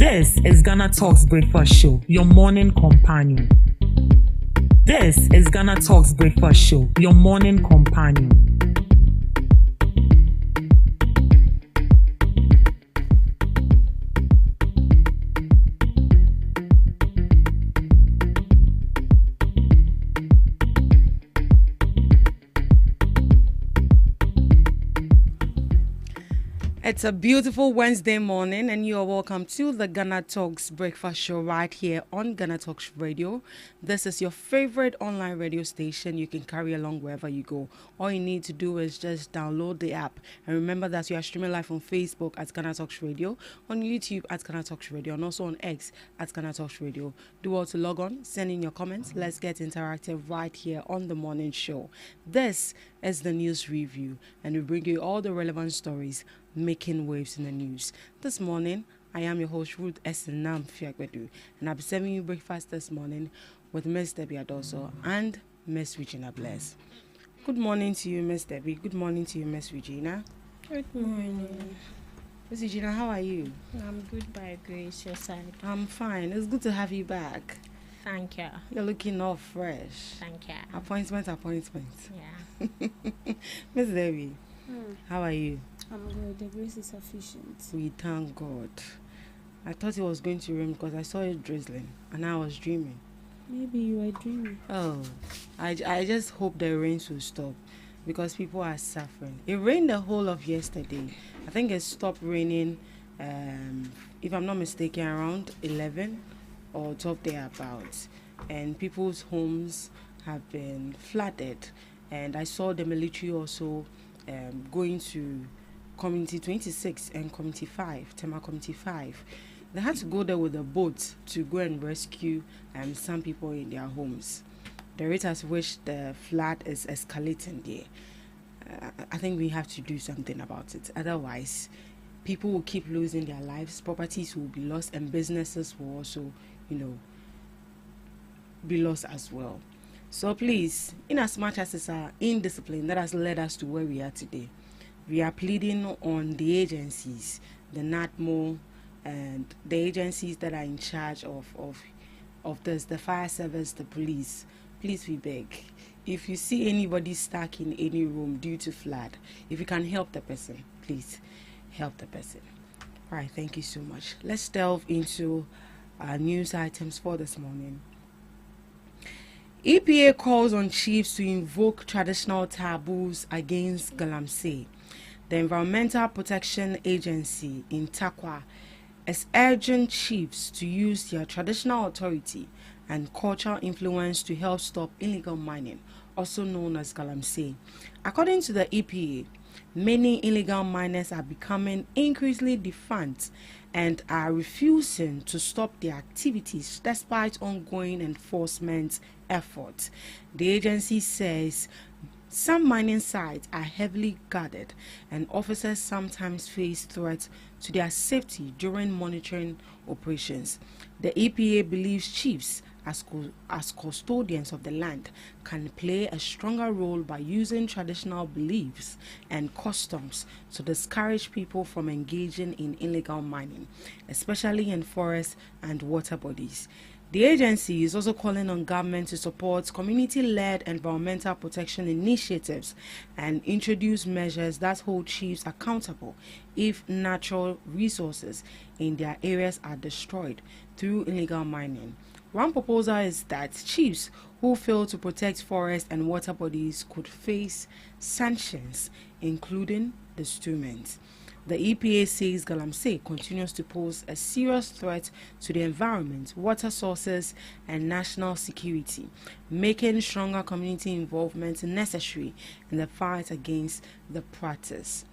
This is GhanaTalks Breakfast Show, your morning companion. This is GhanaTalks Breakfast Show, your morning companion. It's a beautiful Wednesday morning, and you are welcome to the GhanaTalks Breakfast Show right here on GhanaTalks Radio. This is your favorite online radio station. You can carry along wherever you go. All you need to do is just download the app. And remember that we are streaming live on Facebook at GhanaTalks Radio, on YouTube at GhanaTalks Radio, and also on X at GhanaTalks Radio. Do all to log on, send in your comments. Let's get interactive right here on the morning show. This is the news review, and we bring you all the relevant stories making waves in the news. This morning, I am your host, Ruth Esenam Fiagbedu, and I'll be serving you breakfast this morning with Miss Debbie Adoso and Miss Regina Bless. Good morning to you, Miss Debbie. Good morning to you, Miss Regina. Good morning. Miss Regina, how are you? I'm good by grace, your side. I'm fine. It's good to have you back. Thank you. You're looking all fresh. Thank you. Appointment. Yeah. Miss Debbie, how are you? I'm good. The grace is sufficient. We thank God. I thought it was going to rain because I saw it drizzling and I was dreaming. Maybe you were dreaming. Oh, I just hope the rains will stop because people are suffering. It rained the whole of yesterday. I think it stopped raining, if I'm not mistaken, around 11 or 12 thereabouts. And people's homes have been flooded. And I saw the military also going to Community 26 and Community 5, Tema Community 5. They had to go there with a boat to go and rescue some people in their homes. The rate at which the flood is escalating there, I think we have to do something about it. Otherwise, people will keep losing their lives, properties will be lost, and businesses will also, be lost as well. So please, in as much as it's our indiscipline that has led us to where we are today, we are pleading on the agencies, the NATMO, and the agencies that are in charge of this, the fire service, the police. Please, we beg, if you see anybody stuck in any room due to flood, if you can help the person, please help the person. All right, thank you so much. Let's delve into our news items for this morning. EPA calls on chiefs to invoke traditional taboos against galamsey. The Environmental Protection Agency in Takwa is urging chiefs to use their traditional authority and cultural influence to help stop illegal mining, also known as galamsey. According to the EPA, many illegal miners are becoming increasingly defiant and are refusing to stop their activities despite ongoing enforcement efforts. The agency says some mining sites are heavily guarded and officers sometimes face threats to their safety during monitoring operations. The EPA believes chiefs, as custodians of the land, can play a stronger role by using traditional beliefs and customs to discourage people from engaging in illegal mining, especially in forests and water bodies. The agency is also calling on government to support community-led environmental protection initiatives and introduce measures that hold chiefs accountable if natural resources in their areas are destroyed through illegal mining. One proposal is that chiefs who fail to protect forests and water bodies could face sanctions, including dismemberment. The EPA says galamsey continues to pose a serious threat to the environment, water sources, and national security, making stronger community involvement necessary in the fight against the practice.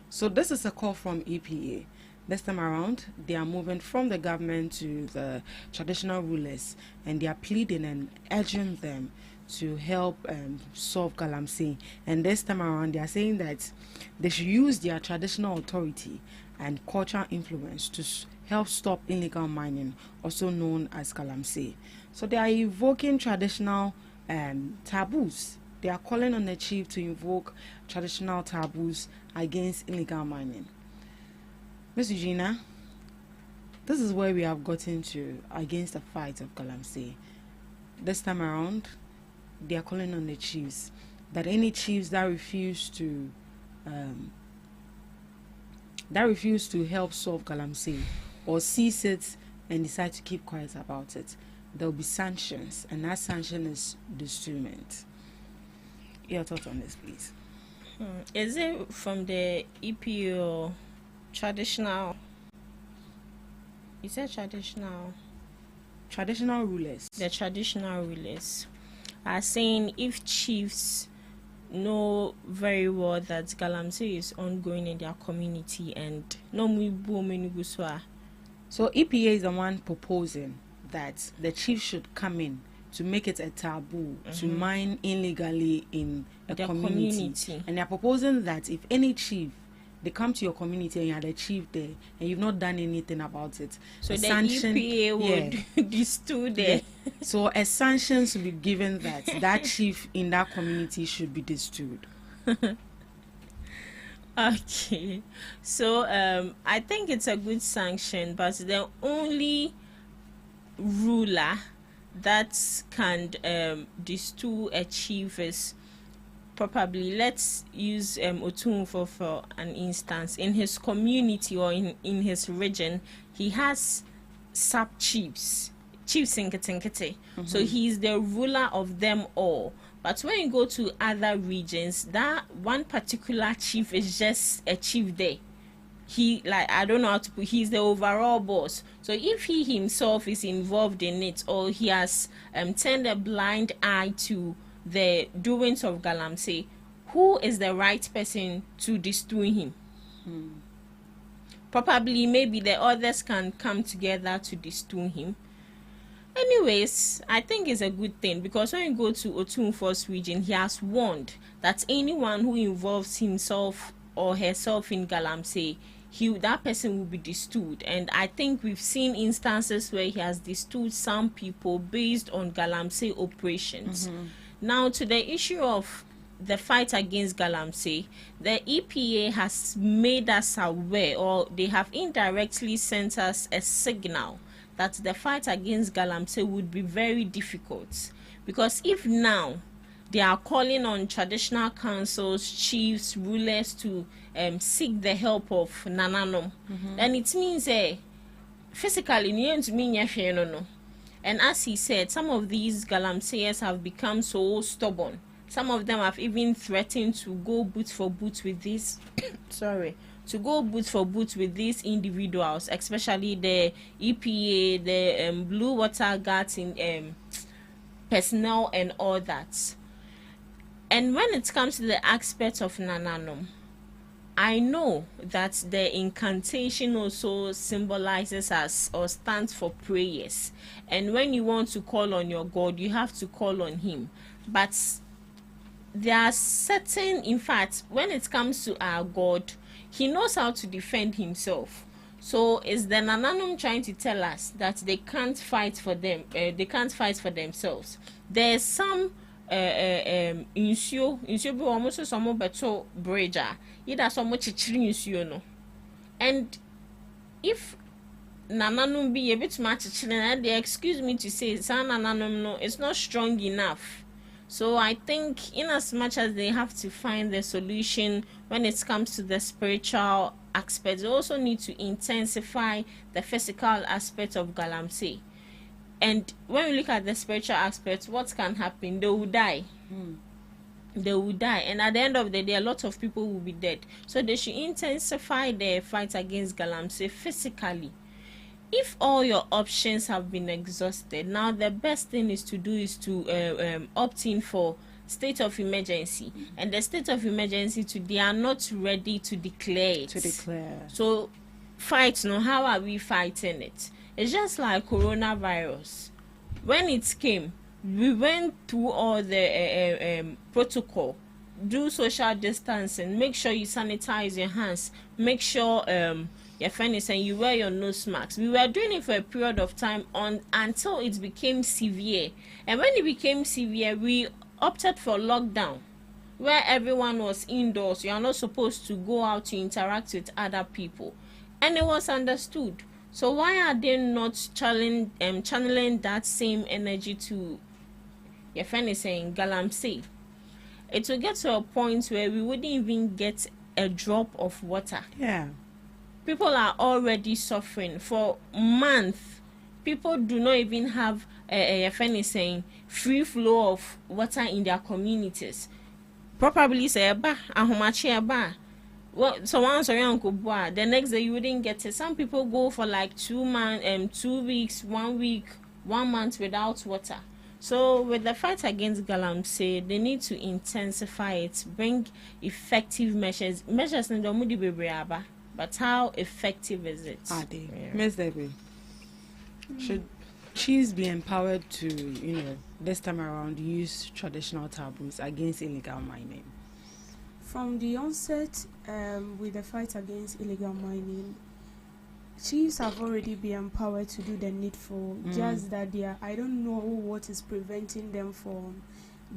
So this is a call from EPA. This time around, they are moving from the government to the traditional rulers, and they are pleading and urging them to help solve galamsey. And this time around, they are saying that they should use their traditional authority and cultural influence to help stop illegal mining, also known as galamsey. So they are invoking traditional taboos. They are calling on the chief to invoke traditional taboos against illegal mining. Ms. Eugenia, this is where we have gotten to against the fight of Galamsey. This time around, they are calling on the chiefs that any chiefs that refuse to help solve Galamsey or sees it and decide to keep quiet about it, there will be sanctions, and that sanction is dismissment. Your thoughts on this, please? Is it from the EPA or traditional? You said traditional. Traditional rulers. The traditional rulers are saying if chiefs know very well that Galamsey is ongoing in their community and no mubuswa. So EPA is the one proposing that the chief should come in to make it a taboo to mine illegally in a community. And they're proposing that if any chief, they come to your community and you're the chief there and you've not done anything about it, so the sanction, EPA would distill there. So a sanction should be given that chief in that community should be distilled. Okay, so I think it's a good sanction, but the only ruler that can distill a chief is probably, let's use Otunfo for an instance. In his community or in his region, he has sub chiefs in Ketinkete. So he's the ruler of them all. But when you go to other regions, that one particular chief is just a chief there. He, like, I don't know how to put, he's the overall boss. So if he himself is involved in it, or he has turned a blind eye to the doings of Galamsey, who is the right person to distill him? Probably maybe the others can come together to distill him. Anyways, I think it's a good thing, because when you go to Otunfo's region, he has warned that anyone who involves himself or herself in Galamsey, that person will be distilled. And I think we've seen instances where he has distilled some people based on Galamsey operations. Now, to the issue of the fight against Galamsey, the EPA has made us aware, or they have indirectly sent us a signal that the fight against Galamsey would be very difficult. Because if now they are calling on traditional councils, chiefs, rulers to seek the help of Nananom, then it means physically, no. And as he said, some of these Galamseyers have become so stubborn. Some of them have even threatened to go boot for boot with this to go boot for boot with these individuals, especially the EPA, the Blue Water Guards in personnel and all that. And when it comes to the aspect of Nananom, I know that the incantation also symbolizes us or stands for prayers. And when you want to call on your God, you have to call on him. But there are certain, in fact, when it comes to our God, he knows how to defend himself. So is the Nananom trying to tell us that they can't fight for them? They can't fight for themselves. There's some insio be almost some beto bridger. Either so much insio no. And if Nananom be a bit much children, they excuse me to say, San Nananom no, it's not strong enough. So I think in as much as they have to find the solution when it comes to the spiritual aspect, they also need to intensify the physical aspect of Galamsey. And when we look at the spiritual aspect, what can happen? They will die. They will die. And at the end of the day, a lot of people will be dead. So they should intensify their fight against Galamsey physically. If all your options have been exhausted, now the best thing is to do is to opt in for state of emergency. And the state of emergency they are not ready to declare it. So fight, no, how are we fighting it? It's just like coronavirus. When it came, we went through all the protocol. Do social distancing, make sure you sanitize your hands, make sure your friend is saying you wear your nose masks. We were doing it for a period of time until it became severe. And when it became severe, we opted for lockdown, where everyone was indoors. You are not supposed to go out to interact with other people. And it was understood. So why are they not channeling that same energy to your friend is saying Galamsey? It will get to a point where we wouldn't even get a drop of water. Yeah. People are already suffering for months. People do not even have a friend is saying free flow of water in their communities. Probably say well, so once the next day you wouldn't get it. Some people go for like 2 weeks, 1 week, 1 month without water. So with the fight against Galamsey, they need to intensify it, bring effective measures in the Mudi Bebriaba. But how effective is it? Are they? Miss Debbie, should chiefs be empowered to, this time around use traditional taboos against illegal mining? From the onset, with the fight against illegal mining, chiefs have already been empowered to do the needful. Just that I don't know what is preventing them from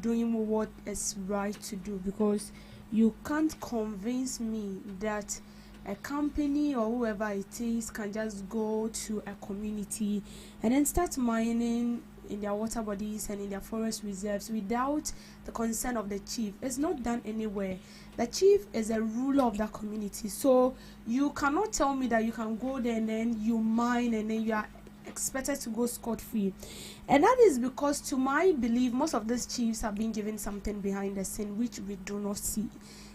doing what is right to do, because you can't convince me that a company or whoever it is can just go to a community and then start mining in their water bodies and in their forest reserves without the consent of the chief. It's not done anywhere. The chief is a ruler of that community, so you cannot tell me that you can go there and then you mine and then you are expected to go scot-free. And that is because, to my belief, most of these chiefs have been given something behind the scene which we do not see,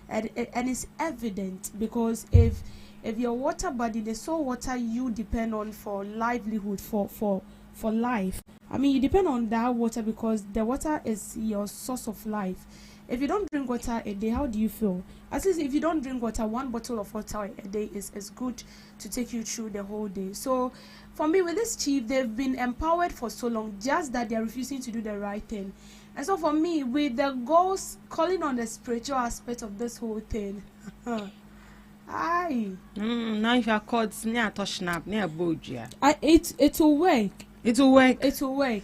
and it's evident, because if your water body, the sole water you depend on for livelihood, for life, I mean, you depend on that water because the water is your source of life. If you don't drink water a day, how do you feel? At least if you don't drink water, 1 bottle of water a day is good to take you through the whole day. So for me, with this chief, they've been empowered for so long, just that they're refusing to do the right thing. And so for me, with the goals calling on the spiritual aspect of this whole thing, now if you're caught near Toshnap, near Boja, it will work. It will work. It will work.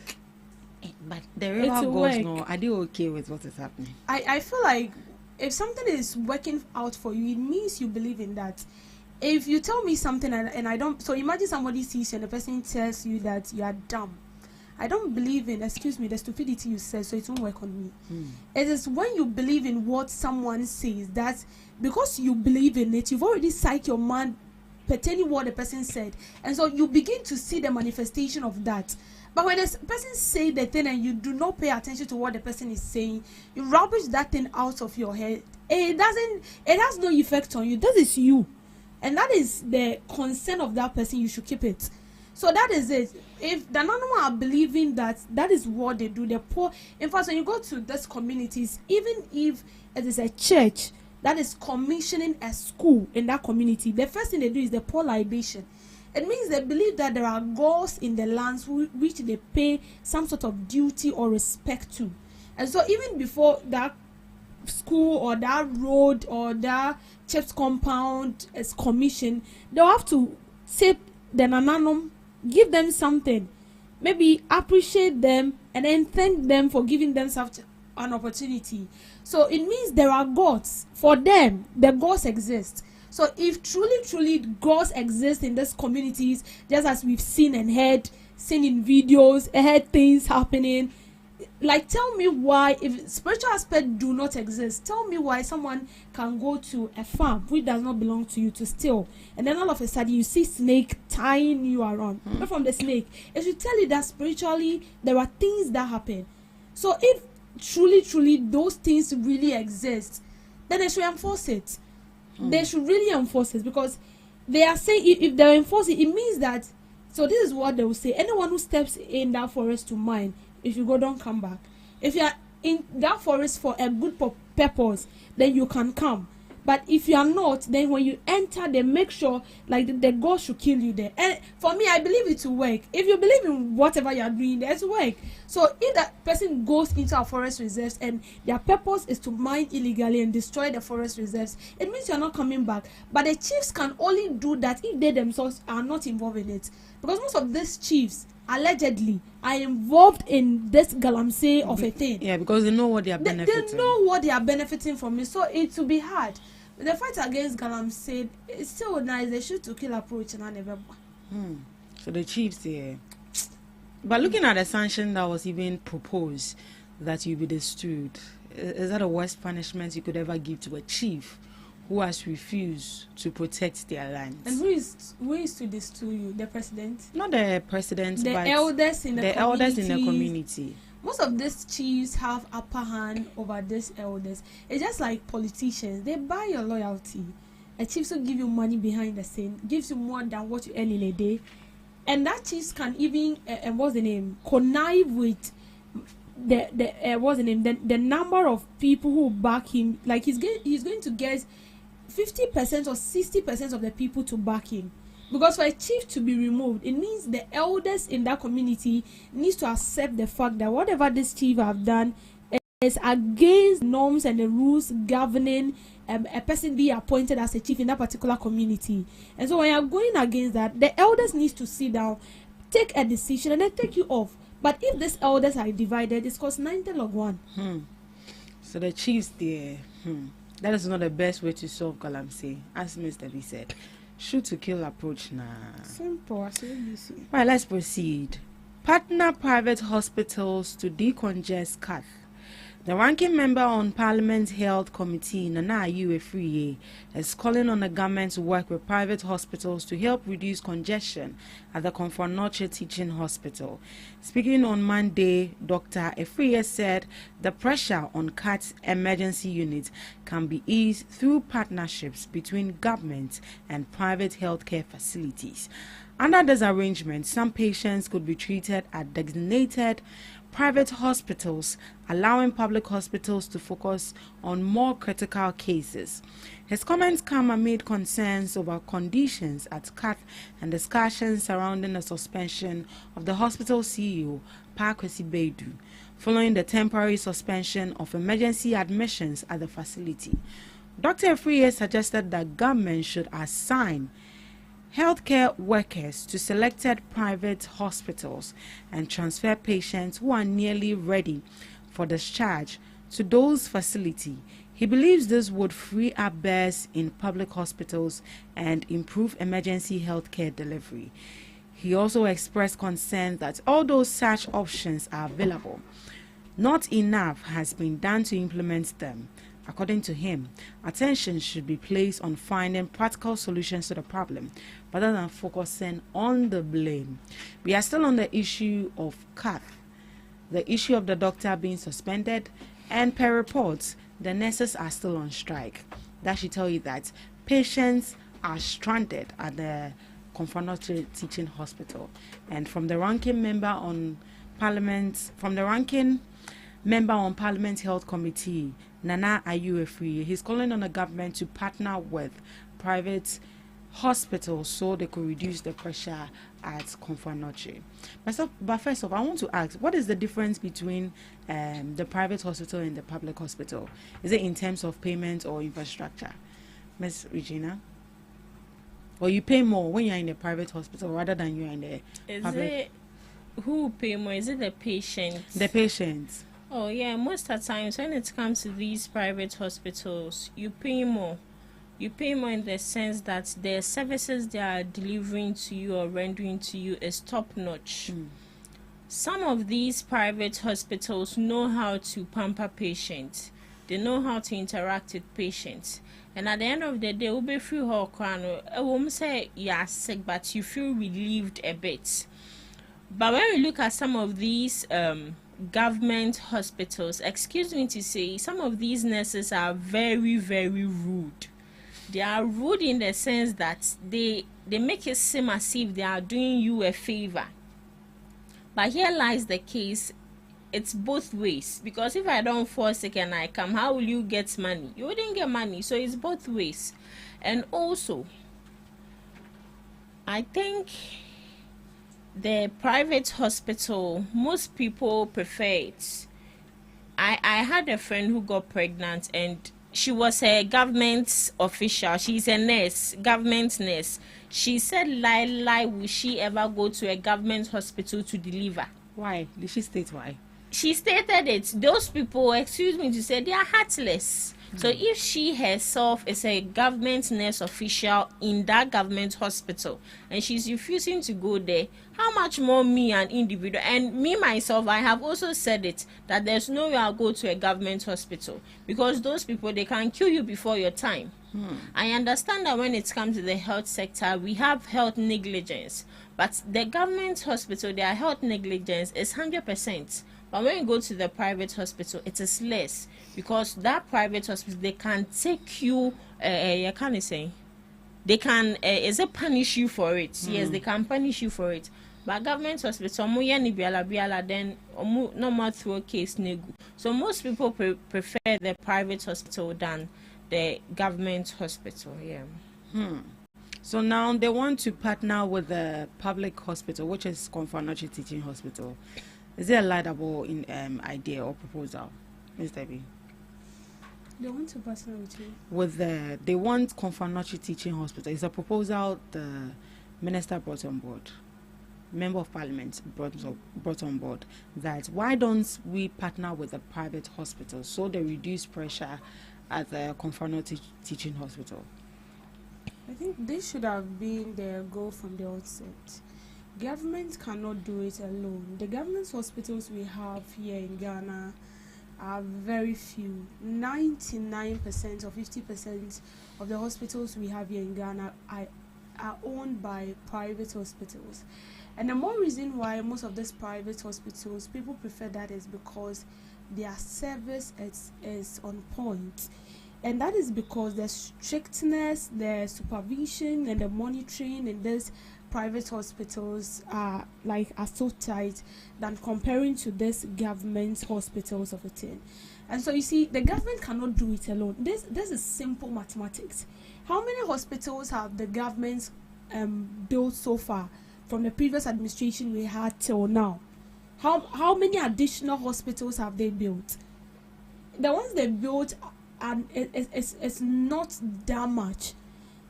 But the river goes no. Are they okay with what is happening? I feel like if something is working out for you, it means you believe in that. If you tell me something and I don't, so imagine somebody sees you and the person tells you that you are dumb. I don't believe in, excuse me, the stupidity you said, so it won't work on me. It is when you believe in what someone says, that because you believe in it, you've already psyched your mind pertaining what the person said, and so you begin to see the manifestation of that. But when the person say the thing and you do not pay attention to what the person is saying, you rubbish that thing out of your head. It has no effect on you. That is you, and that is the concern of that person. You should keep it. So that is it. If the non are believing that is what they do, the poor. In fact, when you go to these communities, even if it is a church that is commissioning a school in that community, the first thing they do is the poor libation. It means they believe that there are gods in the lands which they pay some sort of duty or respect to. And so even before that school or that road or that church compound is commissioned, they'll have to say the nananum, give them something, maybe appreciate them, and then thank them for giving them such an opportunity. So it means there are gods. For them, the gods exist. So if truly gods exist in these communities, just as we've seen and seen in videos, heard things happening, like, tell me why, if spiritual aspects do not exist, tell me why someone can go to a farm which does not belong to you to steal, and then all of a sudden you see snake tying you around. Not from the snake. It should tell you that spiritually there are things that happen. So if truly those things really exist, then they should enforce it. They should really enforce it, because they are saying if they enforce it, it means that, so this is what they will say: anyone who steps in that forest to mine, if you go, don't come back. If you are in that forest for a good purpose, then you can come. But if you are not, then when you enter, they make sure like the God should kill you there. And for me, I believe it will work. If you believe in whatever you are doing, it will work. So if that person goes into our forest reserves and their purpose is to mine illegally and destroy the forest reserves, it means you are not coming back. But the chiefs can only do that if they themselves are not involved in it. Because most of these chiefs, allegedly, are involved in this galamsey of a thing. Yeah, because they know what they are benefiting. They know what they are benefiting from it, so it will be hard. The fight against galamsey is still nice. They should to kill approach and never. So the chiefs there. But looking at the sanction that was even proposed, that you be destitute, is that the worst punishment you could ever give to a chief who has refused to protect their lands? And who is to destitute you? The president? Not the president, The but elders in the elders in the communities. community. Most of these chiefs have upper hand over these elders. It's just like politicians. They buy your loyalty. A chief will give you money behind the scene, gives you more than what you earn in a day. And that chief can even, what's the name, connive with the number of people who back him. Like he's going to get 50% or 60% of the people to back him. Because for a chief to be removed, it means the elders in that community needs to accept the fact that whatever this chief have done is against norms and the rules governing a person being appointed as a chief in that particular community. And so when you're going against that, the elders need to sit down, take a decision, and then take you off. But if these elders are divided, it's cause 90 log 1. So the chiefs there, that is not the best way to solve Galamsey, as Mr. B said. Shoot to kill approach now. Simple as ABC. Right, let's proceed. Partner private hospitals to decongest CAF. The ranking member on Parliament's Health Committee, Nana Ayu, is calling on the government to work with private hospitals to help reduce congestion at the Komfo-Anokye Teaching Hospital. Speaking on Monday, Dr. Efriye said the pressure on CAT's emergency unit can be eased through partnerships between government and private healthcare facilities. Under this arrangement, some patients could be treated at designated private hospitals, allowing public hospitals to focus on more critical cases. His comments come amid concerns over conditions at CAT and discussions surrounding the suspension of the hospital CEO, Pakwesi Baidu, following the temporary suspension of emergency admissions at the facility. Dr. Efriye suggested that government should assign healthcare workers to selected private hospitals and transfer patients who are nearly ready for discharge to those facilities. He believes this would free up beds in public hospitals and improve emergency healthcare delivery. He also expressed concern that although such options are available, not enough has been done to implement them. According to him, attention should be placed on finding practical solutions to the problem rather than focusing on the blame. We are still on the issue of CAT, the issue of the doctor being suspended, and per reports, the nurses are still on strike. That should tell you that patients are stranded at the Komfo-Anokye Teaching Hospital. And from the ranking member on Parliament, Health Committee, Nana Ayu, he's calling on the government to partner with private hospitals so they could reduce the pressure at Komfo-Anokye. But first off, I want to ask, what is the difference between the private hospital and the public hospital? Is it in terms of payment or infrastructure? Ms. Regina? Or you pay more when you're in a private hospital rather than you're in the public? Who pay more? Is it the patient? The patients. Oh yeah, most of the times when it comes to these private hospitals, you pay more. You pay more in the sense that the services they are delivering to you or rendering to you is top notch. Some of these private hospitals know how to pamper patients. They know how to interact with patients. And at the end of the day, we'll be free whole crown. I won't say you're sick, but you feel relieved a bit. But when we look at some of these government hospitals, excuse me to say, some of these nurses are very, very rude. They are rude in the sense that they make it seem as if they are doing you a favor. But here lies the case. It's both ways, because if I don't fall sick and I come, how will you get money? You wouldn't get money. So it's both ways. And also, I think the private hospital, most people prefer it. I had a friend who got pregnant and she was a government official. She's a nurse, government nurse. She said, lie, will she ever go to a government hospital to deliver? Why? Did she state why? She stated it. Those people, excuse me to say, they are heartless. So if she herself is a government nurse official in that government hospital and she's refusing to go there, how much more me, an individual? And me myself, I have also said it, that there's no way I'll go to a government hospital, because those people, they can kill you before your time. I understand that when it comes to the health sector, we have health negligence, but the government hospital, their health negligence is 100%. But when you go to the private hospital, it is less, because that private hospital, they can take you, you can't say, they can, is it punish you for it? Yes, they can punish you for it. But government hospital, then no more through a case nego. So most people prefer the private hospital than the government hospital. Yeah. So now they want to partner with the public hospital, which is Confanochi Teaching Hospital. Is there a laudable idea or proposal, Ms. Debbie? They want to partner with you. They want Confanochi Teaching Hospital. It's a proposal the minister brought on board. Member of Parliament brought on board that why don't we partner with the private hospital so they reduce pressure at the Confanochi Teaching Hospital? I think this should have been their goal from the outset. Government cannot do it alone. The government hospitals we have here in Ghana are very few. 99% or 50% of the hospitals we have here in Ghana are owned by private hospitals. And the more reason why most of these private hospitals, people prefer that is because their service is on point. And that is because the strictness, the supervision, and the monitoring in these private hospitals are so tight than comparing to these government hospitals of a thing. And so you see, the government cannot do it alone. This is simple mathematics. How many hospitals have the government built so far from the previous administration we had till now? How many additional hospitals have they built? The ones they built, and it's not that much.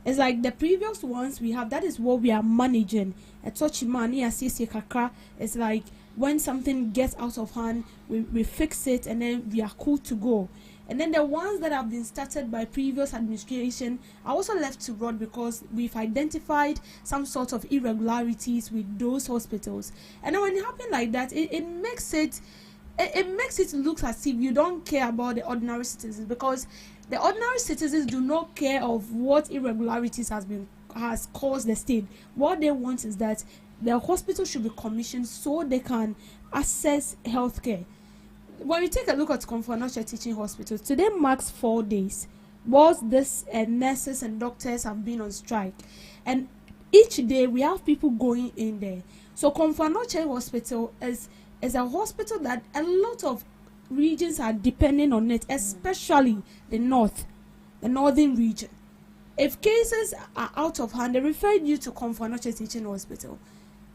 It's like the previous ones we have, that is what we are managing. It's like when something gets out of hand, we fix it and then we are cool to go. And then the ones that have been started by previous administration are also left to rot because we've identified some sort of irregularities with those hospitals. And then when it happens like that, it makes it look as if you don't care about the ordinary citizens, because the ordinary citizens do not care of what irregularities has caused the state. What they want is that the hospital should be commissioned so they can access healthcare. When you take a look at Confanochi Teaching Hospital, today marks 4 days. Both this nurses and doctors have been on strike, and each day we have people going in there. So Confanochi Hospital is a hospital that a lot of regions are depending on it, especially the northern region. If cases are out of hand, they refer you to Confanochi Teaching Hospital.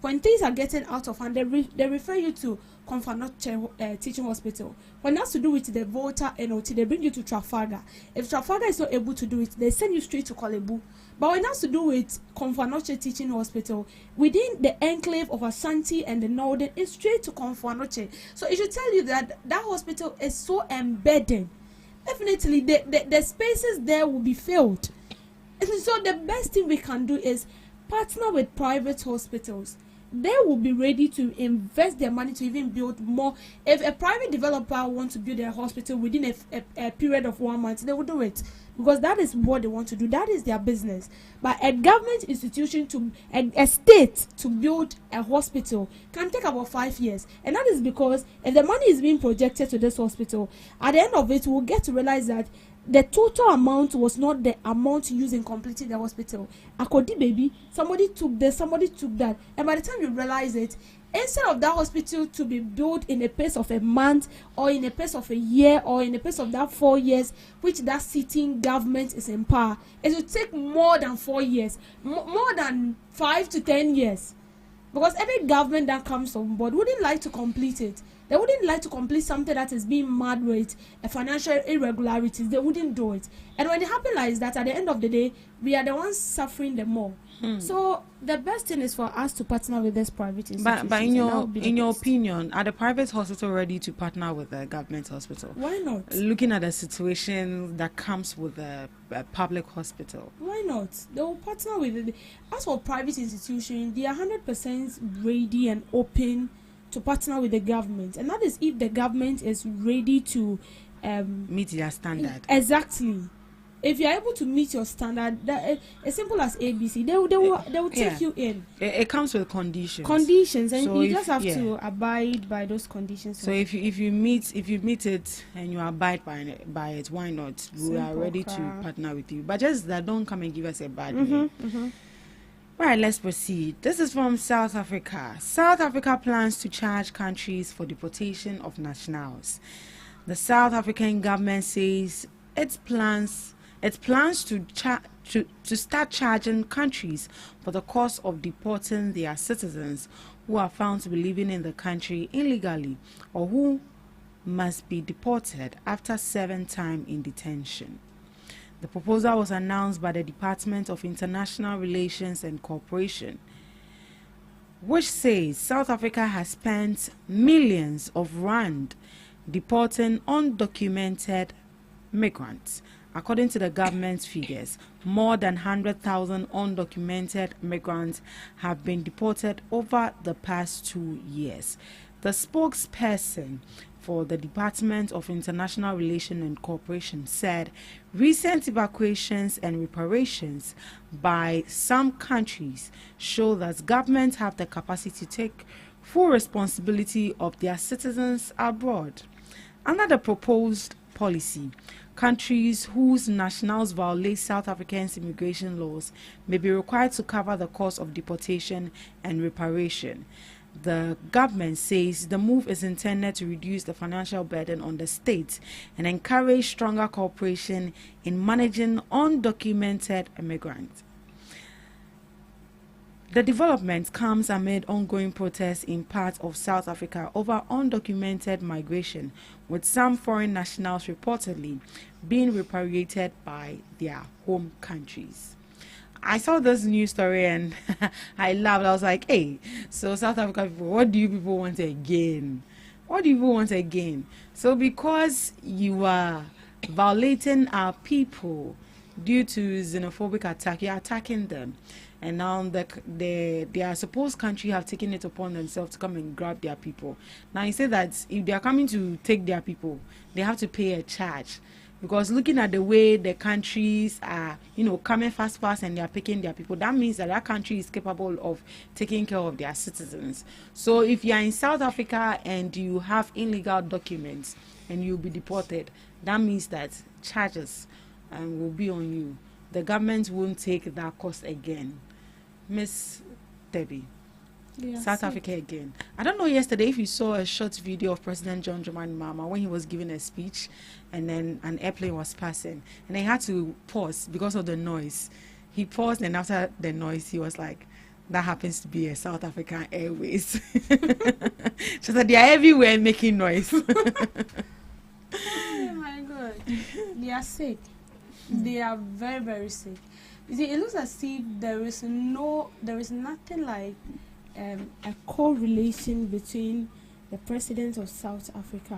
When things are getting out of hand, they refer you to Confanochi Teaching Hospital. When it has to do with the Volta NOT, they bring you to Trafalgar. If Trafalgar is not able to do it, they send you straight to Kolebu. But when it has to do with Confanochi Teaching Hospital, within the enclave of Ashanti and the Northern, it's straight to Confanochi. So it should tell you that that hospital is so embedded. Definitely, the spaces there will be filled. And so the best thing we can do is partner with private hospitals. They will be ready to invest their money to even build more. If a private developer wants to build a hospital within a period of 1 month, they will do it, because that is what they want to do. That is their business. But a government institution, a state to build a hospital can take about 5 years. And that is because if the money is being projected to this hospital, at the end of it, we'll get to realize that the total amount was not the amount used in completing the hospital. Akodi baby, somebody took this, somebody took that. And by the time you realize it, instead of that hospital to be built in a pace of a month, or in a pace of a year, or in a pace of that 4 years, which that sitting government is in power, it will take more than 4 years, more than 5 to 10 years. Because every government that comes on board wouldn't like to complete it. They wouldn't like to complete something that is being mad with a financial irregularities. They wouldn't do it. And when it happens like that, at the end of the day, we are the ones suffering the more. So the best thing is for us to partner with this private institutions. But in your opinion, are the private hospital ready to partner with the government hospital? Why not? Looking at the situation that comes with the public hospital. Why not? They will partner with it. As for private institutions, they are 100% ready and open to partner with the government, and that is if the government is ready to meet their standard. Exactly. If you are able to meet your standard, that as simple as ABC, they will take you in. It comes with conditions. And so you just have to abide by those conditions. So if you meet it and you abide by it, why not? We are ready to partner with you. But just that, don't come and give us a bad name. Right, let's proceed. This is from South Africa. South Africa plans to charge countries for deportation of nationals. The South African government says it plans to start charging countries for the cost of deporting their citizens who are found to be living in the country illegally or who must be deported after serving time in detention. The proposal was announced by the Department of International Relations and Cooperation, which says South Africa has spent millions of rand deporting undocumented migrants. According to the government's figures, more than 100,000 undocumented migrants have been deported over the past 2 years. The spokesperson for the Department of International Relations and Cooperation said recent evacuations and reparations by some countries show that governments have the capacity to take full responsibility of their citizens abroad. Under the proposed policy, countries whose nationals violate South Africans' immigration laws may be required to cover the cost of deportation and reparation. The government says the move is intended to reduce the financial burden on the state and encourage stronger cooperation in managing undocumented immigrants. The development comes amid ongoing protests in parts of South Africa over undocumented migration, with some foreign nationals reportedly being repatriated by their home countries. I saw this news story and I laughed. I was like, hey, so South Africa people, what do you people want again? What do you people want again? So because you are violating our people due to xenophobic attack, you're attacking them. And now their supposed country have taken it upon themselves to come and grab their people. Now you say that if they are coming to take their people, they have to pay a charge. Because looking at the way the countries are, coming fast and they are picking their people, that means that country is capable of taking care of their citizens. So if you are in South Africa and you have illegal documents and you'll be deported, that means that charges will be on you. The government won't take that cost again. Miss Debbie. South Africa again. I don't know yesterday if you saw a short video of President John Dramani Mahama when he was giving a speech and then an airplane was passing and he had to pause because of the noise. He paused and after the noise he was like, that happens to be a South African Airways. She said they are everywhere making noise. Oh my God. They are sick. They are very, very sick. You see, it looks as if there is nothing like a correlation between the president of South Africa,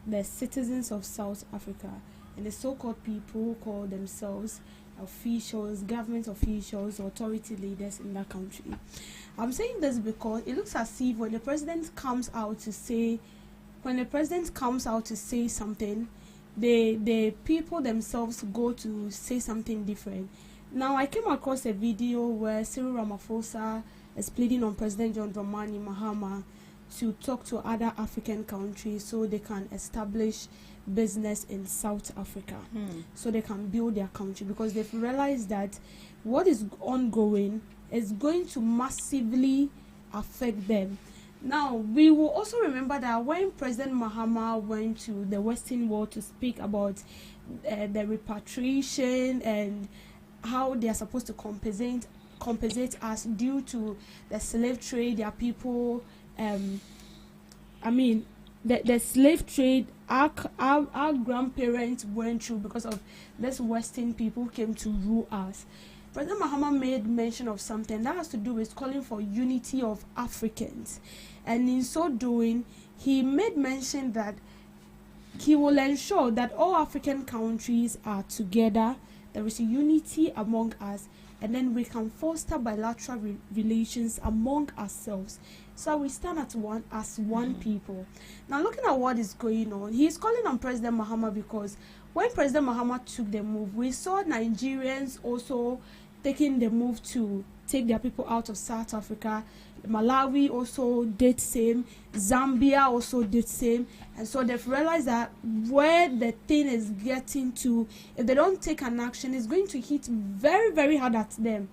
the citizens of South Africa, and the so-called people who call themselves officials, government officials, authority leaders in that country. I'm saying this because it looks as if when the president comes out to say something, the people themselves go to say something different. Now, I came across a video where Cyril Ramaphosa is pleading on President John Dramani Mahama to talk to other African countries so they can establish business in South Africa, so they can build their country, because they've realized that what is ongoing is going to massively affect them. Now, we will also remember that when President Mahama went to the Western world to speak about the repatriation and how they are supposed to compensate us due to the slave trade, their people, the slave trade our grandparents went through because of this Western people who came to rule us. President Mahama made mention of something that has to do with calling for unity of Africans, and in so doing, he made mention that he will ensure that all African countries are together, there is a unity among us, and then we can foster bilateral relations among ourselves. So we stand at one people. Now looking at what is going on, he is calling on President Mahama because when President Mahama took the move, we saw Nigerians also taking the move to take their people out of South Africa. Malawi also did same. Zambia also did same. And so they've realized that where the thing is getting to, if they don't take an action, it's going to hit very, very hard at them.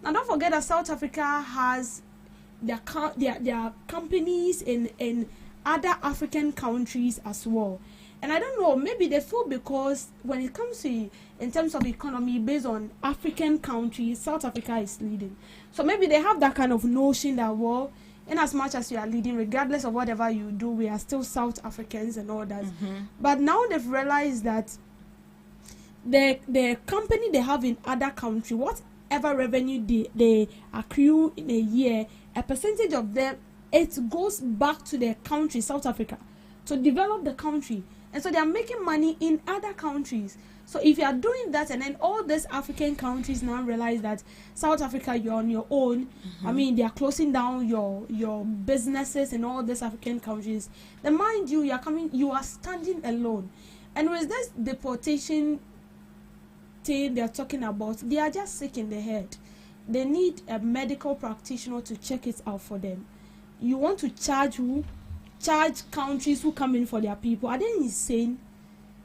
Now don't forget that South Africa has their companies in other African countries as well. And I don't know, maybe they feel because when it comes to, in terms of economy, based on African countries, South Africa is leading. So maybe they have that kind of notion that, well, in as much as you are leading, regardless of whatever you do, we are still South Africans and all that. But now they've realized that the company they have in other country, whatever revenue they accrue in a year, a percentage of them, it goes back to their country, South Africa, to develop the country. And so they are making money in other countries. So if you are doing that, and then all these African countries now realize that South Africa, you're on your own. I mean, they are closing down your businesses in all these African countries. Then mind you, you are standing alone. And with this deportation thing they're talking about, they are just sick in the head. They need a medical practitioner to check it out for them. You want to charge who? Charge countries who come in for their people. Are they insane?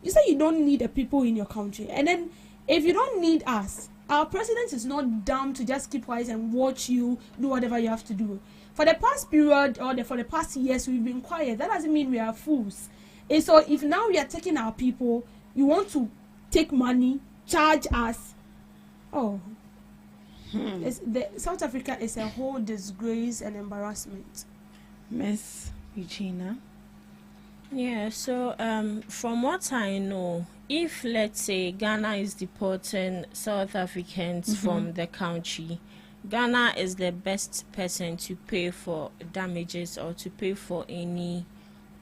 You say you don't need the people in your country, and then if you don't need us, our president is not dumb to just keep quiet and watch you do whatever you have to do. For the past period or for the past years, we've been quiet. That doesn't mean we are fools. And so if now we are taking our people, you want to take money, charge us. Oh, South Africa is a whole disgrace and embarrassment. Miss Regina? Yeah, so from what I know, if let's say Ghana is deporting South Africans from the country, Ghana is the best person to pay for damages or to pay for any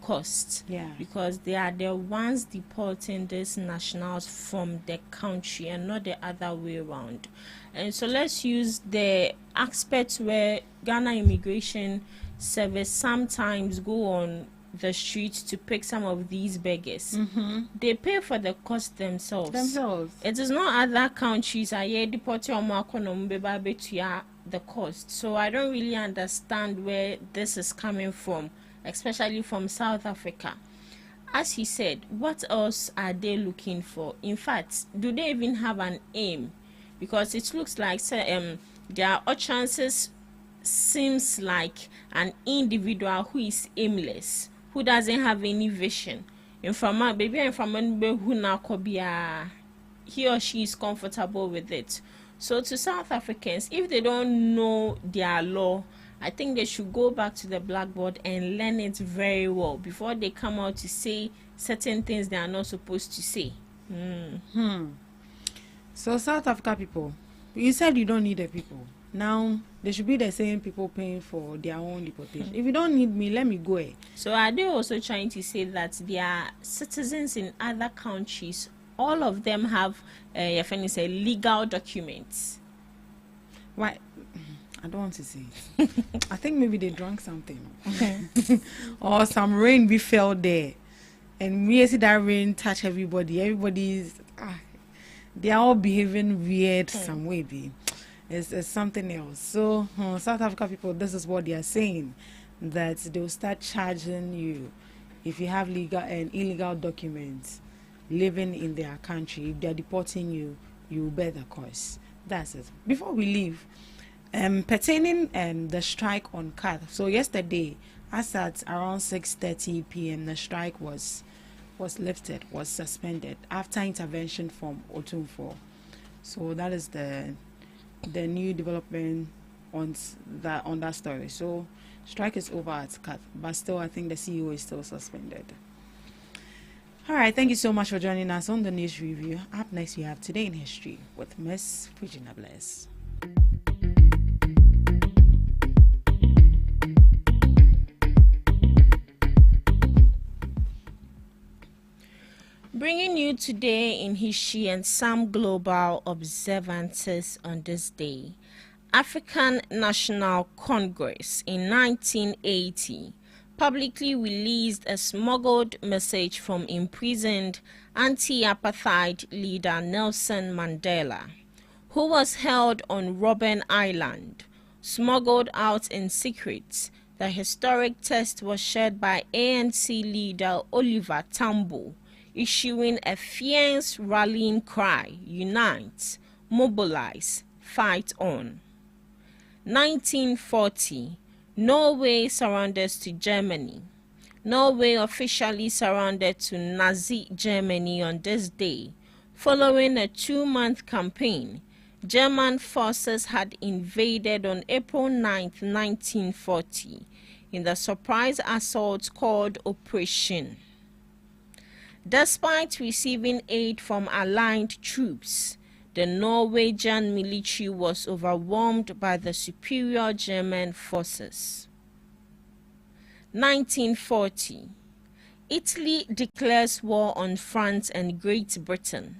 costs. Yeah. Because they are the ones deporting these nationals from the country and not the other way around. And so let's use the aspect where Ghana Immigration Service sometimes go on the street to pick some of these beggars. They pay for the cost themselves. It is not other countries are deporting the cost. So I don't really understand where this is coming from, especially from South Africa. As he said, what else are they looking for? In fact, do they even have an aim? Because it looks like their chances seems like an individual who is aimless, who doesn't have any vision. And from my baby and from who now could be he or she is comfortable with it. So to South Africans, if they don't know their law, I think they should go back to the blackboard and learn it very well before they come out to say certain things they are not supposed to say. So South Africa people, you said you don't need the people. Now they should be the same people paying for their own deportation. If you don't need me, let me go. So are they also trying to say that their citizens in other countries, all of them have legal documents? Why? I don't want to say it. I think maybe they drank something. Or some rain we fell there. And we see that rain touch everybody. Everybody's they are all behaving weird some way. It's something else. So South Africa people, this is what they are saying, that they'll start charging you if you have legal and illegal documents living in their country. If they're deporting you, you bear the cost. That's it. Before we leave, pertaining the strike on CAT. So yesterday, as at around 6:30 p.m., the strike was lifted, was suspended after intervention from Otumfuo. So that is the new development on that story. So Strike is over at CAT, but still I think the CEO is still suspended. All right, thank you so much for joining us on the news review. Up next, we have Today in History with Miss Regina Bless. Bringing you Today in History and some global observances on this day. African National Congress in 1980 publicly released a smuggled message from imprisoned anti-apartheid leader Nelson Mandela, who was held on Robben Island. Smuggled out in secret, the historic text was shared by ANC leader Oliver Tambo, issuing a fierce rallying cry: unite, mobilize, fight on. 1940, Norway surrenders to Germany. Norway officially surrendered to Nazi Germany on this day. Following a 2-month campaign, German forces had invaded on April 9, 1940, in the surprise assault called Operation. Despite receiving aid from Allied troops, the Norwegian military was overwhelmed by the superior German forces. 1940, Italy declares war on France and Great Britain.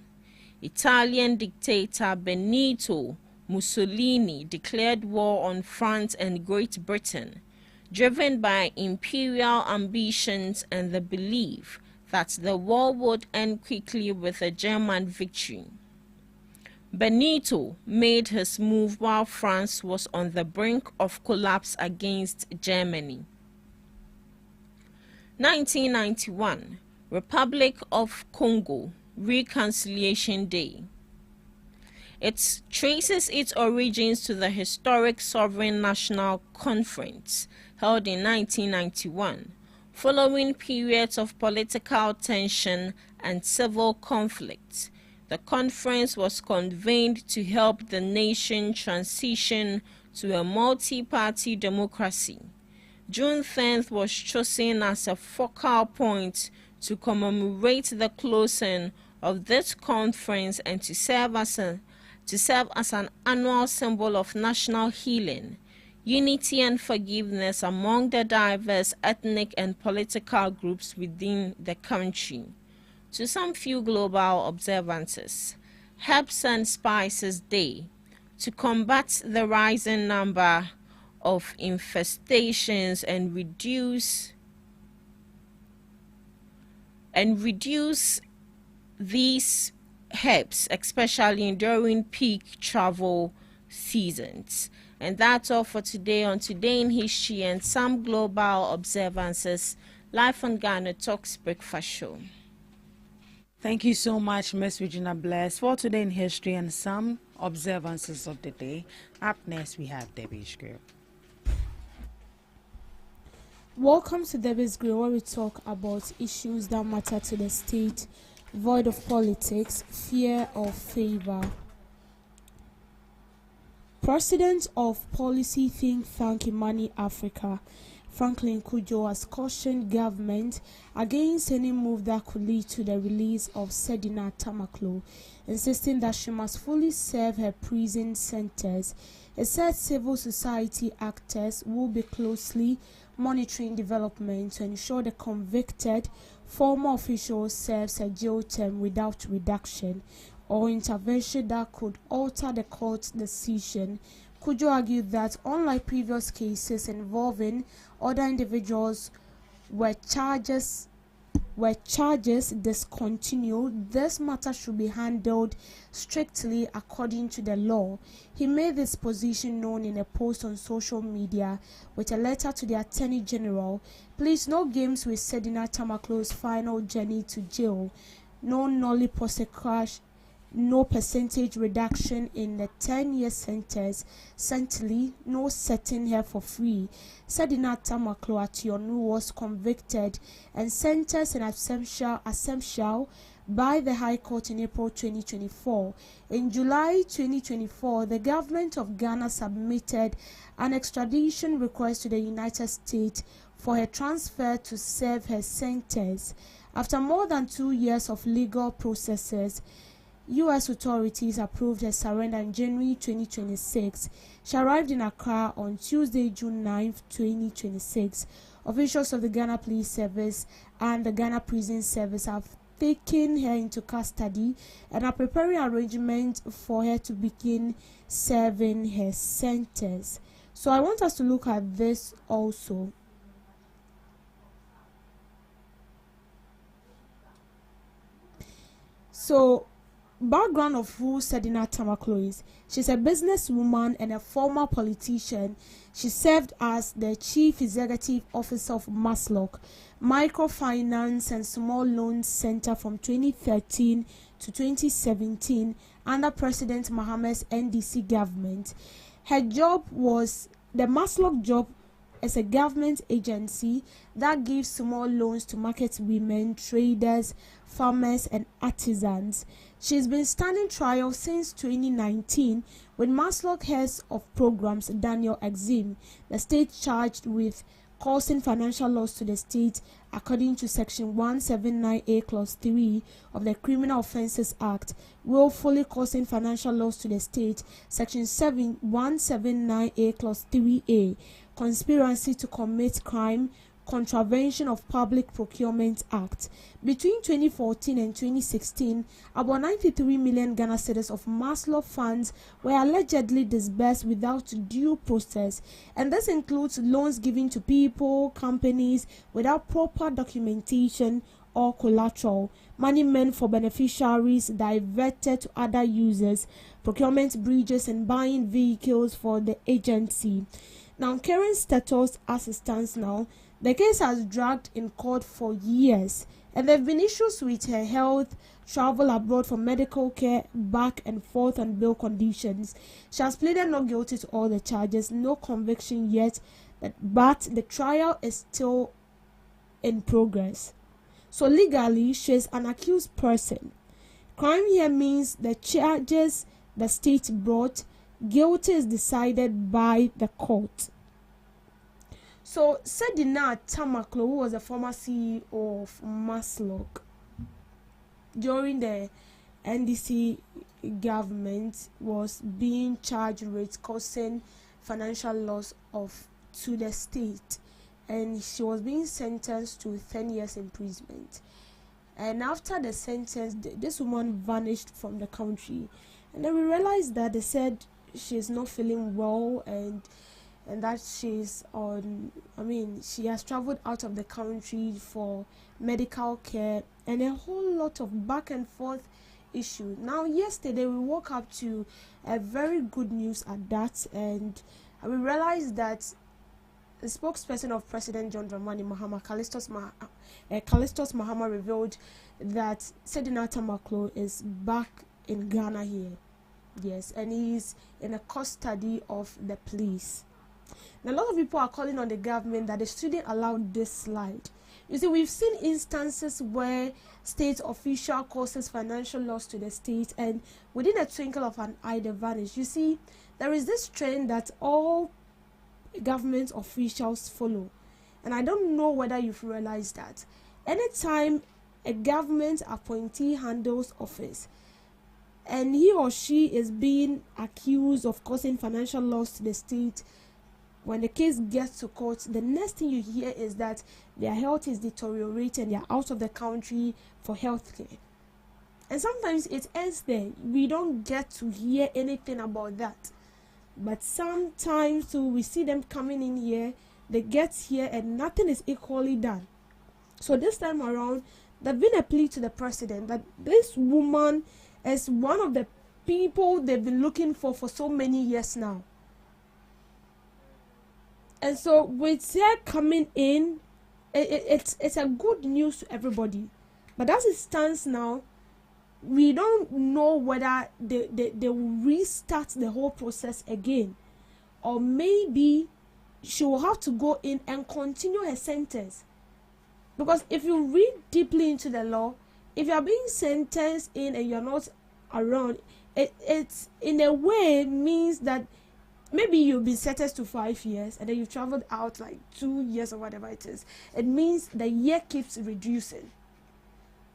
Italian dictator Benito Mussolini declared war on France and Great Britain, driven by imperial ambitions and the belief that the war would end quickly with a German victory. Benito made his move while France was on the brink of collapse against Germany. 1991, Republic of Congo Reconciliation Day. It traces its origins to the historic Sovereign National Conference held in 1991, following periods of political tension and civil conflict. The conference was convened to help the nation transition to a multi-party democracy. June 10th was chosen as a focal point to commemorate the closing of this conference and to serve as an annual symbol of national healing, unity and forgiveness among the diverse ethnic and political groups within the country. To some few global observances, Herbs and Spices Day, to combat the rising number of infestations and reduce these herbs, especially during peak travel seasons. And that's all for today on Today in History and some global observances, live on GhanaTalks Breakfast Show. Thank you so much, Miss Regina Bless, for Today in History and some observances of the day. Up next, we have Debbie's Grill. Welcome to Debbie's Grill, where we talk about issues that matter to the state, void of politics, fear of favor. President of policy think tank Imani Africa, Franklin Cudjoe, has cautioned government against any move that could lead to the release of Sedina Tamaklo, insisting that she must fully serve her prison sentence. It said civil society actors will be closely monitoring development to ensure the convicted former official serves a jail term without reduction or intervention that could alter the court's decision. Cudjoe argued that unlike previous cases involving other individuals where charges discontinued, this matter should be handled strictly according to the law. He made this position known in a post on social media with a letter to the Attorney General. Please, no games with Sedina Tamaklo's final journey to jail. No nollie prosecution. No percentage reduction in the 10-year sentence. Certainly, no setting her for free. Sedina Tamaklo Ationu was convicted and sentenced in absentia by the High Court in April 2024. In July 2024, the government of Ghana submitted an extradition request to the United States for her transfer to serve her sentence. After more than 2 years of legal processes, U.S. authorities approved her surrender in January 2026. She arrived in Accra on Tuesday, June 9, 2026. Officials of the Ghana Police Service and the Ghana Prison Service have taken her into custody and are preparing arrangements for her to begin serving her sentence. So I want us to look at this also. So, background of who Sedina Tamaklo is. She's a businesswoman and a former politician. She served as the Chief Executive Officer of Maslock Microfinance and Small Loans Center from 2013 to 2017 under President Mohammed's NDC government. Her job was the Maslock job as a government agency that gives small loans to market women, traders, farmers, and artisans. She's been standing trial since 2019 with Maslock heads of programs Daniel Exim, the state charged with causing financial loss to the state according to Section 179A Clause 3 of the Criminal Offences Act, willfully causing financial loss to the state, Section 179A Clause 3A, conspiracy to commit crime, Contravention of Public Procurement Act. Between 2014 and 2016, about 93 million Ghana cedis of Maslow funds were allegedly disbursed without due process, and this includes loans given to people, companies without proper documentation or collateral, money meant for beneficiaries diverted to other users, procurement breaches, and buying vehicles for the agency. Now, current status as it stands now, the case has dragged in court for years, and there have been issues with her health, travel abroad for medical care, back and forth on bail conditions. She has pleaded not guilty to all the charges, no conviction yet, but the trial is still in progress. So legally, she is an accused person. Crime here means the charges the state brought, guilty is decided by the court. So, Sedina Tamaklo, who was a former CEO of Maslock during the NDC government, was being charged with causing financial loss to the state, and she was being sentenced to 10 years imprisonment. And after the sentence, this woman vanished from the country, and then we realized that they said she's not feeling well, and that she has traveled out of the country for medical care and a whole lot of back and forth issue. Now, yesterday we woke up to a very good news at that, and we realized that the spokesperson of President John Dramani Mahama, Callistus Mahama, revealed that Sedina Tamaklo is back in Ghana here. Yes, and he's in a custody of the police. Now, a lot of people are calling on the government that they shouldn't allow this slide. You see, we've seen instances where state official causes financial loss to the state, and within a twinkle of an eye, they vanish. You see, there is this trend that all government officials follow, and I don't know whether you've realized that. Anytime a government appointee handles office, and he or she is being accused of causing financial loss to the state, when the case gets to court, the next thing you hear is that their health is deteriorating, they are out of the country for health care. And sometimes it ends there. We don't get to hear anything about that. But sometimes too, we see them coming in here, they get here and nothing is equally done. So this time around, there's been a plea to the president that this woman is one of the people they've been looking for so many years now. And so with her coming in, it's a good news to everybody. But as it stands now, we don't know whether they will restart the whole process again. Or maybe she will have to go in and continue her sentence. Because if you read deeply into the law, if you are being sentenced in and you're not around, it's in a way means that maybe you've been sentenced to 5 years and then you've traveled out like 2 years or whatever it is. It means the year keeps reducing.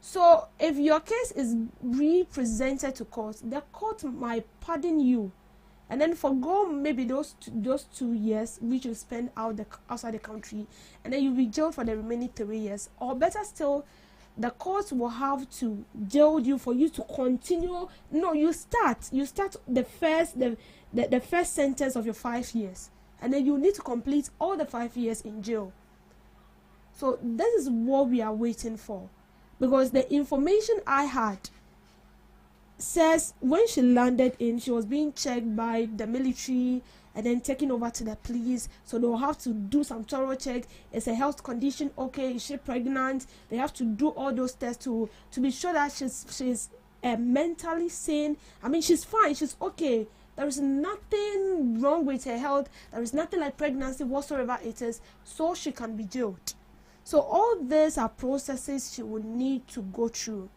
So if your case is represented to court, the court might pardon you and then forgo maybe those 2 years which you spend outside the country, and then you'll be jailed for the remaining 3 years. Or better still, the court will have to jail you for you to continue. No, you start the first sentence of your 5 years, and then you need to complete all the 5 years in jail. So this is what we are waiting for, because the information I had says when she landed in, she was being checked by the military and then taken over to the police. So they'll have to do some thorough check. Is her health condition okay? Is she pregnant? They have to do all those tests to be sure that she's mentally sane. I mean, she's fine. She's okay. There is nothing wrong with her health. There is nothing like pregnancy whatsoever it is. So she can be jailed. So all these are processes she will need to go through.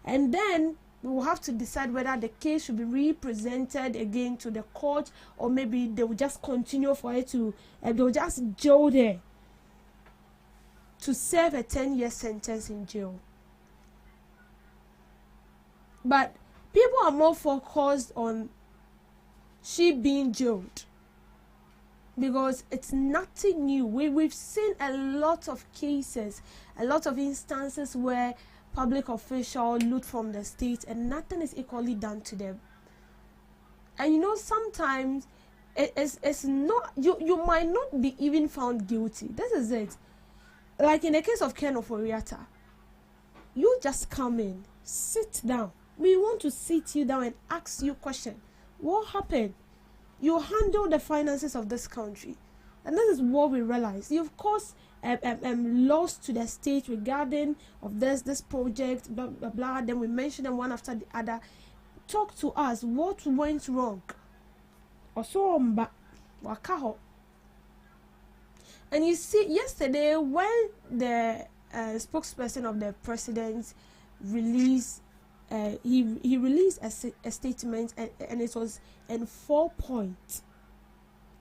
And then we will have to decide whether the case should be represented again to the court, or maybe they will just continue for it to, they will just jail her to serve a 10-year sentence in jail. But people are more focused on she being jailed because it's nothing new. We've seen a lot of cases, a lot of instances where public officials loot from the state and nothing is equally done to them. And you know, sometimes it's not, you might not be even found guilty. This is it. Like in the case of Ken Oforiatta, you just come in, sit down. We want to sit you down and ask you a question. What happened? You handle the finances of this country. And this is what we realize. You've caused loss to the state regarding of this project, blah, blah, blah. Then we mention them one after the other. Talk to us. What went wrong? And you see, yesterday when the spokesperson of the president released, he released a statement, and it was in 4 points.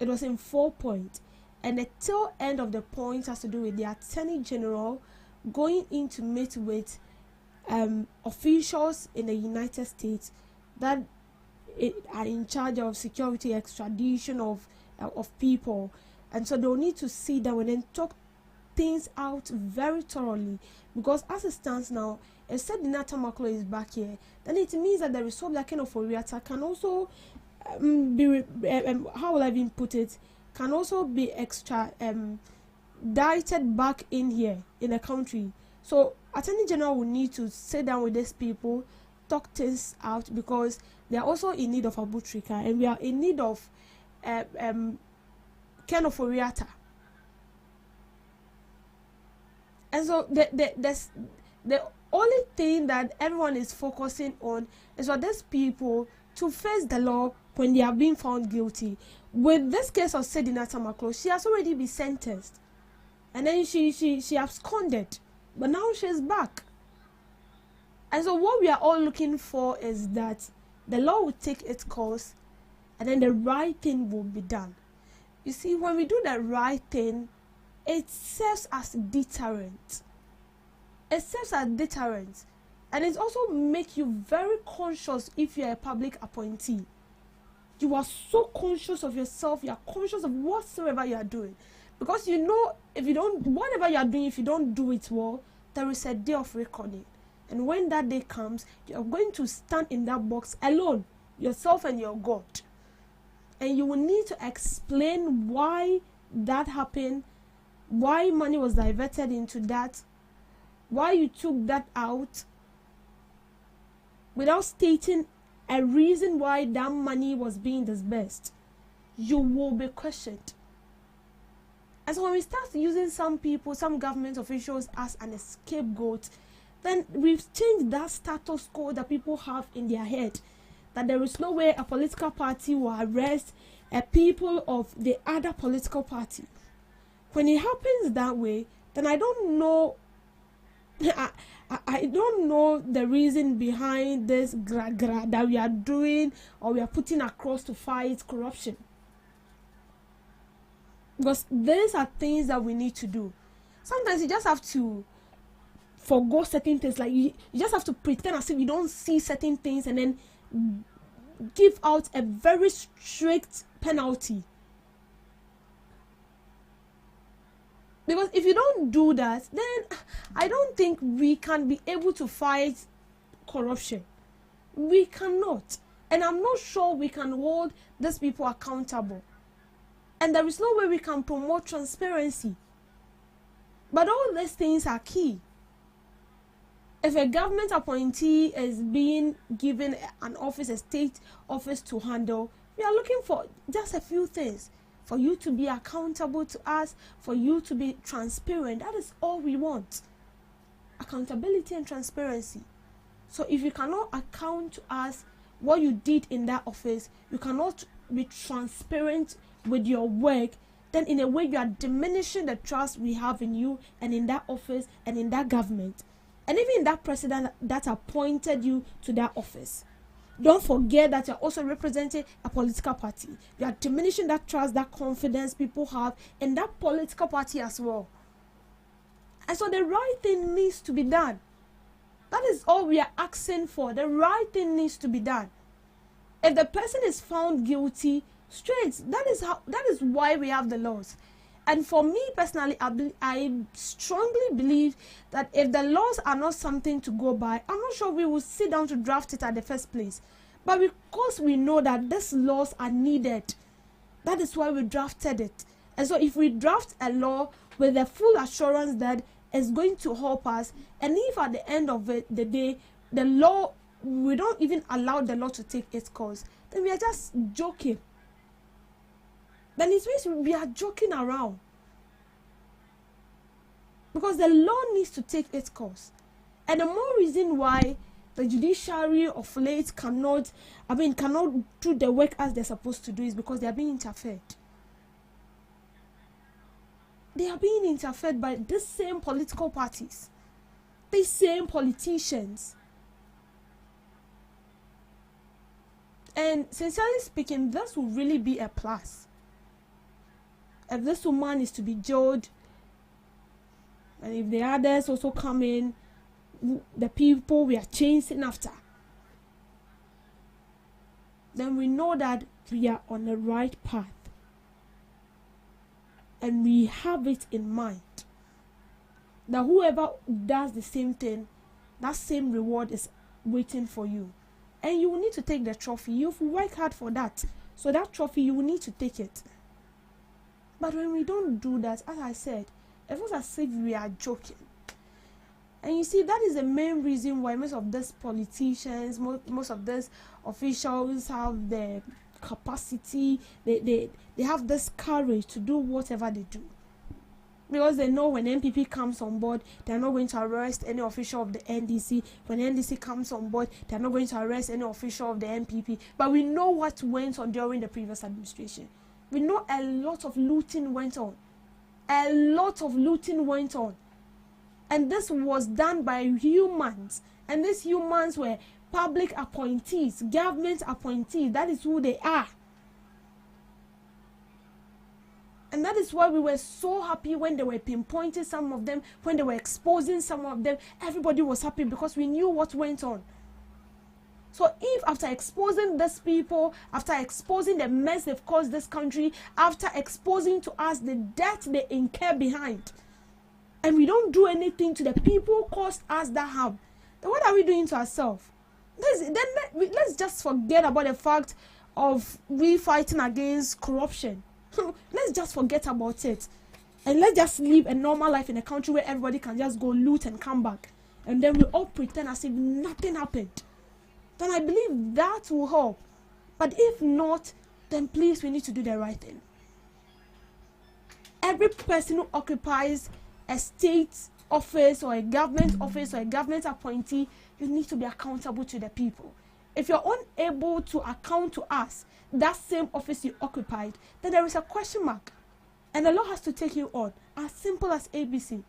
It was in 4 points. And the tail end of the point has to do with the Attorney General going in to meet with officials in the United States that are in charge of security, extradition of people. And so they'll need to sit down and then talk things out very thoroughly. Because as it stands now, if Sedinata Maklo is back here, then it means that the result like Ken Oforiatta can also be, how will I even put it, can also be extradited back in here in the country. So Attorney General will need to sit down with these people, talk things out, because they are also in need of Abutrika, and we are in need of Ken Oforiatta. And so the only thing that everyone is focusing on is for these people to face the law when they are being found guilty. With this case of Sedinata Maklo, she has already been sentenced, and then she absconded, but now she's back. And so what we are all looking for is that the law will take its course, and then the right thing will be done. You see, when we do the right thing, it serves as deterrent. It serves as deterrent, and it also makes you very conscious if you're a public appointee. You are so conscious of yourself, you are conscious of whatsoever you are doing. Because you know, if you don't, whatever you are doing, if you don't do it well, there is a day of reckoning. And when that day comes, you are going to stand in that box alone, yourself and your God. And you will need to explain why that happened, why money was diverted into that, why you took that out, without stating a reason why that money was being disbursed. You will be questioned. And so when we start using some people, some government officials as an scapegoat, then we've changed that status quo that people have in their head, that there is no way a political party will arrest a people of the other political party. When it happens that way, then I don't know I don't know the reason behind this that we are doing or we are putting across to fight corruption. Because these are things that we need to do. Sometimes you just have to forgo certain things. Like you just have to pretend as if you don't see certain things and then give out a very strict penalty. Because if you don't do that, then I don't think we can be able to fight corruption. We cannot. And I'm not sure we can hold these people accountable. And there is no way we can promote transparency. But all these things are key. If a government appointee is being given an office, a state office to handle, we are looking for just a few things. For you to be accountable to us, for you to be transparent. That is all we want. Accountability and transparency. So if you cannot account to us what you did in that office, you cannot be transparent with your work, then in a way you are diminishing the trust we have in you and in that office and in that government. And even in that president that appointed you to that office. Don't forget that you're also representing a political party. You are diminishing that trust, that confidence people have in that political party as well. And so the right thing needs to be done. That is all we are asking for. The right thing needs to be done. If the person is found guilty, straight. That is why we have the laws. And for me personally, I strongly believe that if the laws are not something to go by, I'm not sure we will sit down to draft it at the first place. But because we know that these laws are needed, that is why we drafted it. And so if we draft a law with the full assurance that it's going to help us, and if at the end of the day, the law, we don't even allow the law to take its course, then we are just joking. Then it means we are joking around. Because the law needs to take its course. And the more reason why the judiciary of late cannot do the work as they're supposed to do is because they are being interfered. They are being interfered by these same political parties. These same politicians. And sincerely speaking, this will really be a plus. If this woman is to be jailed, and if the others also come in, the people we are chasing after, then we know that we are on the right path. And we have it in mind that whoever does the same thing, that same reward is waiting for you. And you will need to take the trophy. You've worked hard for that. So that trophy, you will need to take it. But when we don't do that, as I said, it feels as if we are joking. And you see, that is the main reason why most of these politicians, most of these officials have the capacity, they have this courage to do whatever they do. Because they know when NPP comes on board, they're not going to arrest any official of the NDC. When NDC comes on board, they're not going to arrest any official of the NPP. But we know what went on during the previous administration. We know a lot of looting went on. A lot of looting went on. And this was done by humans. And these humans were public appointees, government appointees. That is who they are. And that is why we were so happy when they were pinpointing some of them, when they were exposing some of them. Everybody was happy because we knew what went on. So if after exposing these people, after exposing the mess they've caused this country, after exposing to us the debt they incur behind, and we don't do anything to the people who caused us that harm, then what are we doing to ourselves? Let's just forget about the fact of we fighting against corruption. Let's just forget about it. And let's just live a normal life in a country where everybody can just go loot and come back. And then we all pretend as if nothing happened. Then I believe that will help. But if not, then please, we need to do the right thing. Every person who occupies a state office or a government appointee, you need to be accountable to the people. If you're unable to account to us, that same office you occupied, then there is a question mark. And the law has to take you on. As simple as ABC.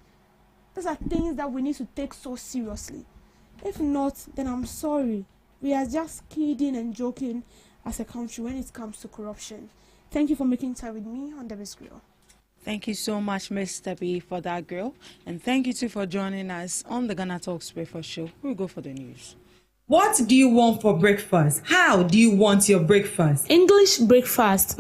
Those are things that we need to take so seriously. If not, then I'm sorry. We are just kidding and joking as a country when it comes to corruption. Thank you for making time with me on Debbie's Grill. Thank you so much, Mr. B, for that girl. And thank you too for joining us on the Ghana Talks Breakfast Show. We'll go for the news. What do you want for breakfast? How do you want your breakfast? English breakfast,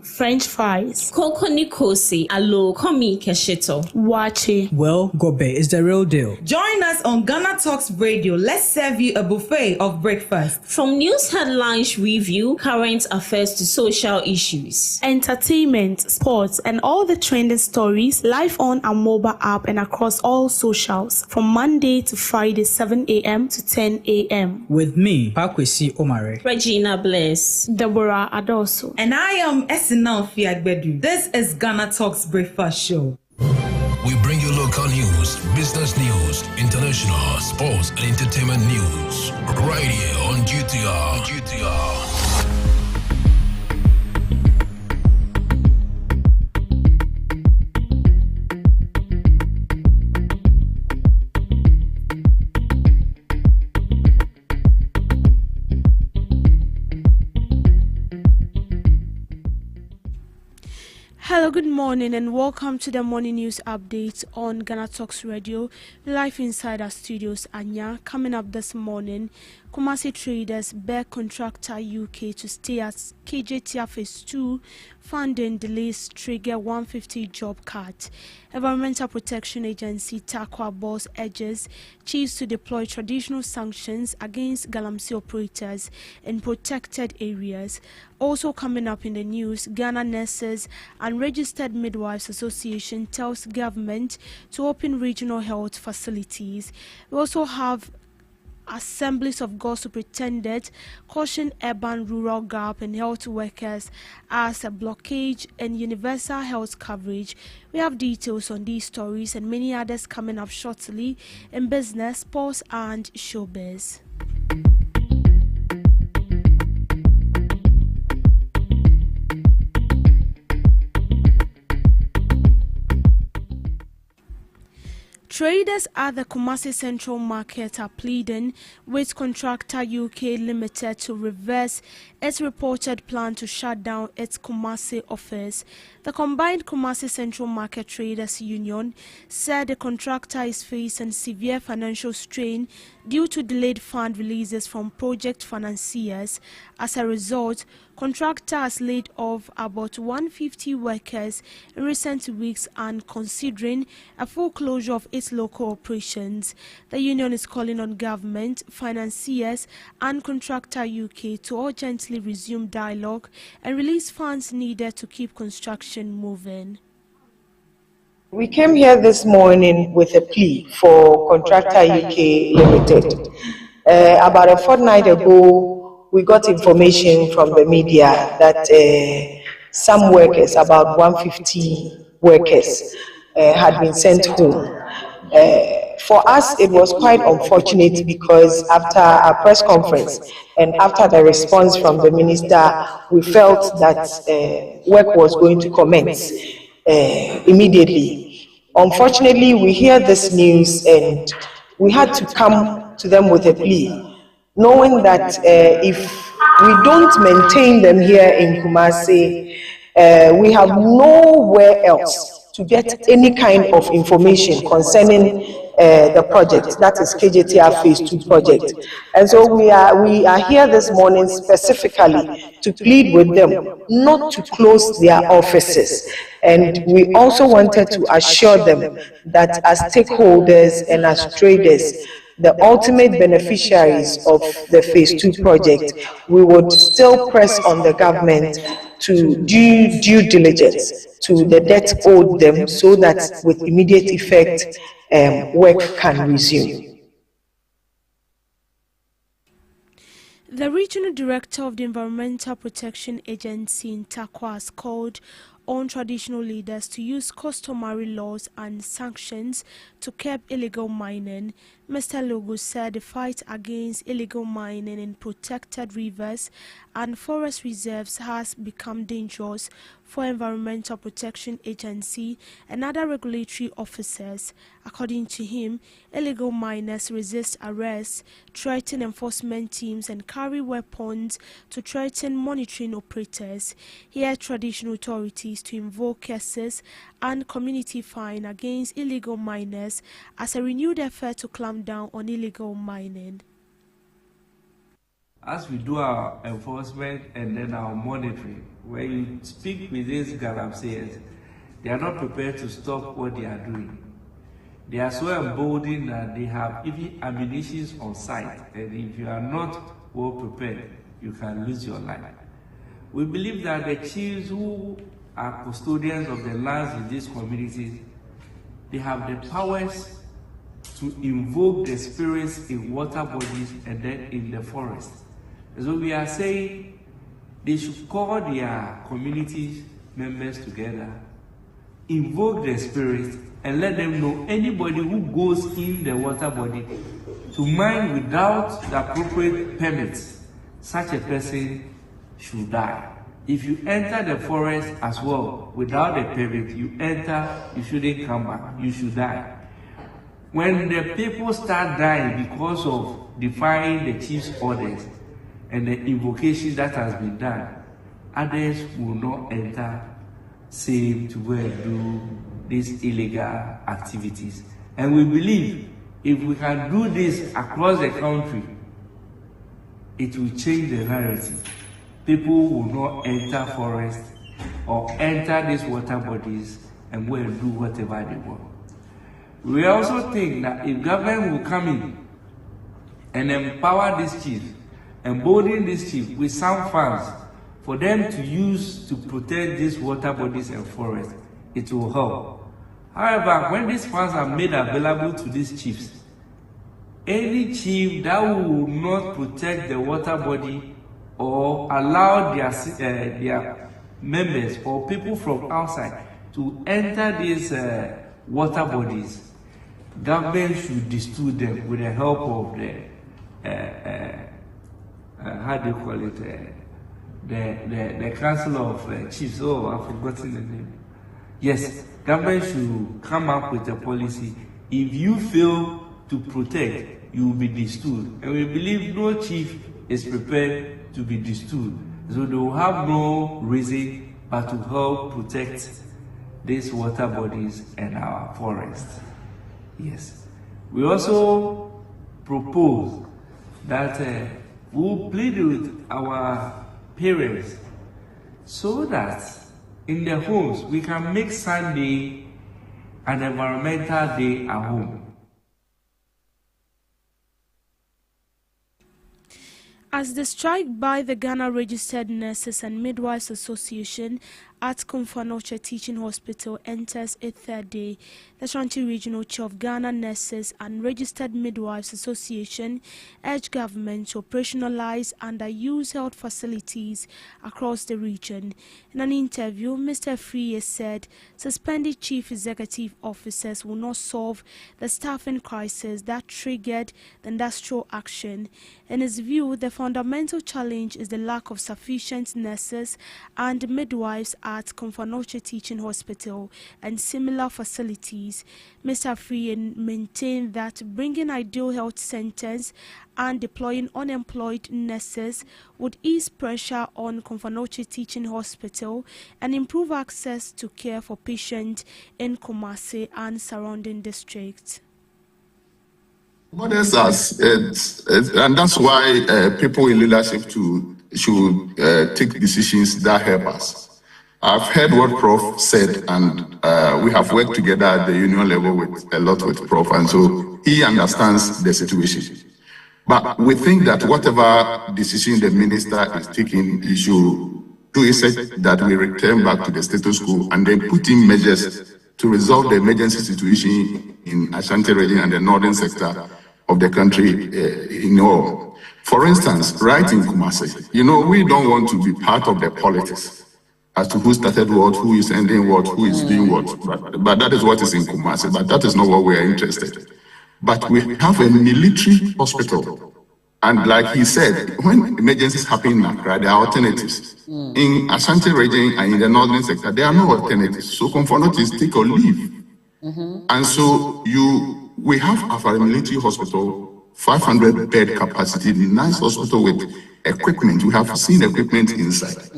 French fries. Koko Nikosi, alo komi kesheto. Wache. Well, Gobe is the real deal. Join us on Ghana Talks Radio. Let's serve you a buffet of breakfast. From news headlines review, current affairs to social issues. Entertainment, sports, and all the trending stories live on our mobile app and across all socials from Monday to Friday, 7 a.m. to 10 a.m. With me, Pakwesi Omare. Regina Bless. Deborah Adoso. And I am Esinal Fiagbedu. This is Ghana Talks Breakfast Show. We bring you local news, business news, international, sports, and entertainment news. Right here on GTR. Hello, good morning, and welcome to the morning news update on Ghana Talks Radio, live inside our studios. Anya, coming up this morning, Kumasi traders beg contractor UK to stay at KJTR Phase 2, funding delays trigger 150 job cut. Environmental Protection Agency TAQA boss urges chiefs to deploy traditional sanctions against Galamsey operators in protected areas. Also coming up in the news, Ghana Nurses and Registered Midwives Association tells government to open regional health facilities. We also have Assemblies of God Superintendent caution urban rural gap in health workers as a blockage and universal health coverage. We have details on these stories and many others coming up shortly in business, sports and showbiz. Traders at the Kumasi Central Market are pleading with contractor UK Limited to reverse its reported plan to shut down its Kumasi office. The combined Kumasi Central Market Traders Union said the contractor is facing severe financial strain due to delayed fund releases from project financiers. As a result, contractor has laid off about 150 workers in recent weeks and considering a full closure of its local operations. The union is calling on government, financiers and contractor UK to urgently resume dialogue and release funds needed to keep construction moving. We came here this morning with a plea for Contractor UK Limited. About a fortnight ago, we got information from the media that some workers, about 150 workers, had been sent home. For us, it was quite unfortunate because after our press conference and after the response from the minister, we felt that work was going to commence immediately. Unfortunately, we hear this news and we had to come to them with a plea, knowing that if we don't maintain them here in Kumasi, we have nowhere else to get any kind of information concerning the project, that is KJTR Phase 2 project. And so we are here this morning specifically to plead with them not to close their offices. And we also wanted to assure them that as stakeholders and as traders, the ultimate beneficiaries of the Phase 2 project, we would still press on the government to do due diligence to the debt owed them so that with immediate effect, work can resume. The regional director of the Environmental Protection Agency in TAQA has called on traditional leaders to use customary laws and sanctions to curb illegal mining. Mr. Logo said the fight against illegal mining in protected rivers and forest reserves has become dangerous for Environmental Protection Agency and other regulatory officers. According to him, illegal miners resist arrest, threaten enforcement teams and carry weapons to threaten monitoring operators. He urged traditional authorities to invoke cases and community fine against illegal miners as a renewed effort to clamp down on illegal mining. As we do our enforcement and then our monitoring, when you speak with these galamseyers, they are not prepared to stop what they are doing. They are so emboldened that they have even ammunition on site, and if you are not well prepared, you can lose your life. We believe that the chiefs who are custodians of the lands in these communities, they have the powers to invoke the spirits in water bodies and then in the forest. So we are saying they should call their community members together, invoke the spirits, and let them know anybody who goes in the water body to mine without the appropriate permits, such a person should die. If you enter the forest as well without a permit, you enter, you shouldn't come back, you should die. When the people start dying because of defying the chief's orders and the invocation that has been done, others will not enter same to go and do these illegal activities. And we believe if we can do this across the country, it will change the narrative. People will not enter forests or enter these water bodies and go and do whatever they want. We also think that if government will come in and empower these chiefs, embolden these chiefs with some funds for them to use to protect these water bodies and forests, it will help. However, when these funds are made available to these chiefs, any chief that will not protect the water body or allow their members or people from outside to enter these water bodies, government should destroy them with the help of the how do you call it, the Council of Chiefs. Oh, I've forgotten the name. Yes, government should come up with a policy. If you fail to protect, you will be destroyed. And we believe no chief is prepared to be destroyed. So they will have no reason but to help protect these water bodies and our forests. Yes. We also propose that we'll plead with our parents so that in the homes we can make Sunday an environmental day at home. As the strike by the Ghana Registered Nurses and Midwives Association at Kumfanoche Teaching Hospital enters its third day, the Ashanti Regional Chair of Ghana Nurses and Registered Midwives Association urged government to operationalize underused health facilities across the region. In an interview, Mr. Friye said suspended chief executive officers will not solve the staffing crisis that triggered the industrial action. In his view, the fundamental challenge is the lack of sufficient nurses and midwives at Kumfanoche Teaching Hospital and similar facilities. Mr. Friye maintained that bringing ideal health centers and deploying unemployed nurses would ease pressure on Kumfanoche Teaching Hospital and improve access to care for patients in Kumasi and surrounding districts. What else and that's why people in leadership should take decisions that help us. I've heard what Prof said, and we have worked together at the union level with a lot with Prof, and so he understands the situation. But we think that whatever decision the minister is taking, he should do is that we return back to the status quo and then put in measures to resolve the emergency situation in Ashanti region and the northern sector of the country in all. For instance, right in Kumasi, we don't want to be part of the politics. as to who started what, who is ending what, who is doing what. But that is what is in Kumasi. But that is not what we are interested. But we have a military hospital. And like he said, when emergencies happen in Accra, there are alternatives. In Ashanti region and in the northern sector, there are no alternatives. So Comfort is take or leave. And so we have our military hospital, 500 bed capacity, nice hospital with equipment. We have seen equipment inside.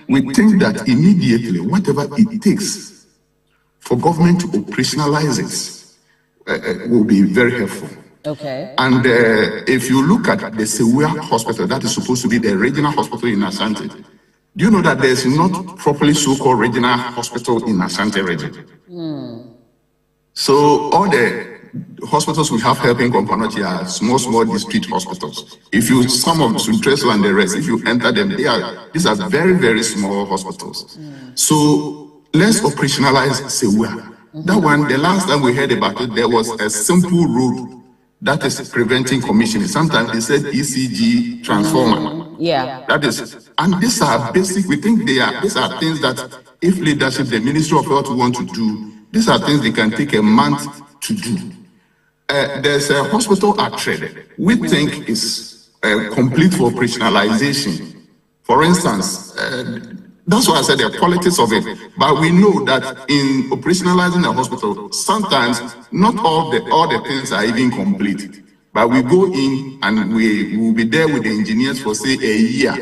We think that immediately, whatever it takes for government to operationalize it will be very helpful. Okay. And if you look at the Sewia Hospital, that is supposed to be the regional hospital in Ashanti, do you know that there's not properly so-called regional hospital in Ashanti region? So all the hospitals we have helping Kompanochi are small district hospitals. If you, some of Sutreso and the rest, if you enter them, these are very, very small hospitals. So let's operationalize Sewia. That one, the last time we heard about it, there was a simple road that is preventing commissioning. Sometimes they said ECG transformer. Yeah. That is, and these are basic, we think these are things that if leadership, the Ministry of Health want to do, these are things they can take a month to do. There's a hospital at Trade we think is complete for operationalization. For instance, that's why I said the politics of it. But we know that in operationalizing a hospital, sometimes not all the things are even complete. But we go in and we will be there with the engineers for say a year,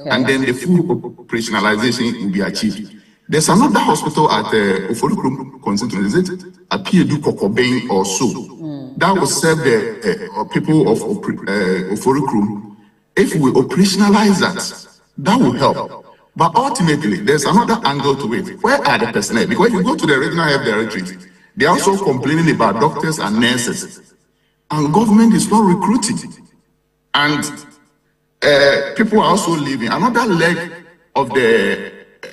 and then the full operationalization will be achieved. There's another hospital at Oforikrum constituency, is it Apiedu Kokobeng or so? That will serve the people of Oforikrum. If we operationalize that will help. But ultimately, there's another angle to it. Where are the personnel? Because if you go to the regional health directorate, they're also complaining about doctors and nurses. And government is not recruiting. And people are also leaving. Another leg of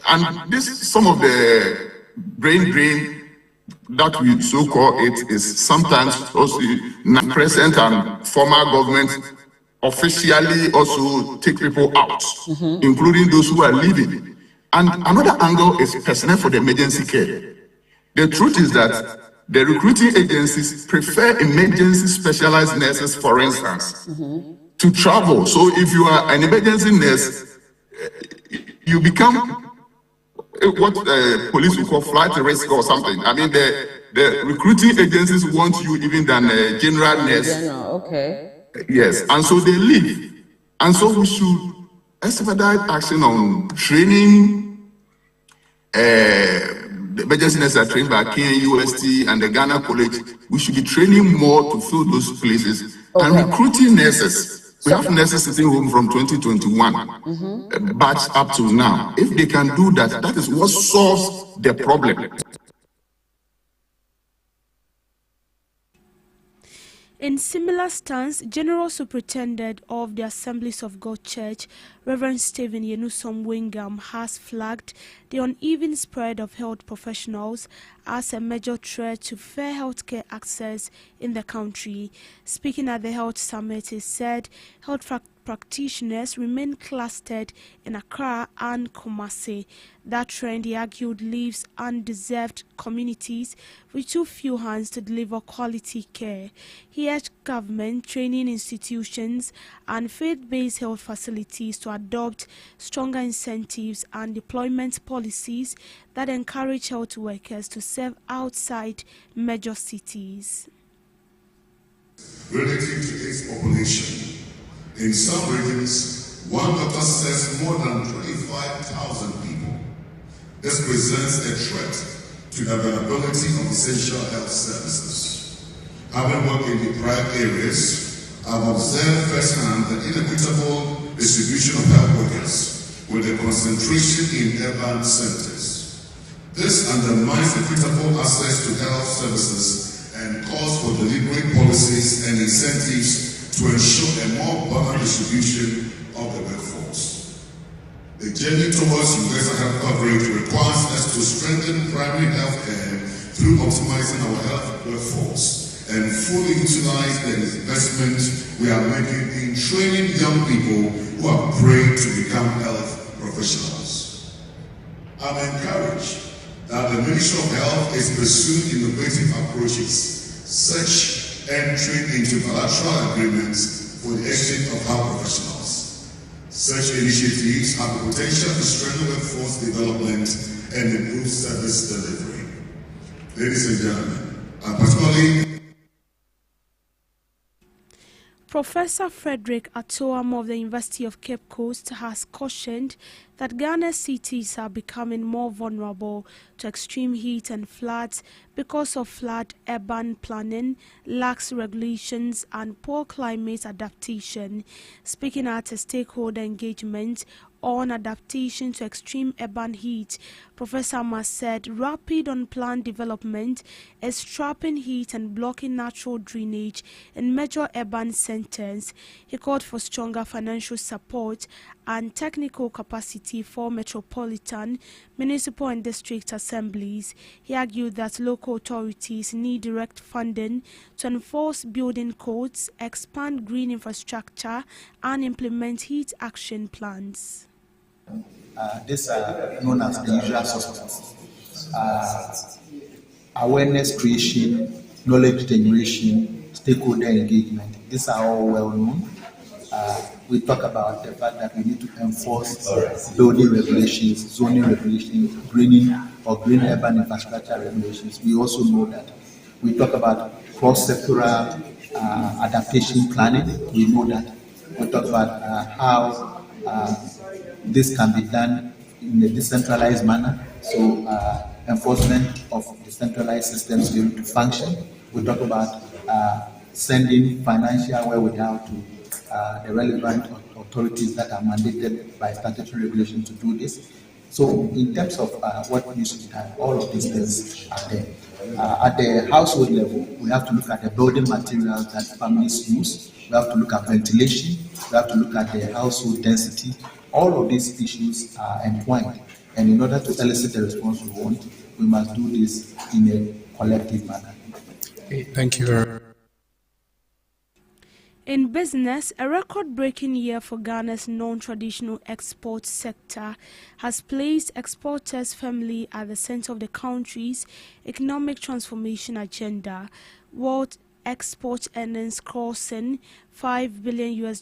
and this, some of the brain drain that we so call it is sometimes also present and former government officially also take people out, including those who are leaving. And another angle is personnel for the emergency care. The truth is that the recruiting agencies prefer emergency specialized nurses, for instance, to travel. So if you are an emergency nurse, you become what police would call flight risk or something. I mean, the recruiting agencies want you even than a general nurse. Okay. Yes, and so they leave. And so we should expedite action on training. The emergency nurses are trained by KNUST and the Ghana College. We should be training more to fill those places and recruiting nurses. We have nurses sitting home from 2021, batch up to now. If they can do that, that is what solves the problem. In similar stance, General Superintendent of the Assemblies of God Church, Reverend Stephen Yenusom Wingam, has flagged the uneven spread of health professionals as a major threat to fair healthcare access in the country. Speaking at the Health Summit, he said health practitioners remain clustered in Accra and Kumasi. That trend, he argued, leaves undeserved communities with too few hands to deliver quality care. He urged government, training institutions and faith-based health facilities to adopt stronger incentives and deployment policies that encourage health workers to serve outside major cities. Relative to its population, in some regions, one doctor serves more than 25,000 people. This presents a threat to the availability of essential health services. Having worked in deprived areas, I've observed firsthand the inequitable distribution of health workers with a concentration in urban centers. This undermines equitable access to health services and calls for deliberate policies and incentives to ensure a more balanced distribution of the workforce. The journey towards universal health coverage requires us to strengthen primary health care through optimizing our health workforce and fully utilize the investment we are making in training young people who are praying to become health professionals. I'm encouraged that the Ministry of Health is pursuing innovative approaches, such entering into bilateral agreements for the exchange of health professionals. Such initiatives have the potential to strengthen workforce development and improve service delivery. Ladies and gentlemen, I'm particularly Professor Frederick Atoamo of the University of Cape Coast has cautioned that Ghana's cities are becoming more vulnerable to extreme heat and floods because of flood urban planning, lax regulations and poor climate adaptation. Speaking at a stakeholder engagement on adaptation to extreme urban heat, Professor Mas said rapid unplanned development is trapping heat and blocking natural drainage in major urban centers. He called for stronger financial support and technical capacity for metropolitan, municipal and district assemblies. He argued that local authorities need direct funding to enforce building codes, expand green infrastructure and implement heat action plans. These are known as the usual suspects. Awareness creation, knowledge generation, stakeholder engagement. These are all well known. We talk about the fact that we need to enforce building regulations, zoning regulations, greening or green urban infrastructure regulations. We also know that we talk about cross-sectoral adaptation planning. We know that. We talk about how this can be done in a decentralized manner, so enforcement of decentralized systems be able to function. We talk about sending financial wherewithal to the relevant authorities that are mandated by statutory regulation to do this. So in terms of what needs to be done, all of these things are there. At the household level, we have to look at the building materials that families use. We have to look at ventilation. We have to look at the household density. All of these issues are entwined. And in order to elicit the response we want, we must do this in a collective manner. Okay, thank you very much. In business, a record-breaking year for Ghana's non-traditional export sector has placed exporters firmly at the center of the country's economic transformation agenda. World export earnings crossing $5 billion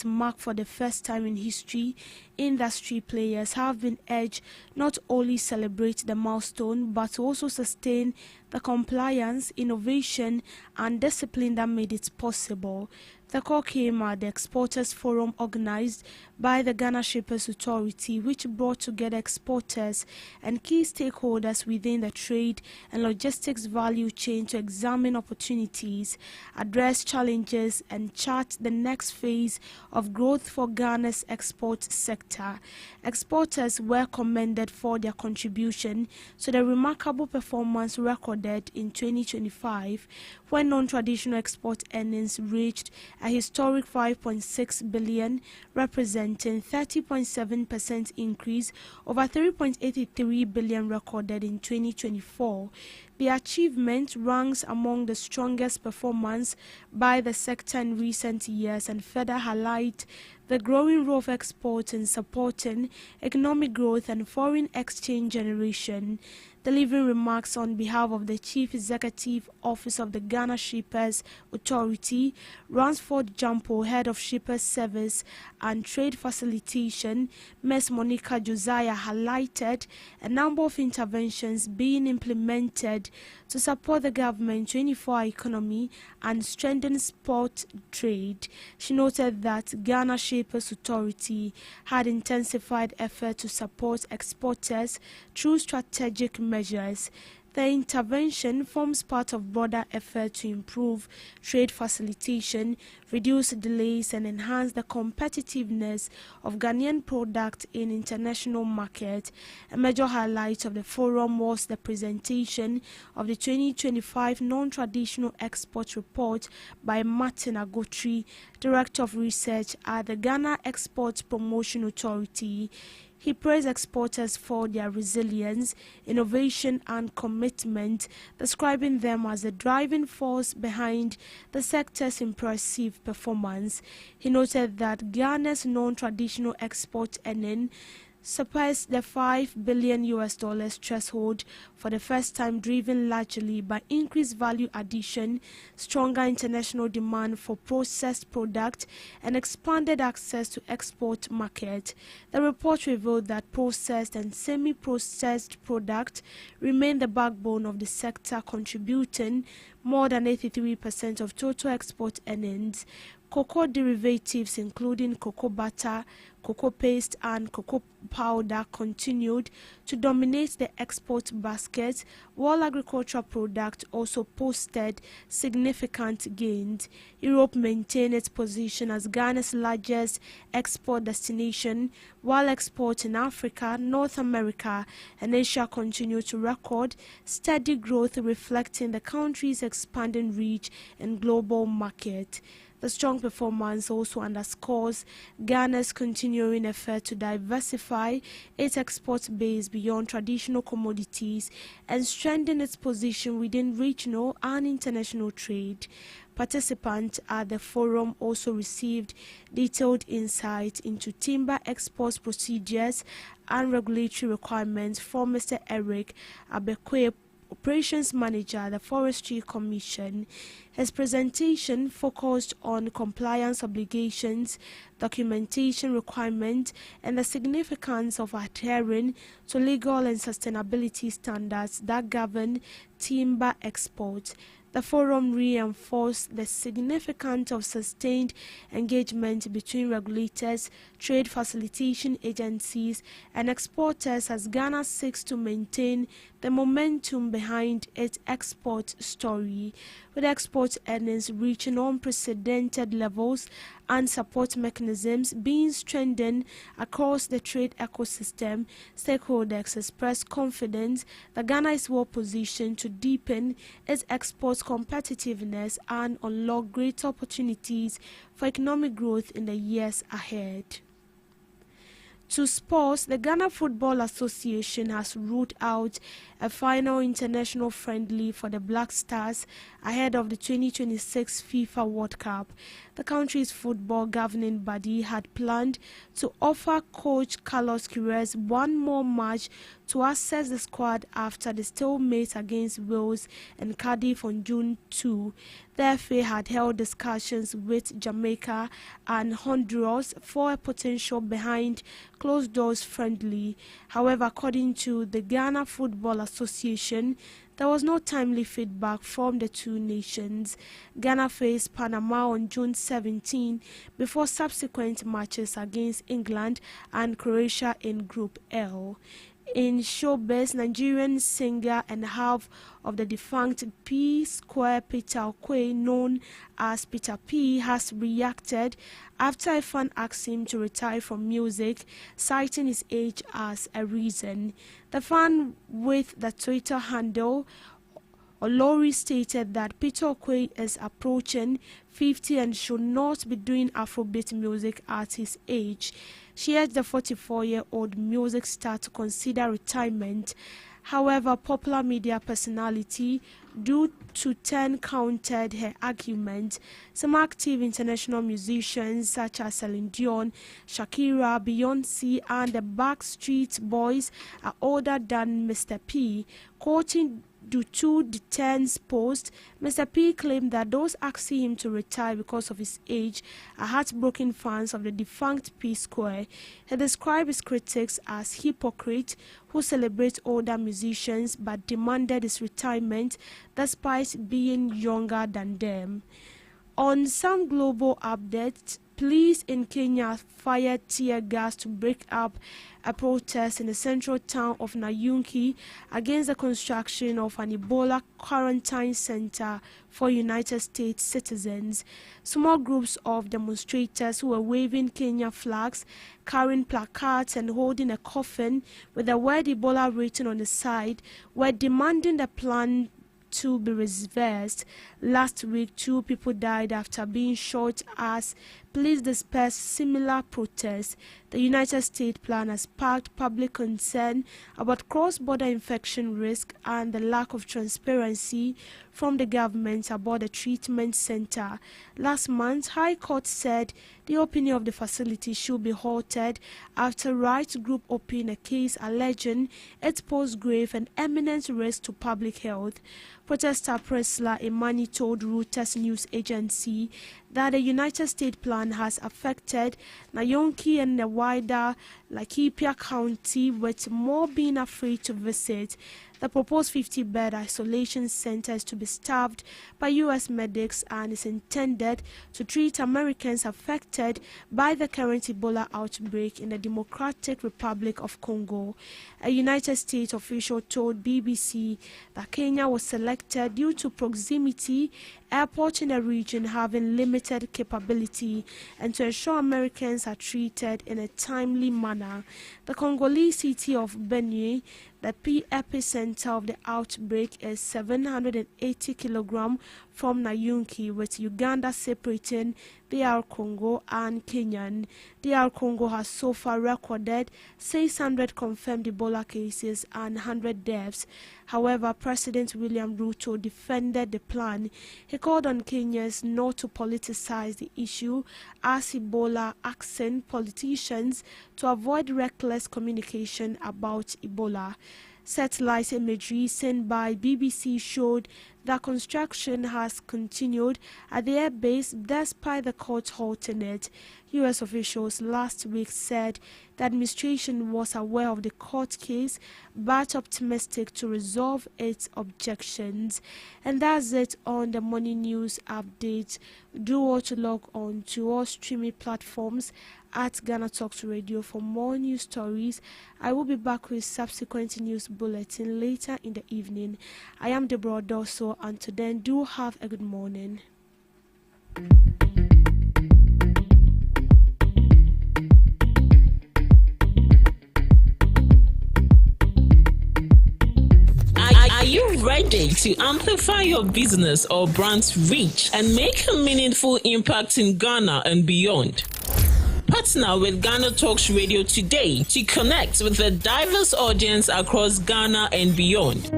mark for the first time in history. Industry players have been urged not only celebrate the milestone but also sustain the compliance, innovation and discipline that made it possible. The call came at the Exporters Forum organized by the Ghana Shippers Authority, which brought together exporters and key stakeholders within the trade and logistics value chain to examine opportunities, address challenges, and chart the next phase of growth for Ghana's export sector. Exporters were commended for their contribution to the remarkable performance recorded in 2025, when non-traditional export earnings reached a historic 5.6 billion, representing 30.7% increase over 3.83 billion recorded in 2024. The achievement ranks among the strongest performance by the sector in recent years and further highlight the growing role of exports in supporting economic growth and foreign exchange generation. Delivering remarks on behalf of the Chief Executive Office of the Ghana Shippers Authority, Ransford Jampo, Head of Shippers Service and Trade Facilitation, Ms. Monica Josiah, highlighted a number of interventions being implemented to support the government 24-hour economy and strengthen spot trade. She noted that Ghana Shippers Authority had intensified effort to support exporters through strategic measures. The intervention forms part of broader effort to improve trade facilitation, reduce delays and enhance the competitiveness of Ghanaian products in international market. A major highlight of the forum was the presentation of the 2025 Non-Traditional Export Report by Martin Agotri, Director of Research at the Ghana Export Promotion Authority. He praised exporters for their resilience, innovation and commitment, describing them as the driving force behind the sector's impressive performance. He noted that Ghana's non-traditional export earning surpassed the $5 billion threshold for the first time, driven largely by increased value addition, stronger international demand for processed products, and expanded access to export market. The report revealed that processed and semi-processed products remain the backbone of the sector, contributing more than 83% of total export earnings. Cocoa derivatives, including cocoa butter, cocoa paste, and cocoa powder, continued to dominate the export basket, while agricultural products also posted significant gains. Europe maintained its position as Ghana's largest export destination, while exports in Africa, North America, and Asia continued to record steady growth, reflecting the country's expanding reach in global market. The strong performance also underscores Ghana's continuing effort to diversify its export base beyond traditional commodities and strengthen its position within regional and international trade. Participants at the forum also received detailed insight into timber export procedures and regulatory requirements from Mr. Eric Abekwe, Operations Manager at the Forestry Commission. His presentation focused on compliance obligations, documentation requirements, and the significance of adhering to legal and sustainability standards that govern timber exports. The forum reinforced the significance of sustained engagement between regulators, trade facilitation agencies, and exporters as Ghana seeks to maintain the momentum behind its export story, with export earnings reaching unprecedented levels and support mechanisms being strengthened across the trade ecosystem. Stakeholders expressed confidence that Ghana is well positioned to deepen its export competitiveness and unlock greater opportunities for economic growth in the years ahead. To sports, the Ghana Football Association has ruled out a final international friendly for the Black Stars ahead of the 2026 FIFA World Cup. The country's football governing body had planned to offer coach Carlos Queiroz one more match to assess the squad after the stalemate against Wales and Cardiff on June 2. The FA had held discussions with Jamaica and Honduras for a potential behind closed doors friendly. However, according to the Ghana Football Association, there was no timely feedback from the two nations. Ghana faced Panama on June 17 before subsequent matches against England and Croatia in Group L. In showbiz, Nigerian singer and half of the defunct P-Square Peter Okoye, known as Peter P, has reacted after a fan asked him to retire from music, citing his age as a reason. The fan, with the Twitter handle Olori, stated that Peter Okoye is approaching 50 and should not be doing Afrobeat music at his age. She urged the 44-year-old music star to consider retirement. However, popular media personality Do 10 countered her argument. Some active international musicians such as Celine Dion, Shakira, Beyonce, and the Backstreet Boys are older than Mr. P. Quoting Do 10's post, Mr. P claimed that those asking him to retire because of his age are heartbroken fans of the defunct P-Square. He described his critics as hypocrites who celebrate older musicians but demanded his retirement despite being younger than them. On some global updates, police in Kenya fired tear gas to break up a protest in the central town of Nanyuki against the construction of an Ebola quarantine center for United States citizens. Small groups of demonstrators who were waving Kenya flags, carrying placards and holding a coffin with the word Ebola written on the side were demanding the plan to be reversed. Last week, 2 people died after being shot as please disperse similar protests. The United States plan has sparked public concern about cross-border infection risk and the lack of transparency from the government about the treatment center. Last month, High Court said the opening of the facility should be halted after rights group opened a case alleging it posed grave and imminent risk to public health. Protester Presla Imani told Reuters news agency that the United States plan has affected Nayonki and the wider Laikipia County, with more being afraid to visit. The proposed 50-bed isolation center is to be staffed by U.S. medics and is intended to treat Americans affected by the current Ebola outbreak in the Democratic Republic of Congo. A United States official told BBC that Kenya was selected due to proximity, airports in the region having limited capability, and to ensure Americans are treated in a timely manner. The Congolese city of Benue, the epicenter of the outbreak, is 780 kilograms from Nayunki, with Uganda separating DR Congo and Kenyan. DR Congo has so far recorded 600 confirmed Ebola cases and 100 deaths. However, President William Ruto defended the plan. He called on Kenyans not to politicize the issue, as Ebola asking politicians to avoid reckless communication about Ebola. Satellite imagery sent by BBC showed that construction has continued at the airbase despite the court halting it. U.S. officials last week said the administration was aware of the court case but optimistic to resolve its objections. And that's it on the Morning News Update. Do want to log on to all streaming platforms at Ghana Talks Radio for more news stories. I will be back with subsequent news bulletin later in the evening. I am Deborah Dosso, until then, do have a good morning. Are you ready to amplify your business or brand's reach and make a meaningful impact in Ghana and beyond? Partner with Ghana Talks Radio today to connect with a diverse audience across Ghana and beyond.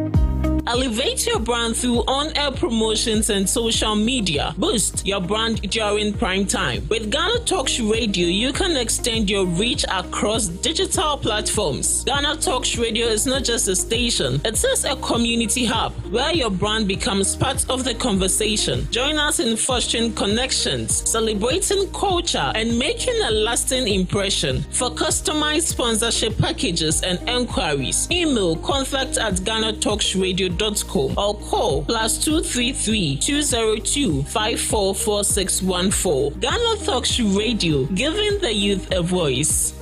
Elevate your brand through on-air promotions and social media. Boost your brand during prime time. With Ghana Talks Radio, you can extend your reach across digital platforms. Ghana Talks Radio is not just a station, it is a community hub where your brand becomes part of the conversation. Join us in fostering connections, celebrating culture, and making a lasting impression. For customized sponsorship packages and enquiries, email contact@GhanaTalksRadio.com or call +233 202 544614. Ghana Talks Radio, giving the youth a voice.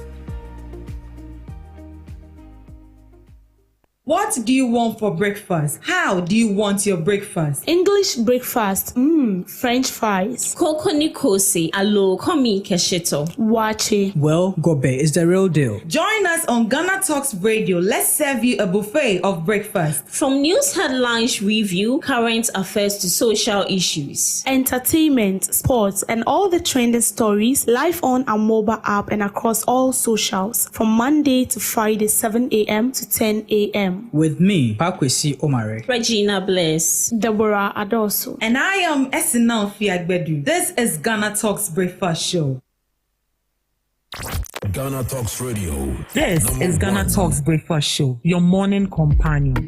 What do you want for breakfast? How do you want your breakfast? English breakfast, French fries, Koko Nikose, alo komi kesheto. wache. Well, Gobe is the real deal. Join us on Ghana Talks Radio. Let's serve you a buffet of breakfast. From news headlines review, current affairs to social issues. Entertainment, sports, and all the trending stories live on our mobile app and across all socials from Monday to Friday, 7 a.m. to 10 a.m. With me, Pakwesi Omare. Regina Bless. Deborah Adoso. And I am Esinal Fiagbedu. This is Ghana Talks Breakfast Show. Ghana Talks Radio. This is Ghana Talks Breakfast Show, your morning companion.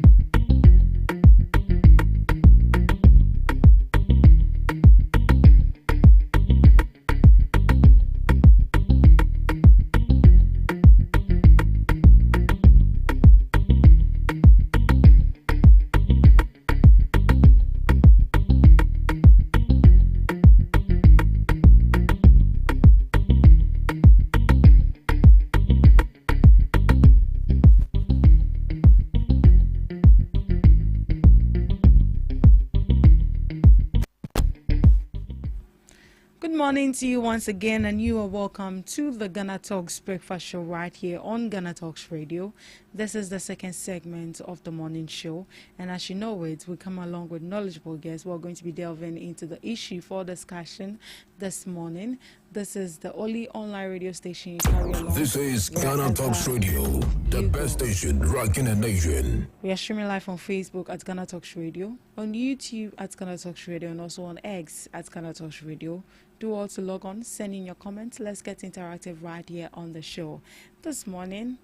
morning to you once again, and you are welcome to the Ghana Talks Breakfast Show right here on Ghana Talks Radio. This is the second segment of the morning show, and as you know it, we come along with knowledgeable guests. We're going to be delving into the issue for discussion this morning. This is the only online radio station you carry along. This is Ghana Talks Radio, the best station rocking the nation. We are streaming live on Facebook at Ghana Talks Radio, on YouTube at Ghana Talks Radio, and also on X at Ghana Talks Radio. Do also log on, send in your comments. Let's get interactive right here on the show. This morning,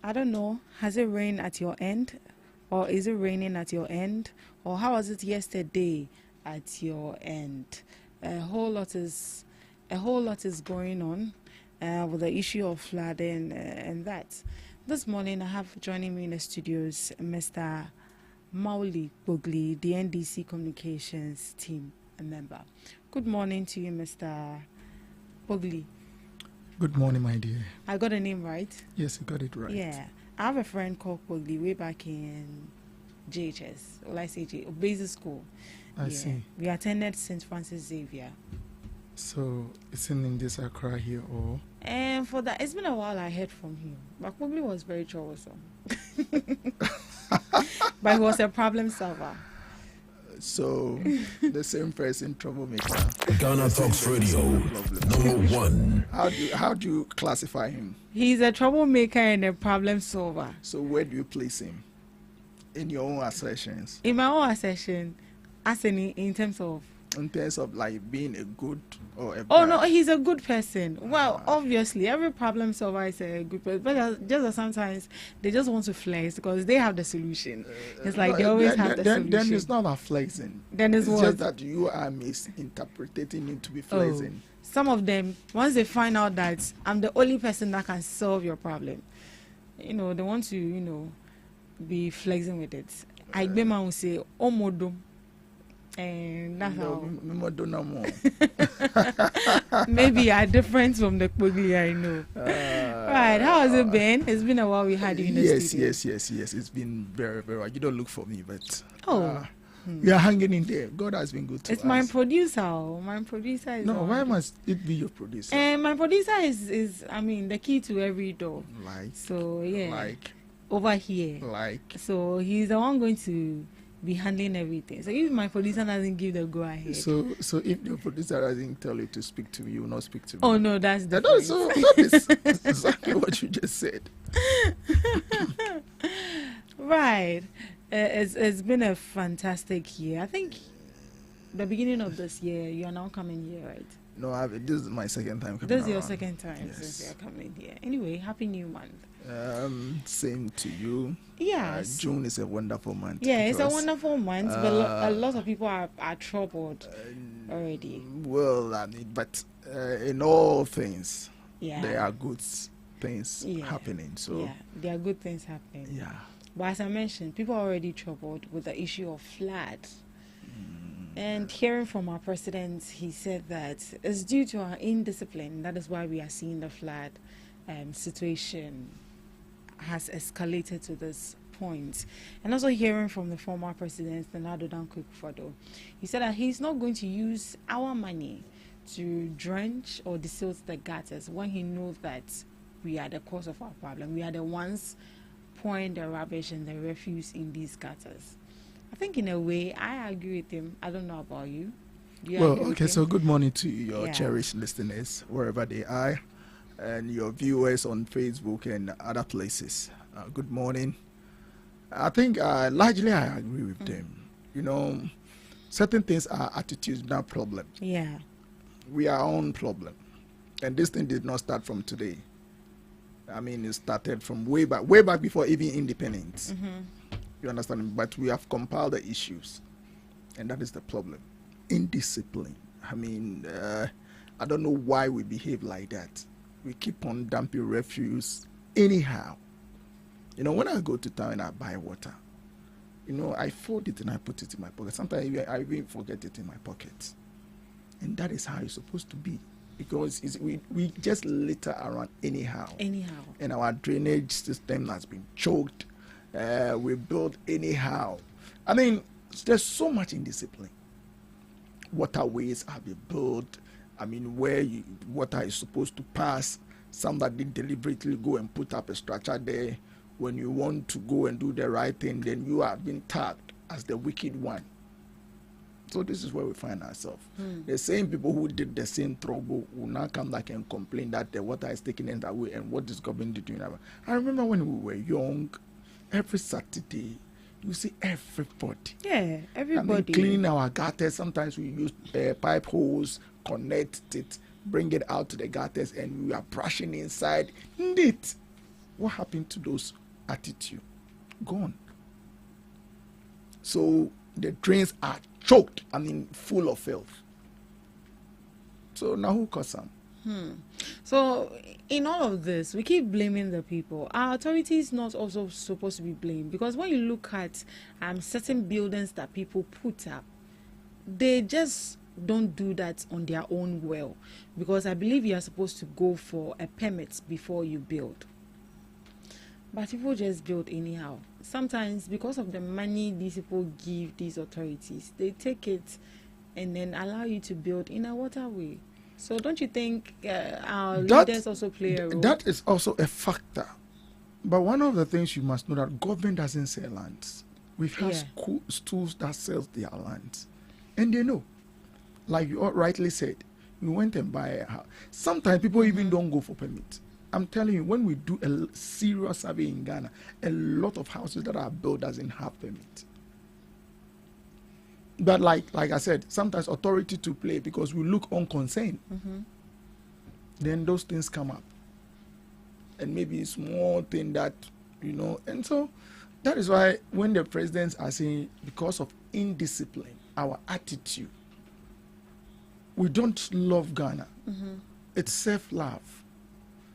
I don't know, has it rained at your end? Or is it raining at your end? Or how was it yesterday at your end? A whole lot is going on with the issue of flooding and that. This morning, I have joining me in the studios Mr. Mauli Bogli, the NDC Communications team member. Good morning to you, Mr. Bogli. Good morning, my dear. I got a name right? Yes, you got it right. Yeah. I have a friend called Bogli way back in JHS, or I say basic school. I see. We attended St. Francis Xavier. So, it's in this Accra here, or? And for that, it's been a while I heard from him. But Bogli was very troublesome. But he was a problem solver. So, the same person, troublemaker. Ghana Talks Radio, #1. How do you classify him? He's a troublemaker and a problem solver. So, where do you place him in your own assertions? In my own assertion, as in terms of like being a good or a bad? Oh no, he's a good person. Well, obviously, every problem solver is a good person, but just that sometimes they just want to flex because they have the solution. It's like they always have the solution. Then it's not a flexing. Then it's what? Just that you are misinterpreting it to be flexing. Some of them, once they find out that I'm the only person that can solve your problem, they want to, be flexing with it. I will say, "Omodo." And that's how. Maybe you are different from the Kpogli I know. Right, how has it been? It's been a while we had you in the studio. Yes. It's been very, very well. You don't look for me, but we are hanging in there. God has been good to us. It's my producer. My producer is. No, why must it be your producer? And my producer is the key to every door. Like. So yeah. Like. Over here. Like. So he's the one going to be handling everything. So if my producer doesn't give the go ahead. So if your producer doesn't tell you to speak to me, you will not speak to me. Oh no, that's the that is exactly what you just said. Right. It's been a fantastic year. I think the beginning of this year, you are now coming here, right? No, this is my second time coming. This is your second time since you are coming here. Anyway, happy new month. Same to you. Yes. June is a wonderful month. Yeah, it's a wonderful month, but a lot of people are troubled already. Well, but in all things, there are good things happening. So yeah, there are good things happening. Yeah. But as I mentioned, people are already troubled with the issue of flood. And hearing from our president, he said that it's due to our indiscipline. That is why we are seeing the flood situation has escalated to this point. And also hearing from the former president, Nana Akufo-Addo, he said that he's not going to use our money to drench or desilt the gutters when he knows that we are the cause of our problem. We are the ones pouring the rubbish and the refuse in these gutters. I think in a way, I agree with him. I don't know about you. Do you agree with him? So good morning to your cherished listeners, wherever they are, and your viewers on Facebook and other places. Good morning. I think largely I agree with them. Certain things are attitudinal problem. Yeah. We are our own problem. And this thing did not start from today. I mean, it started from way back before even independence. You understand? But we have compiled the issues, and that is the problem. Indiscipline. I mean, I don't know why we behave like that. We keep on dumping refuse anyhow. When I go to town and I buy water, I fold it and I put it in my pocket. Sometimes I even forget it in my pocket. And that is how it's supposed to be. Because we just litter around anyhow. And our drainage system has been choked. We build anyhow. I mean, there's so much indiscipline. waterways have been built. I mean, where water is supposed to pass, somebody deliberately go and put up a structure there. When you want to go and do the right thing, then you have been tagged as the wicked one. So this is where we find ourselves. The same people who did the same trouble will now come back and complain that the water is taking it away, and what is government doing? I remember when we were young, every Saturday, you see everybody. Yeah, everybody. I mean, cleaning our gutters. Sometimes we use pipe hose, connect it, bring it out to the gutters, and we are brushing inside. Indeed, what happened to those attitude? Gone. So the drains are choked, I mean, full of filth. So now who caused them? So in all of this, we keep blaming the people. Our authorities not also supposed to be blamed, because when you look at certain buildings that people put up, they just don't do that on their own will, because I believe you are supposed to go for a permit before you build. But people just build anyhow. Sometimes because of the money these people give these authorities, they take it and then allow you to build in a waterway. So don't you think our leaders also play a role? That is also a factor. But one of the things you must know, that government doesn't sell lands. We have schools that sell their lands. And they know. Like you rightly said, you went and buy a house. Sometimes people even don't go for permit. I'm telling you, when we do a serious survey in Ghana, a lot of houses that are built doesn't have permit. But like I said, sometimes authority to play, because we look unconcerned. Then those things come up. And maybe a small thing that, and so that is why when the presidents are saying, because of indiscipline, our attitude, we don't love Ghana. It's self-love.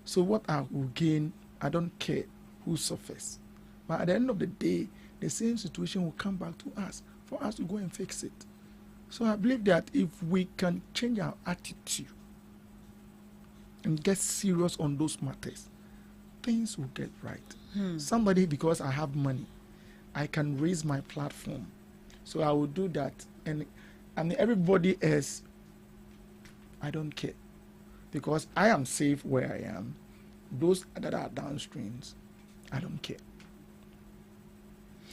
So what I will gain, I don't care who suffers. But at the end of the day, the same situation will come back to us for us to go and fix it. So I believe that if we can change our attitude and get serious on those matters, things will get right. Somebody, because I have money, I can raise my platform. So I will do that. And everybody else, I don't care. Because I am safe where I am. Those that are downstreams, I don't care.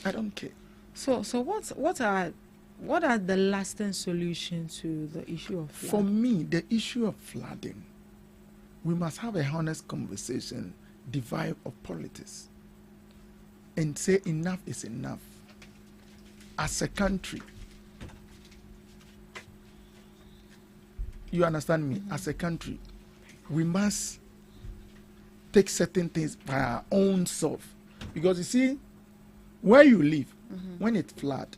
I don't care. So what are the lasting solutions to the issue of flood? For me, the issue of flooding, we must have a honest conversation, devoid of politics, and say enough is enough. As a country, you understand me? As a country, we must take certain things by our own self. Because you see, where you live, when it flood,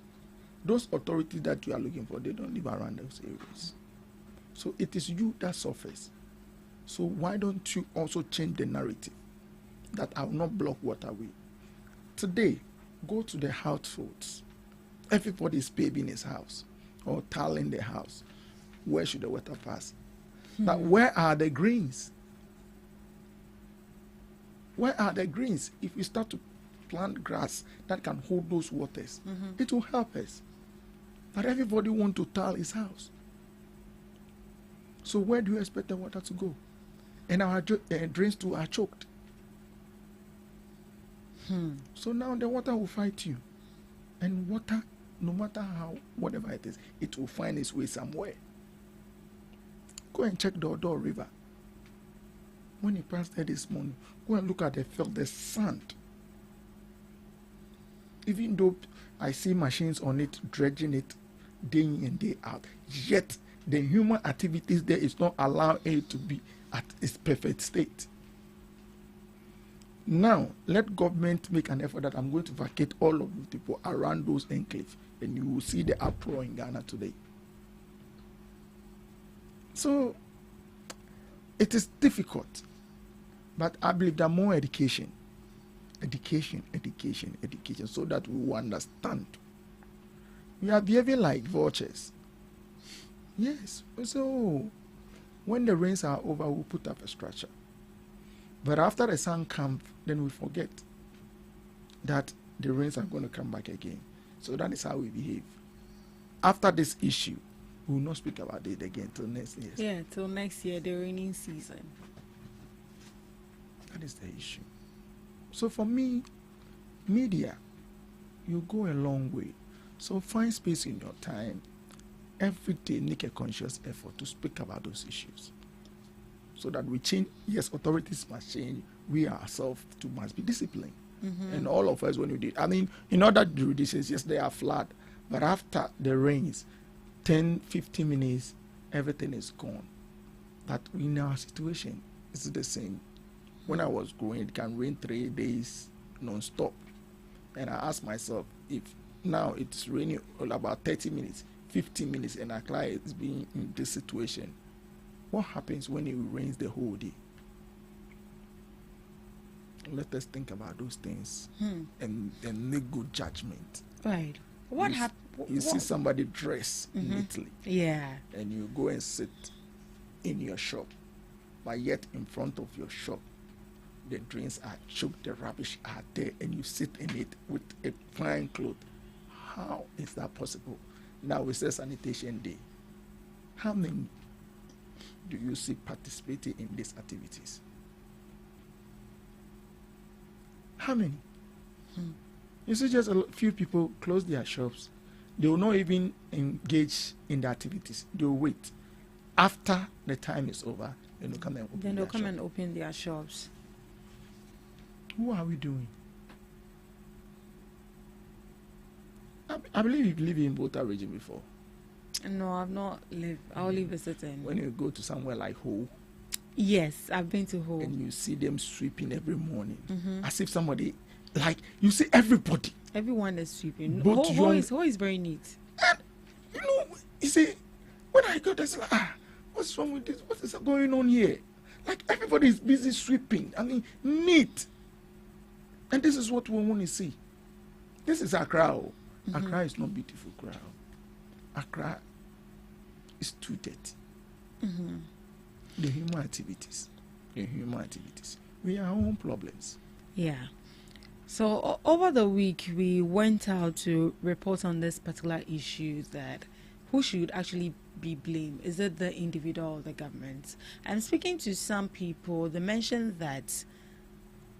those authorities that you are looking for, they don't live around those areas. So it is you that suffers. So why don't you also change the narrative that I will not block waterway? Today, go to the households. Everybody is paving his house or tiling the house. Where should the water pass? But where are the greens? Where are the greens? If we start to plant grass that can hold those waters, it will help us. But everybody wants to tile his house. So where do you expect the water to go? And our drains too are choked. So now the water will fight you. And water, no matter how, whatever it is, it will find its way somewhere. Go and check the Odo River. When you pass there this morning, go and look at the field, the sand. Even though I see machines on it, dredging it day in and day out, yet the human activities there is not allowing it to be at its perfect state. Now, let government make an effort that I'm going to vacate all of the people around those enclaves, and you will see the uproar in Ghana today. So, it is difficult, but I believe that more education, so that we will understand. We are behaving like vultures. Yes, so when the rains are over, we'll put up a structure. But after the sun comes, then we forget that the rains are going to come back again. So that is how we behave. After this issue, We will not speak about it again till next year. Yeah, till next year, the raining season. That is the issue. So for me, media, you go a long way. So find space in your time. Every day, make a conscious effort to speak about those issues. So that we change. Yes, authorities must change. We ourselves too must be disciplined. And all of us, when we did, I mean, in other jurisdictions, yes, they are flood. But after the rains, 10, 15 minutes, everything is gone. But in our situation, it's the same. When I was growing, it can rain 3 days non-stop. And I asked myself, if now it's raining all about 30 minutes, 15 minutes, and Accra is being in this situation, what happens when it rains the whole day? Let us think about those things and make good judgment. Right. What happened? You see somebody dress neatly. Yeah. And you go and sit in your shop, but yet in front of your shop, the drains are choked, the rubbish are there, and you sit in it with a fine cloth. How is that possible? Now we say sanitation day. How many do you see participating in these activities? How many? You see just a few people close their shops. They will not even engage in the activities. They will wait. After the time is over, then they'll come and open Then they'll come and open their shops. Who are we doing? I believe you've lived in Volta region before. No, I've not lived. I only visited. When you go to somewhere like Ho, yes, I've been to Ho, and you see them sweeping every morning, as if somebody, like you see everybody. Everyone is sweeping. Both Ho is very neat. And, you see, when I got this, like, what's wrong with this? What is going on here? Like everybody is busy sweeping. I mean, neat. And this is what we want to see. This is Accra. Accra is not beautiful crowd. Accra is too dirty. The human activities. We are our own problems. Yeah. So over the week, we went out to report on this particular issue that who should actually be blamed? Is it the individual or the government? I'm speaking to some people. They mentioned that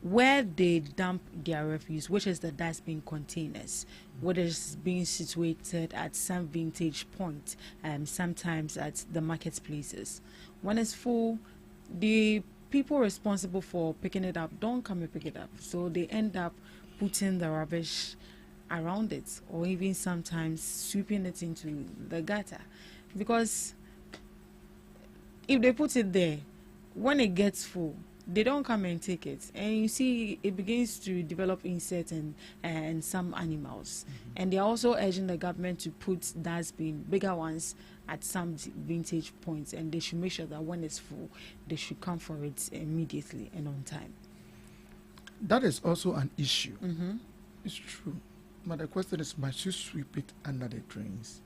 where they dump their refuse, which is the dustbin containers, what is being situated at some vintage point, sometimes at the marketplaces. When it's full, the people responsible for picking it up don't come and pick it up. So they end up putting the rubbish around it, or even sometimes sweeping it into the gutter. Because if they put it there, when it gets full, they don't come and take it, and you see it begins to develop insects and some animals. And they are also urging the government to put dustbin, bigger ones, at some vintage points, and they should make sure that when it's full, they should come for it immediately and on time. That is also an issue. It's true, but the question is, must you sweep it under the drains?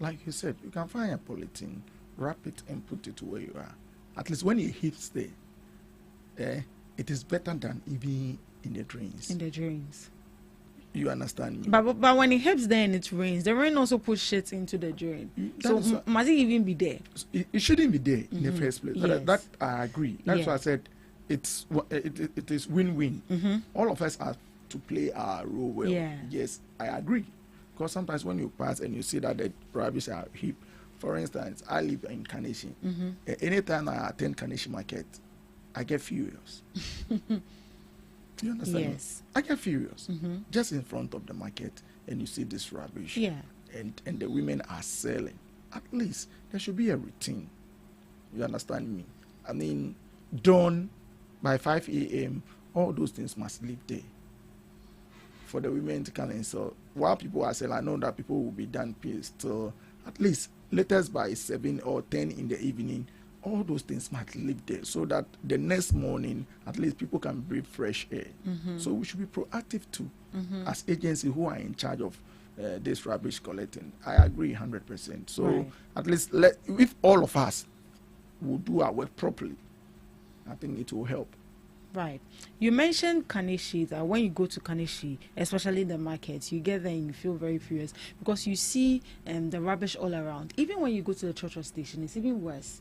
Like you said, you can find a polythene, wrap it and put it where you are. At least when it hits there, it is better than even in the drains. In the drains. You understand me? But when it hits there and it rains, the rain also puts shit into the drain. So must it even be there? It shouldn't be there in the first place. Yes. That I agree. That's why I said it is win-win. All of us have to play our role well. Yeah. Yes, I agree. Because sometimes when you pass and you see that the rubbish are heaped, for instance, I live in Carnation. Anytime I attend Carnation Market, I get furious. You understand? Yes. Me? I get furious. Just in front of the market, and you see this rubbish. Yeah. And the women are selling. At least there should be a routine. You understand me? I mean, dawn by 5 a.m., all those things must live there for the women to come and sell. While people are selling, I know that people will be done till at least latest by 7 or 10 in the evening. All those things must live there so that the next morning, at least people can breathe fresh air. So we should be proactive too, as agencies who are in charge of this rubbish collecting. I agree 100%. So at least if all of us will do our work properly, I think it will help. Right. You mentioned Kaneshi, that when you go to Kaneshi, especially the markets, you get there and you feel very furious because you see the rubbish all around. Even when you go to the church station, it's even worse.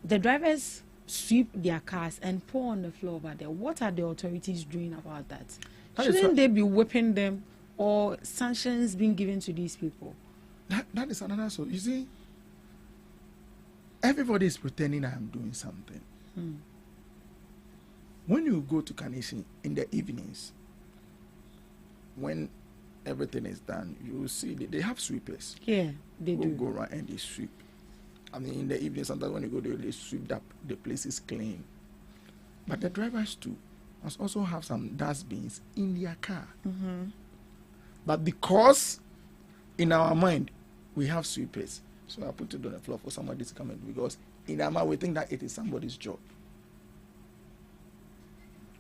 The drivers sweep their cars and pour on the floor over there. What are the authorities doing about that? Shouldn't they be whipping them or sanctions being given to these people? That is another. So you see, everybody is pretending I'm doing something. When you go to Kaneshi in the evenings, when everything is done, you will see they have sweepers. Yeah, they do. Go around and they sweep. I mean, in the evening, sometimes when you go there, they sweep up, the place is clean. But the drivers too must also have some dustbins in their car. But because in our mind, we have sweepers, so I put it on the floor for somebody to come in, because in our mind, we think that it is somebody's job.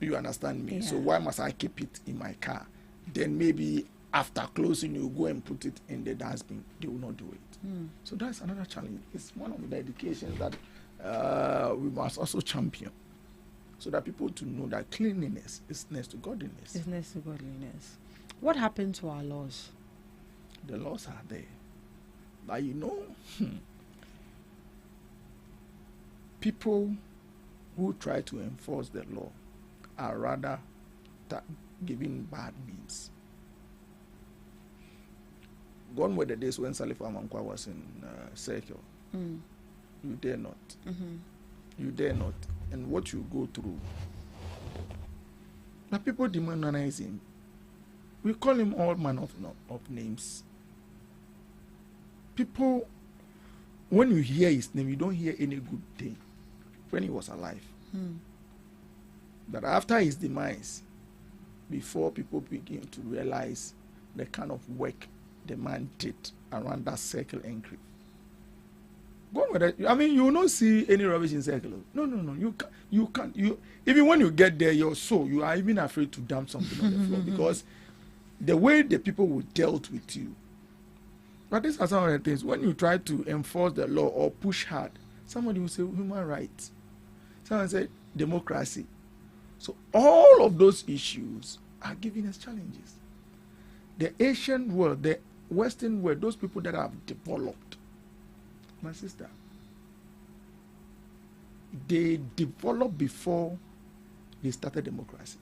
You understand me? Yeah. So why must I keep it in my car? Then maybe after closing, you go and put it in the dustbin. They will not do it. So that's another challenge. It's one of the educations that we must also champion, so that people to know that cleanliness is next to godliness. It's next to godliness. What happened to our laws? The laws are there. But you know, people who try to enforce the law are rather giving bad means. Gone were the days when Salif Amankwa was in circle. You dare not. You dare not. And what you go through. But people demonize him. We call him all manner of names. People, when you hear his name, you don't hear any good thing. When he was alive. But after his demise, before people begin to realize the kind of work the man did around that circle enclave. Go on with that. I mean, you will not see any rubbish in circle. No. You can't. Even when you get there, your soul, you are even afraid to dump something on the floor because the way the people will dealt with you. But these are some of the things. When you try to enforce the law or push hard, somebody will say human rights. Someone say democracy. So all of those issues are giving us challenges. The Asian world, the Western world, those people that have developed, my sister, they developed before they started democracy.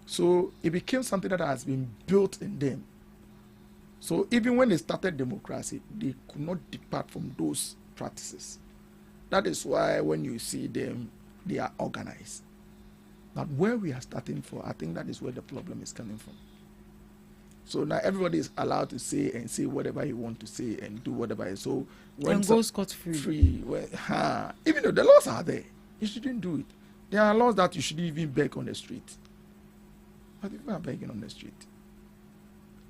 So it became something that has been built in them. So even when they started democracy, they could not depart from those practices. That is why when you see them, they are organized. But where we are starting from, I think that is where the problem is coming from. So now everybody is allowed to say and say whatever he wants to say and do whatever. So when and go scot-free. Even though the laws are there, you shouldn't do it. There are laws that you shouldn't even beg on the street. But people are begging on the street.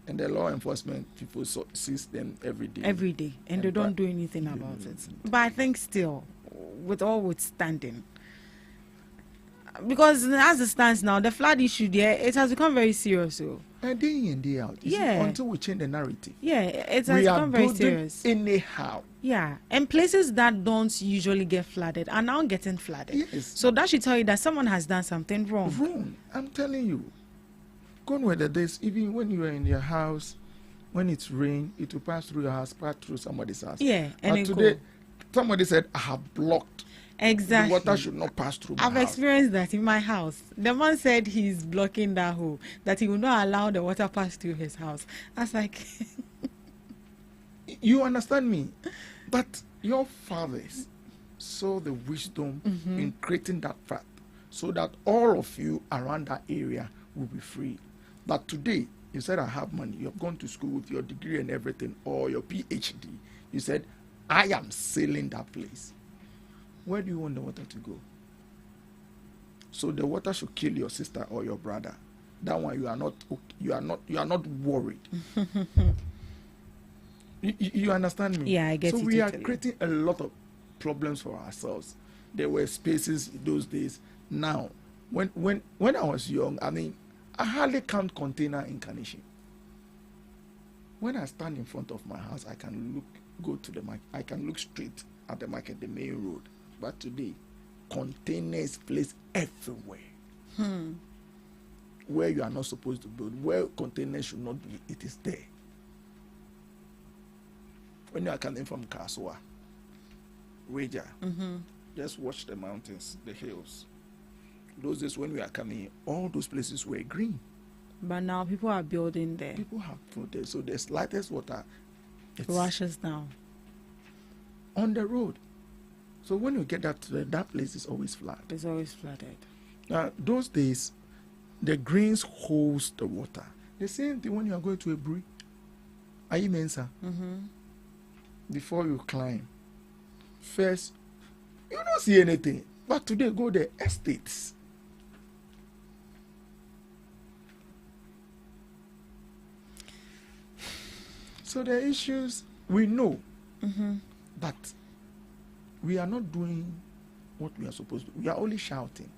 And the law enforcement people seize them every day. Every day. And they don't do anything about it. But I think still, with all withstanding, because as it stands now, the flood issue there, it has become very serious. So. Day in, day out. Until we change the narrative. Yeah, it has become very serious. Anyhow. Yeah, and places that don't usually get flooded are now getting flooded. Yes. So that should tell you that someone has done something wrong. Wrong. I'm telling you. Gone were the days, even when you are in your house, when it's rain, it will pass through your house, pass through somebody's house. Yeah, and today, somebody said, I have blocked. Exactly. The water should not pass through my house. I've experienced that in my house. The man said he's blocking that hole, that he will not allow the water pass through his house. I was like... You understand me? But your fathers saw the wisdom in creating that path so that all of you around that area will be free. But today, you said, I have money. You have gone to school with your degree and everything, or your PhD. You said, I am selling that place. Where do you want the water to go? So the water should kill your sister or your brother. That one you are not worried. you understand me? Yeah, I get it. So we are creating a lot of problems for ourselves. There were spaces in those days. Now, when I was young, I mean, I hardly count container incarnation. When I stand in front of my house, I can go to the market. I can look straight at the market, the main road. But today, containers placed everywhere. Where you are not supposed to build, where containers should not be, it is there. When you are coming from Kaswa, Wager, just watch the mountains, the hills. Those days when we are coming, all those places were green. But now people are building there. People have put there, so the slightest water rushes down on the road. So when you get that place is always flat. It's always flooded. Now those days, the greens holds the water. The same thing when you are going to a brewery. Are you Mensa? Before you climb, first you don't see anything. But today go the estates. So the issues we know, but we are not doing what we are supposed to. We are only shouting.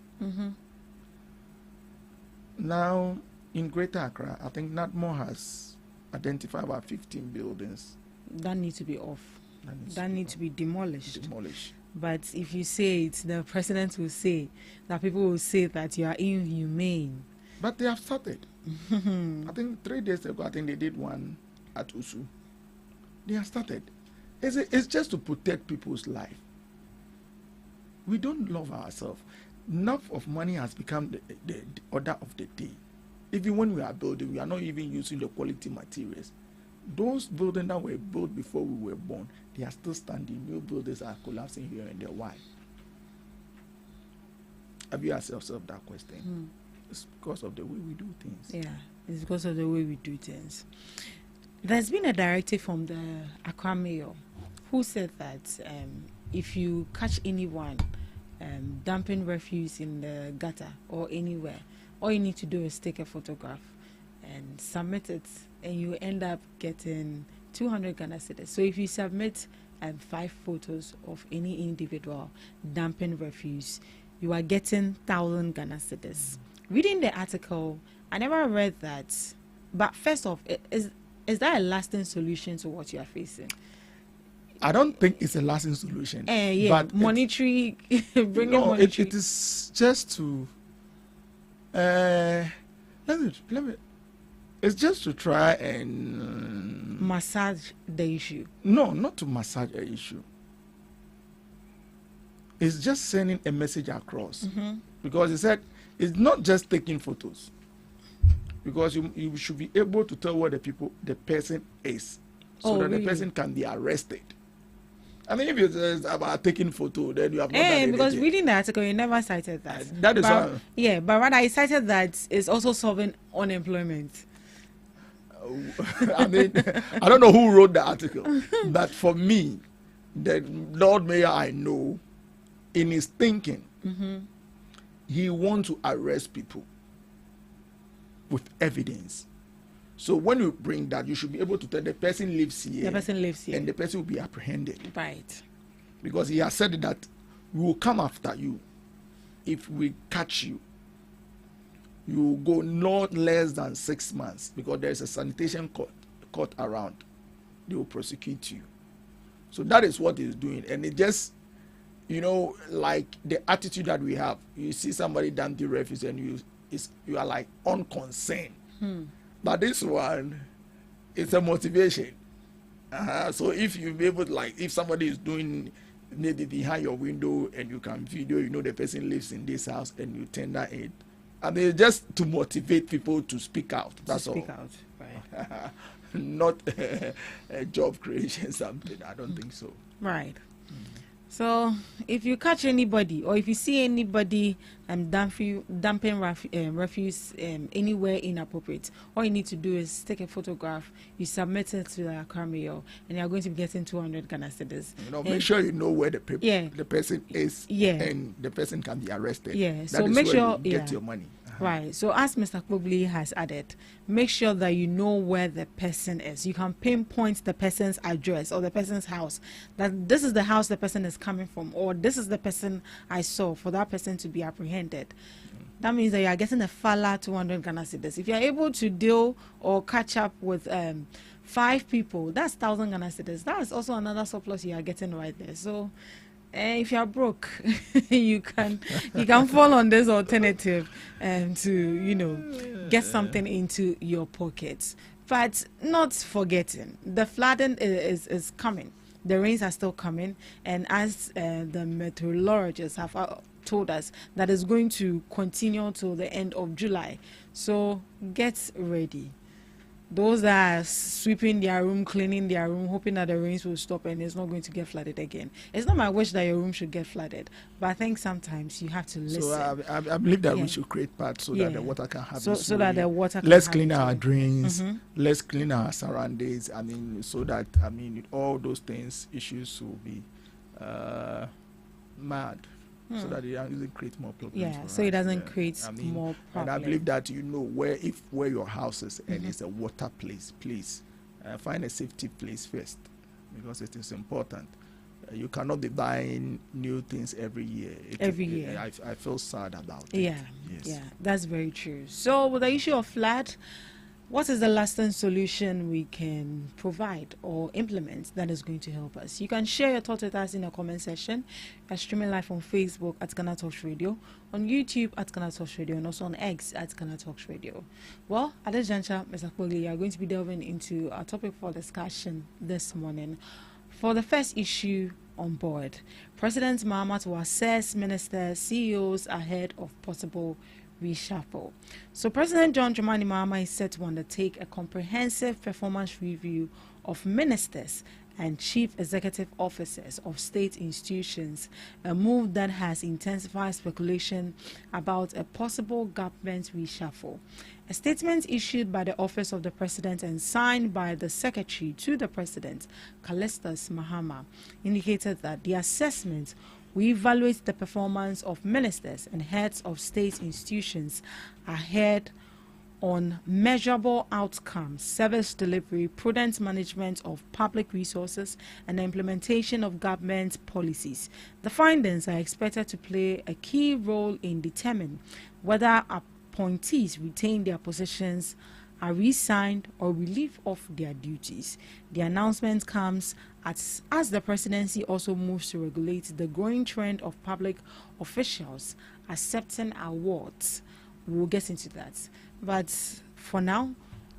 Now, in Greater Accra, I think NADMO has identified about 15 buildings that need to be off. That need to be demolished. But if you say it, the president will say that people will say that you are inhumane. But they have started. I think 3 days ago, I think they did one at Usu. They have started. It's just to protect people's life. We don't love ourselves. Enough of money has become the order of the day. Even when we are building, we are not even using the quality materials. Those buildings that were built before we were born, they are still standing. New buildings are collapsing here and there. Why? Have you asked yourself that question? It's because of the way we do things. Yeah, it's because of the way we do things. There's been a directive from the Accra mayor who said that if you catch anyone dumping refuse in the gutter or anywhere, all you need to do is take a photograph and submit it, and you end up getting 200 Ghana cedis. So if you submit 5 photos of any individual dumping refuse, you are getting 1,000 Ghana cedis. Reading the article, I never read that. But first off, is that a lasting solution to what you are facing? I don't think it's a lasting solution. But monetary, bringing monetary. It is just to let me. It's just to try and massage the issue. No, not to massage the issue. It's just sending a message across. Because he said it's not just taking photos. Because you should be able to tell where the person is, so that the person can be arrested. I mean, if it's about taking photo, then you have not done anything. Because reading the article, you never cited that. That is why. Yeah, but rather I cited that it's also solving unemployment. I mean, I don't know who wrote the article, but for me, the Lord Mayor I know, in his thinking, he wants to arrest people with evidence. So when you bring that, you should be able to tell the person lives here. The person lives here. And the person will be apprehended. Right. Because he has said that we will come after you. If we catch you, you will go not less than 6 months, because there is a sanitation court around. They will prosecute you. So that is what he's doing. And it just, like the attitude that we have. You see somebody dump the refuse and you are like unconcerned. But this one, it's a motivation. So if you be able to, if somebody is doing maybe behind your window and you can video, the person lives in this house, and you tender it. I mean, just to motivate people to speak out. That's all. Speak out, right. Not a job creation, something. I don't think so. Right. So if you catch anybody, or if you see anybody dumping refuse anywhere inappropriate, all you need to do is take a photograph, you submit it to the Accra Mayor, and you're going to be getting 200 Ghana cedis. Make sure you know where the person is, and the person can be arrested. So make sure you get your money. Right. So as Mr. Kobli has added, make sure that you know where the person is. You can pinpoint the person's address or the person's house. That this is the house the person is coming from, or this is the person I saw, for that person to be apprehended. That means that you are getting a falla 200 Ghana cedis. If you are able to deal or catch up with 5 people, that's 1,000 Ghana cedis. That is also another surplus you are getting right there. So If you're broke, you can fall on this alternative to get something into your pockets. But not forgetting, the flooding is coming. The rains are still coming, and as the meteorologists have told us, that is going to continue till the end of July. So get ready. Those that are sweeping their room, cleaning their room, hoping that the rains will stop and it's not going to get flooded again. It's not my wish that your room should get flooded, but I think sometimes you have to listen. So I believe that we should create paths so that the water can have its way. That the water can Let's have clean its our way. drains. Let's clean our surroundings. So that all those things issues will be mad. So that it doesn't create more problems. Yeah, so it doesn't create more problems. And I believe that where your house is and it's a water place, please find a safety place first, because it is important. You cannot be buying new things every year. I feel sad about it. Yeah, that's very true. So with the issue of flood, what is the lasting solution we can provide or implement that is going to help us? You can share your thoughts with us in the comment section. We're streaming live on Facebook at GhanaTalks Radio, on YouTube at GhanaTalks Radio, and also on X at GhanaTalks Radio. Well, at this juncture, Mr. Kpogli, you are going to be delving into our topic for discussion this morning. For the first issue on board, President Mahama to assess ministers, CEOs ahead of possible reshuffle. So President John Dramani Mahama is set to undertake a comprehensive performance review of ministers and chief executive officers of state institutions, a move that has intensified speculation about a possible government reshuffle. A statement issued by the Office of the President and signed by the Secretary to the President, Callistus Mahama, indicated that the assessment we evaluate the performance of ministers and heads of state institutions ahead on measurable outcomes, service delivery, prudent management of public resources, and the implementation of government policies. The findings are expected to play a key role in determining whether appointees retain their positions, are re-signed, or relieved of their duties. The announcement comes as the presidency also moves to regulate the growing trend of public officials accepting awards. We'll get into that. But for now,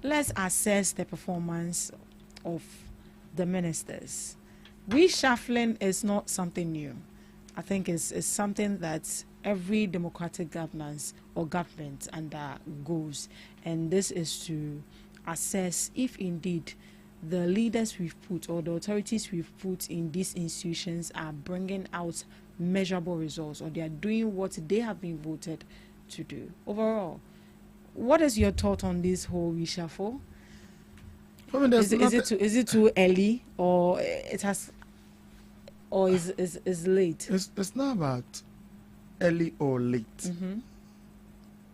let's assess the performance of the ministers. Reshuffling is not something new. I think it's something that every democratic governance or government undergoes, and this is to assess if indeed the leaders we've put or the authorities we've put in these institutions are bringing out measurable results, or they are doing what they have been voted to do. Overall, what is your thought on this whole reshuffle? Is it too early, or it has, or is late? It's not about early or late.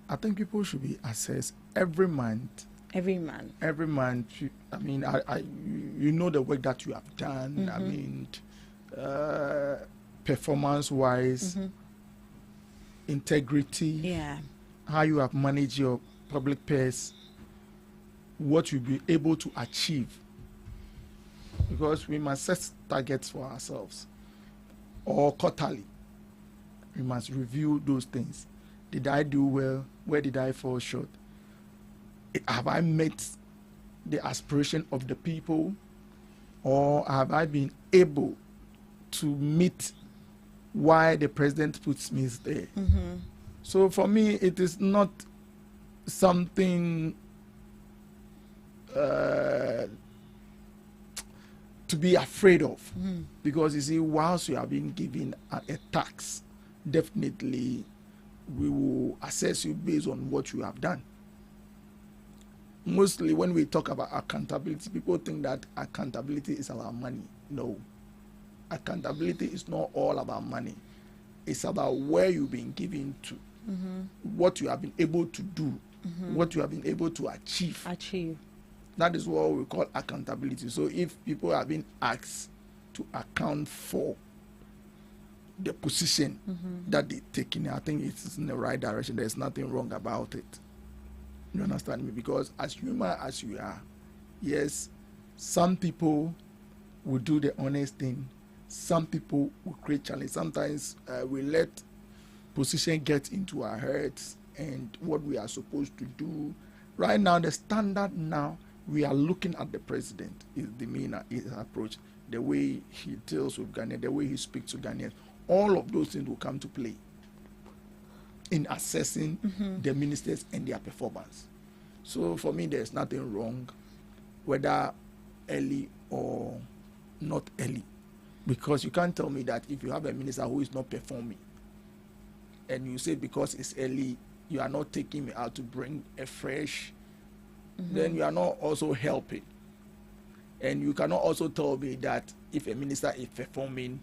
I think people should be assessed every month. Every month. I mean, you know the work that you have done. I mean, performance-wise, integrity, how you have managed your public purse, what you'll be able to achieve. Because we must set targets for ourselves, or quarterly. We must review those things. Did I do well? Where did I fall short? Have I met the aspiration of the people, or have I been able to meet why the president puts me there? So for me, it is not something to be afraid of, because you see, whilst you have been given a tax, definitely we will assess you based on what you have done. Mostly when we talk about accountability, people think that accountability is about money. No. Accountability is not all about money. It's about where you've been given to, what you have been able to do, what you have been able to achieve. That is what we call accountability. So if people have been asked to account for the position that they take in, I think it's in the right direction. There's nothing wrong about it. You understand me? Because as human as you are, yes, some people will do the honest thing some people will create challenge. Sometimes we let position get into our heads and what we are supposed to do. Right now, the standard now, we are looking at the president, his demeanor, his approach, the way he deals with Ghanaians, the way he speaks to Ghanaians. All of those things will come to play in assessing the ministers and their performance. So for me, there's nothing wrong, whether early or not early, because you can't tell me that if you have a minister who is not performing, and you say because it's early, you are not taking me out to bring a fresh, then you are not also helping. And you cannot also tell me that if a minister is performing,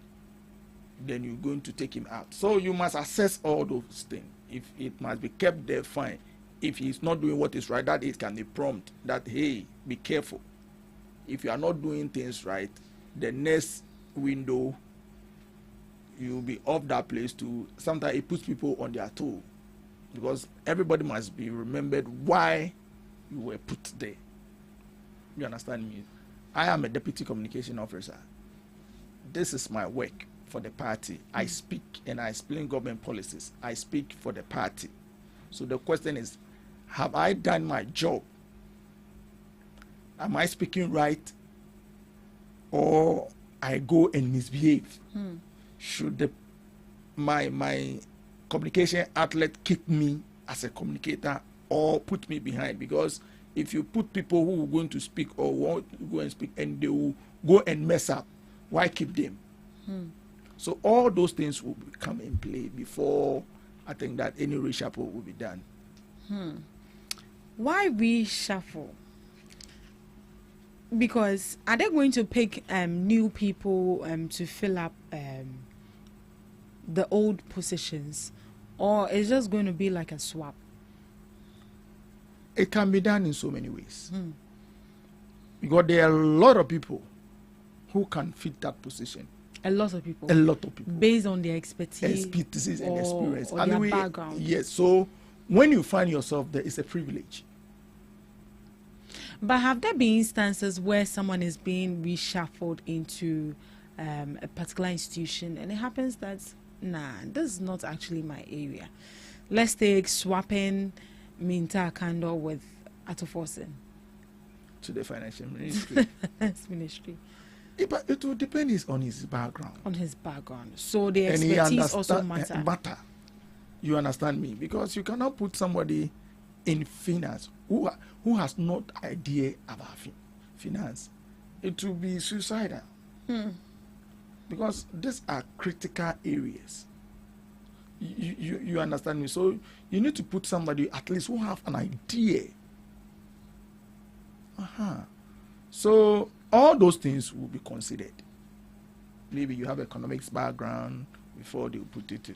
then you're going to take him out. So you must assess all those things. If it must be kept there, fine. If he's not doing what is right, that it can be prompt that, hey, be careful. If you are not doing things right, the next window, you'll be off that place too. Sometimes it puts people on their toe, because everybody must be remembered why you were put there. You understand me? I am a deputy communication officer. This is my work for the party. I speak and I explain government policies. I speak for the party. So the question is, have I done my job? Am I speaking right? Or I go and misbehave? Should my communication outlet keep me as a communicator or put me behind? Because if you put people who are going to speak or want to go and speak and they will go and mess up, why keep them? So all those things will come in play before I think that any reshuffle will be done. Why reshuffle? Because are they going to pick new people to fill up the old positions, or is just going to be like a swap? It can be done in so many ways. Because there are a lot of people who can fit that position. A lot of people. A lot of people. Based on their expertise and experience. Or their background. Yes. So when you find yourself there, it's a privilege. But have there been instances where someone is being reshuffled into a particular institution and it happens that, nah, this is not actually my area? Let's take swapping Minta Kando with Atoforsen to the financial ministry. Ministry. But it will depend on his background. On his background. So the expertise also matter. You understand me? Because you cannot put somebody in finance who has no idea about finance. It will be suicidal. Because these are critical areas. You understand me? So you need to put somebody at least who have an idea. So all those things will be considered. Maybe you have economics background before they put it.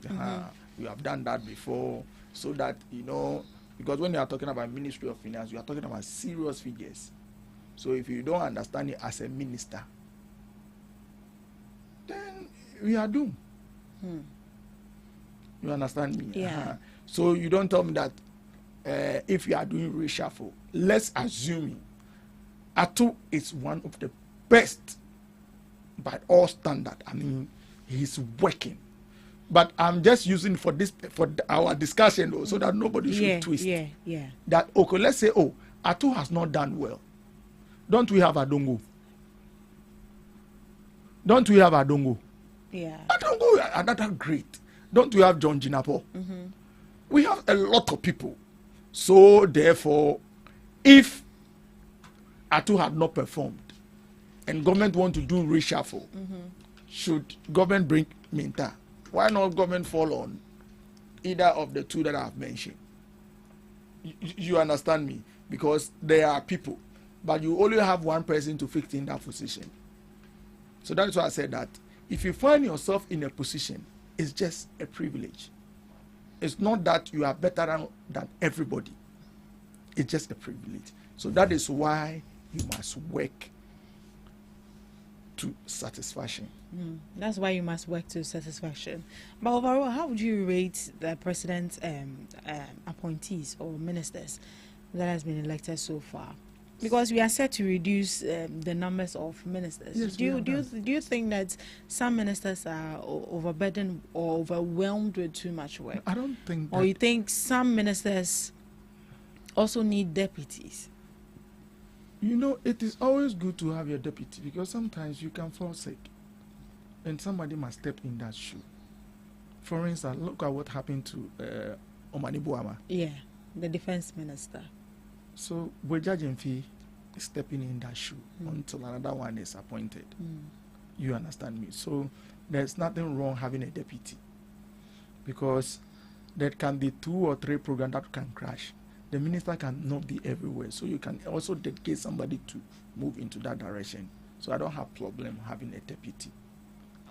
You have done that before, so that you know. Because when you are talking about Ministry of Finance, you are talking about serious figures. So if you don't understand it as a minister, then we are doomed. You understand me? Yeah. So you don't tell me that if you are doing reshuffle, let's assume Atu is one of the best by all standard. I mean, he's working. But I'm just using for our discussion though, so that nobody should twist. Yeah. That okay, let's say, Atu has not done well. Don't we have Adongo? Yeah. Adongo are not great. Don't we have John Jinapo? We have a lot of people. So therefore, if Atu had not performed and government want to do reshuffle, should government bring Minta? Why not government fall on either of the two that I have mentioned? You understand me? Because there are people, but you only have one person to fit in that position. So that's why I said that if you find yourself in a position, it's just a privilege. It's not that you are better than everybody. It's just a privilege. So that is why you must work to satisfaction. That's why you must work to satisfaction. But overall, how would you rate the president's appointees or ministers that has been elected so far? Because we are set to reduce the numbers of ministers. Yes, do you think that some ministers are overburdened or overwhelmed with too much work? I don't think that. Or you think some ministers also need deputies? You know, it is always good to have your deputy because sometimes you can fall sick and somebody must step in that shoe. For instance, look at what happened to Omani Buama. Yeah, the defense minister. So Boja Jemfi is stepping in that shoe until another one is appointed. You understand me? So there's nothing wrong having a deputy because there can be 2 or 3 programs that can crash. The minister cannot be everywhere, so you can also dedicate somebody to move into that direction. So I don't have problem having a deputy.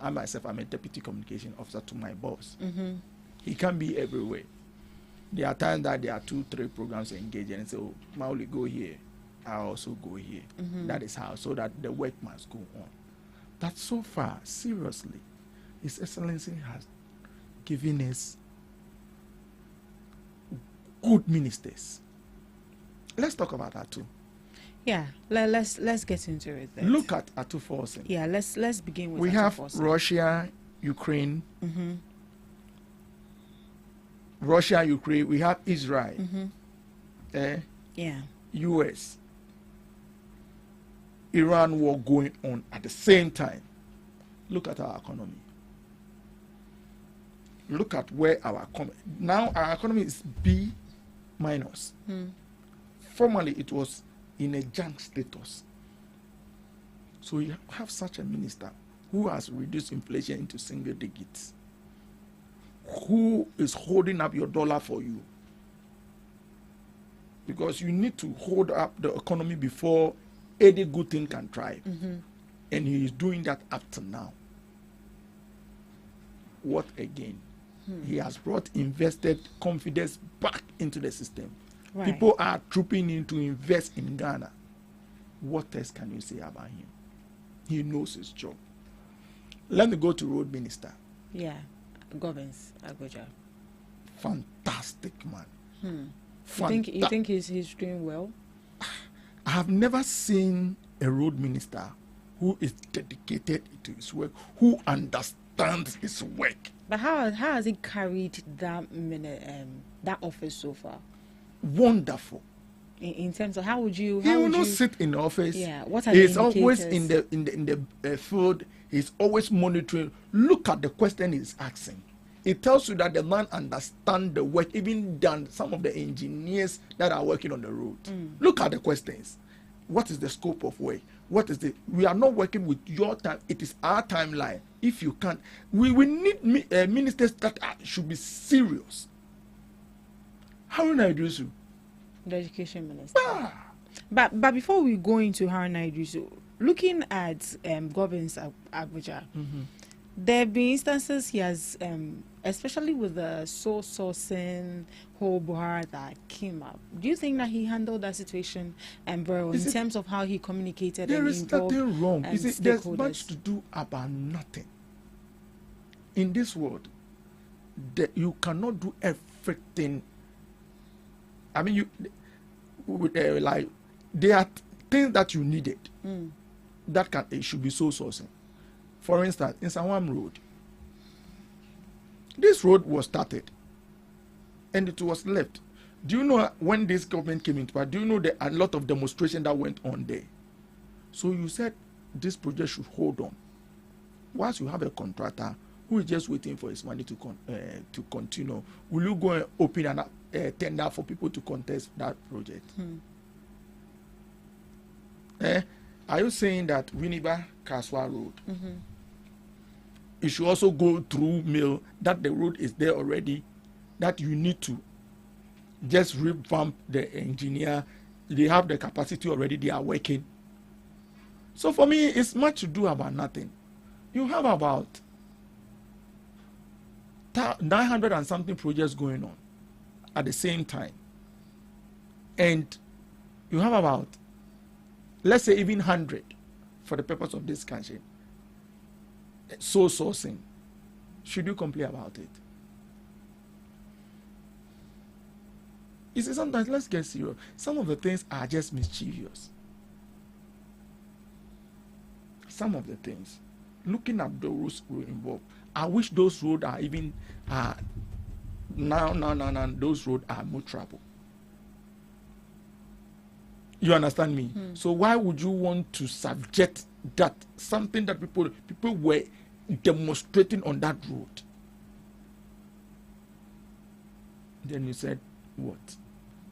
I myself, I'm a deputy communication officer to my boss. He can be everywhere. There are times that there are 2, 3 programs engaged and say, oh, Mauli, go here. I also go here. That is how, so that the work must go on. But so far, seriously, His Excellency has given us good ministers. Let's talk about that too. Yeah, let's get into it then. Look at Atu Forcing. Yeah, let's begin with we Atu have Forcing. Russia, Ukraine. Russia, Ukraine. We have Israel. Yeah. US. Iran war going on at the same time. Look at our economy. Look at where our economy now. Our economy is B minus. Formerly, it was in a junk status. So you have such a minister who has reduced inflation into single digits, who is holding up your dollar for you. Because you need to hold up the economy before any good thing can thrive. And he is doing that up to now. What again? He has brought invested confidence back into the system. Right. People are trooping in to invest in Ghana. What else can you say about him? He knows his job. Let me go to road minister. Yeah, Govins Agoja. Fantastic man. You think he's doing well? I have never seen a road minister who is dedicated to his work, who understands his work. But how has he carried that that office so far? Wonderful. In terms of how would you? He will not sit in the office. Yeah. What are He's the always indicators? in the field. He's always monitoring. Look at the question he's asking. It tells you that the man understands the work even than some of the engineers that are working on the road. Look at the questions. What is the scope of work? What is we are not working with your time. It is our timeline. If you can't, we need ministers that should be serious. Haruna Idrisu, the education minister. But before we go into Haruna Idrisu, looking at Govins Abuja, there have been instances he has, especially with the sourcing whole Buhari that came up. Do you think that he handled that situation very well in terms of how he communicated? There and is nothing wrong. There's much to do about nothing. In this world, you cannot do everything. I mean, like there are things that you needed that it should be sourcing. For instance, in Sawam Road, this road was started and it was left. Do you know when this government came into power? Do you know that a lot of demonstration that went on there? So you said this project should hold on. Once you have a contractor who is just waiting for his money to continue, will you go and open a tender for people to contest that project? Are you saying that Winneba Kaswa Road, it should also go through mill, that the road is there already, that you need to just revamp the engineer, they have the capacity already, they are working. So for me, it's much to do about nothing. You have about 900 and something projects going on at the same time. And you have about, let's say even 100 for the purpose of discussion. Sourcing. Should you complain about it? You see, sometimes let's get serious. Some of the things are just mischievous. some of the things, looking at the roads we involved, I wish those roads are even now those roads are more trouble. You understand me? So why would you want to subject that something that people were demonstrating on that road? Then you said what?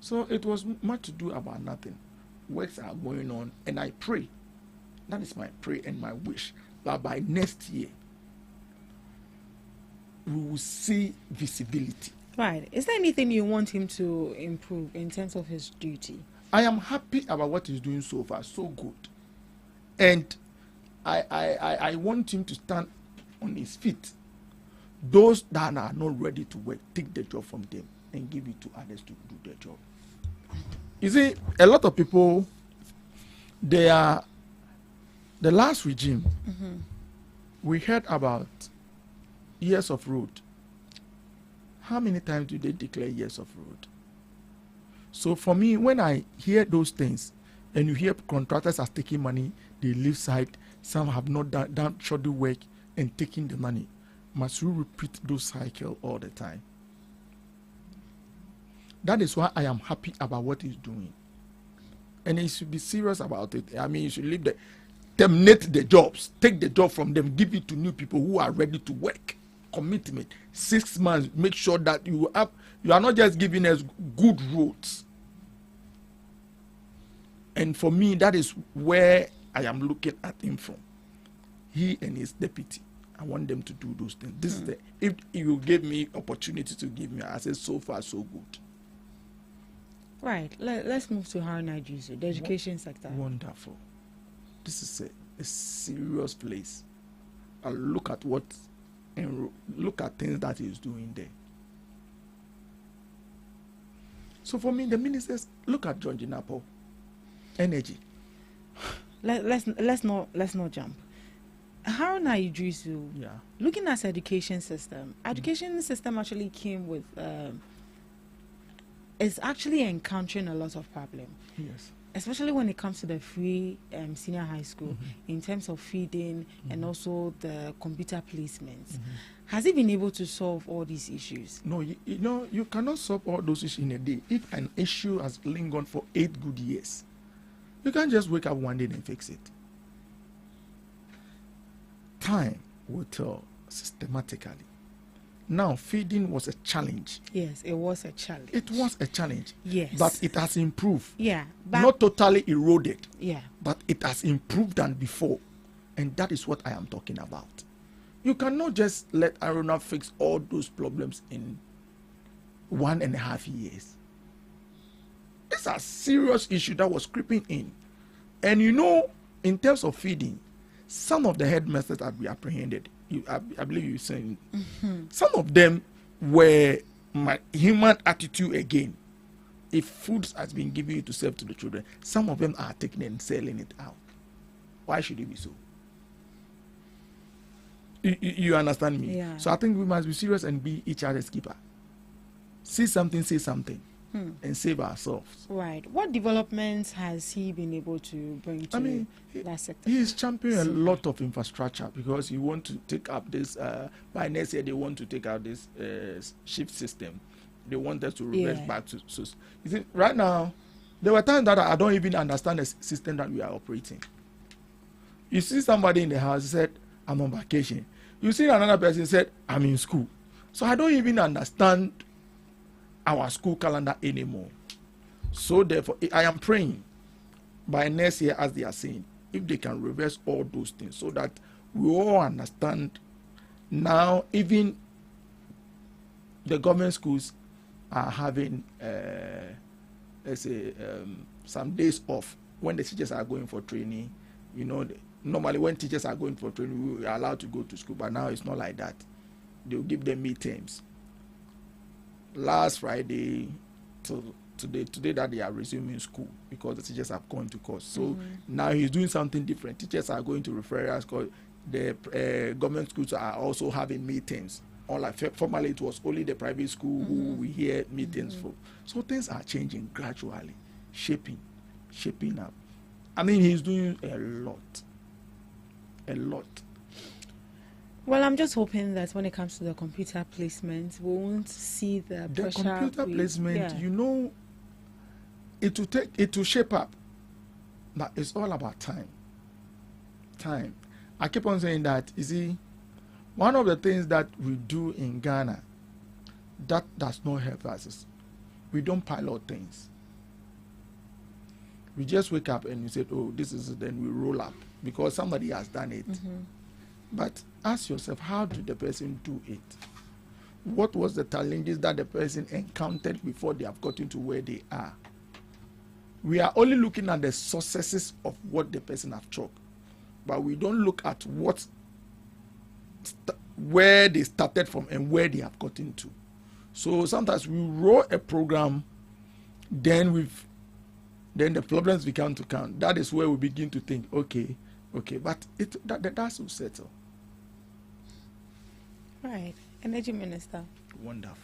So it was much to do about nothing. Works are going on, and I pray, that is my prayer and my wish, that by next year we will see visibility. Right. Is there anything you want him to improve in terms of his duty? I am happy about what he's doing so far, so good. And I want him to stand on his feet. Those that are not ready to work, take the job from them and give it to others to do their job. You see, a lot of people, they are, the last regime, we heard about years of road. How many times do they declare years of road? So for me, when I hear those things, and you hear contractors are taking money, they leave site, some have not done shoddy work and taking the money, must you repeat those cycles all the time? That is why I am happy about what he's doing. And he should be serious about it. I mean, he should leave terminate the jobs, take the job from them, give it to new people who are ready to work. Commitment, 6 months, make sure that you are not just giving us good roads. And for me, that is where I am looking at him from. He and his deputy, I want them to do those things. This is if you gave me opportunity to give me, I said so far so good. Right. Let's move to Haruna Iddrisu, the education sector. Wonderful. This is a serious place. And look at look at things that he's doing there. So for me, the ministers, look at John Jinapo, energy. Let's not jump. Haruna Iddrisu, yeah. Looking at education system actually came with is actually encountering a lot of problem. Yes. Especially when it comes to the free senior high school, in terms of feeding and also the computer placements. Has he been able to solve all these issues? No, you cannot solve all those issues in a day. If an issue has lingered for 8 good years, you can't just wake up one day and fix it. Time will tell systematically. Now, feeding was a challenge. Yes, it was a challenge. It was a challenge. Yes. But it has improved. Yeah. Not totally eroded. Yeah. But it has improved than before. And that is what I am talking about. You cannot just let Haruna fix all those problems in 1.5 years. It's a serious issue that was creeping in. And in terms of feeding, some of the headmasters that we apprehended, I believe you're saying, some of them were my human attitude again. If food has been given to serve to the children, some of them are taking it and selling it out. Why should it be so? You understand me? Yeah. So I think we must be serious and be each other's keeper. See something, say something, and save ourselves. Right. What developments has he been able to bring to that sector? He is championing a lot of infrastructure because he want to take up this, by next year they want to take out this shift system. They want us to reverse back to, so you see, right now, there were times that I don't even understand the system that we are operating. You see somebody in the house said, I'm on vacation. You see another person said, I'm in school. So I don't even understand our school calendar anymore. So therefore, I am praying by next year, as they are saying, if they can reverse all those things so that we all understand now, even the government schools are having, let's say, some days off when the teachers are going for training. Normally when teachers are going for training, we are allowed to go to school, but now it's not like that. They'll give them midterms. Last Friday till today that they are resuming school because the teachers have gone to course. So now he's doing something different. Teachers are going to referrals because the government schools are also having midterms. Unlike formerly, it was only the private school who we hear meetings for. So things are changing gradually, shaping up. I mean, he's doing a lot. A lot. Well, I'm just hoping that when it comes to the computer placement, we won't see the pressure. Computer placement, you know, it will shape up. But it's all about time. Time. I keep on saying that, you see, one of the things that we do in Ghana that does not help us is we don't pilot things. We just wake up and we say, oh, this is it, then we roll up because somebody has done it. But ask yourself, how did the person do it? What was the challenges that the person encountered before they have gotten to where they are? We are only looking at the successes of what the person has chalked, but we don't look at where they started from and where they have gotten to. So sometimes we roll a program, then the problems become to count. That is where we begin to think, okay, but that will settle. Right. Energy Minister. Wonderful.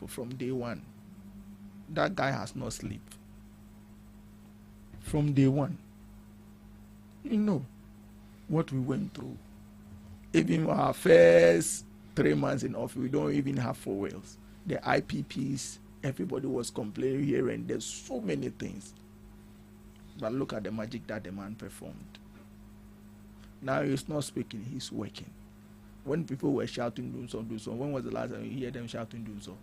From day one. That guy has no sleep. From day one. You know what we went through. Even our first 3 months in office, we don't even have 4 wheels. The IPPs, everybody was complaining here and there's so many things. But look at the magic that the man performed. Now he's not speaking, he's working. When people were shouting, do so, when was the last time you hear them shouting, do so?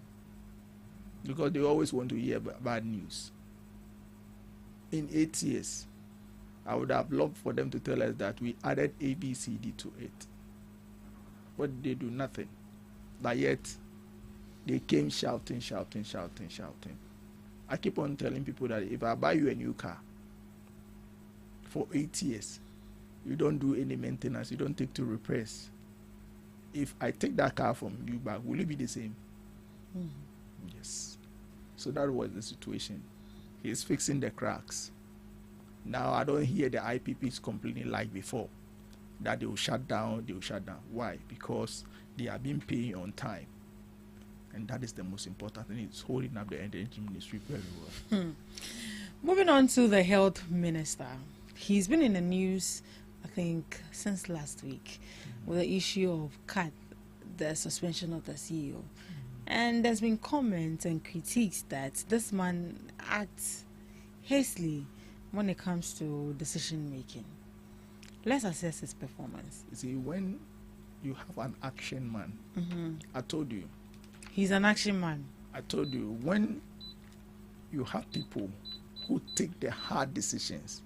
Because they always want to hear bad news. In 8 years, I would have loved for them to tell us that we added A, B, C, D to it. But they do nothing. But yet, they came shouting. I keep on telling people that if I buy you a new car for 8 years, you don't do any maintenance, you don't take to repairs. If I take that car from you back, will it be the same? Yes. So that was the situation. He's fixing the cracks. Now I don't hear the IPPs complaining like before that they will shut down. Why? Because they have been paying on time. And that is the most important thing. It's holding up the energy ministry very well. Moving on to the health minister. He's been in the news, I think, since last week with the issue of the suspension of the CEO. And there's been comments and critiques that this man acts hastily when it comes to decision making. Let's assess his performance. You see, when you have an action man, I told you. He's an action man. I told you, when you have people who take the hard decisions,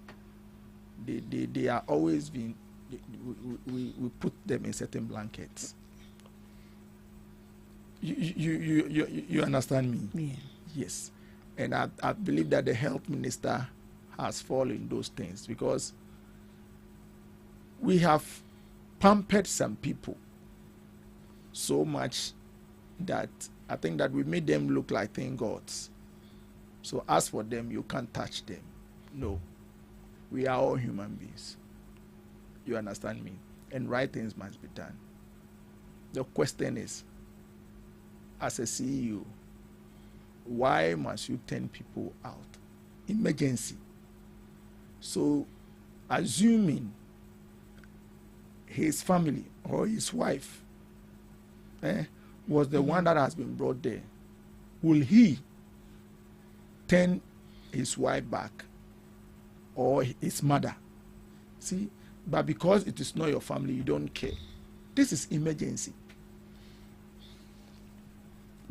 they are always being, we put them in certain blankets. You understand me? Yeah. Yes. And I believe that the health minister has fallen those things because we have pampered some people so much that I think that we made them look like thin gods. So as for them, you can't touch them. No. We are all human beings. You understand me? And right things must be done. The question is, as a CEO, why must you turn people out? Emergency. So, assuming his family or his wife was the one that has been brought there, will he turn his wife back or his mother? See, but because it is not your family, you don't care. This is emergency.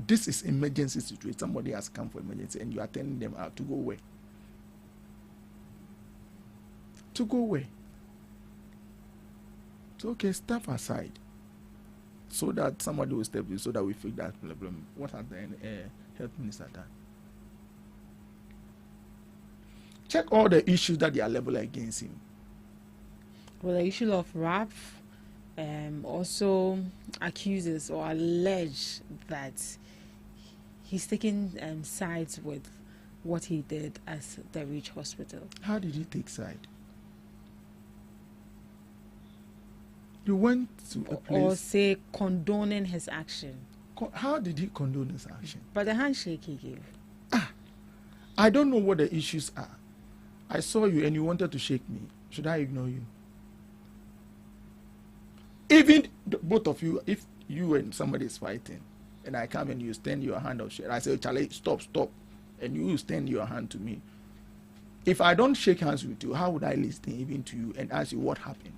This is emergency situation. Somebody has come for emergency and you are turning them out to go where? To go where? So, okay, step aside so that somebody will step in so that we fix that problem. What has the health minister done? Check all the issues that they are leveled against him. Well, the issue of rap also accuses or allege that he's taking sides with what he did as the Reach Hospital. How did he take side? You went to a place... Or say condoning his action. How did he condone his action? But the handshake he gave. I don't know what the issues are. I saw you and you wanted to shake me. Should I ignore you? Even both of you, if you and somebody is fighting, and I come and you extend your hand or shake, I say, Charlie, stop, and you extend your hand to me. If I don't shake hands with you, how would I listen even to you and ask you what happened?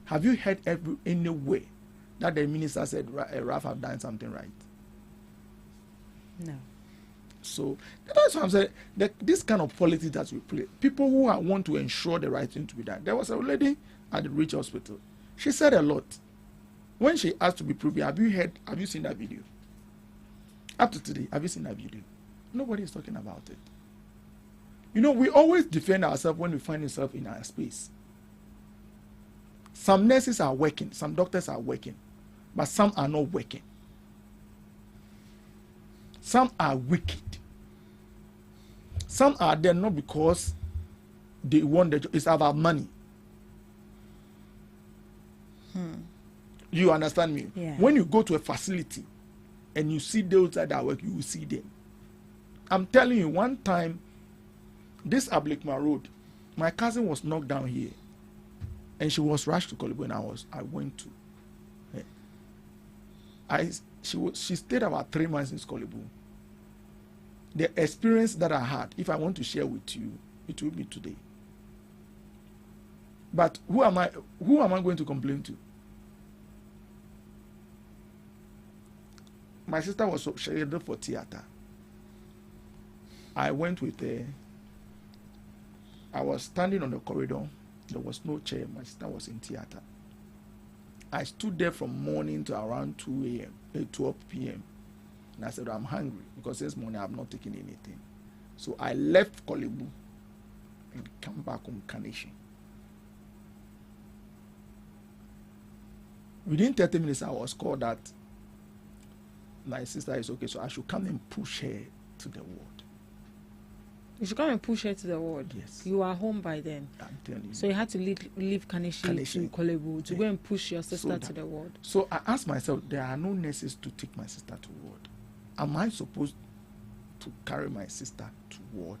Have you heard any way that the minister said Ralph have done something right? No. So that's what I'm saying. This kind of politics that we play, people who want to ensure the right thing to be done. There was a lady at the Rich Hospital. She said a lot. When she asked to be proven, have you seen that video? Up to today, have you seen that video? Nobody is talking about it. You know, we always defend ourselves when we find ourselves in our space. Some nurses are working, some doctors are working, but some are not working. Some are wicked. Some are there not because they want the job. It's about money. You understand me? Yeah. When you go to a facility and you see those that are working, you will see them. I'm telling you, one time, this Ablikma Road, my cousin was knocked down here, and she was rushed to Kolibo, and I went to. She stayed about 3 months in Kolibo. The experience that I had, if I want to share with you, it will be today. But who am I going to complain to? My sister was scheduled for theater. I went with her. I was standing on the corridor. There was no chair. My sister was in theater. I stood there from morning to around 2 a.m., 12 p.m. And I said, I'm hungry because this morning I've not taken anything. So I left Kolibu and come back on Carnation. Within 30 minutes, I was called that my sister is okay, so I should come and push her to the ward. You should come and push her to the ward. Yes. You are home by then. I'm telling you. So you had to leave Kaneshi to Kolebu to go and push your sister to the ward. So I asked myself, there are no nurses to take my sister to ward. Am I supposed to carry my sister to ward?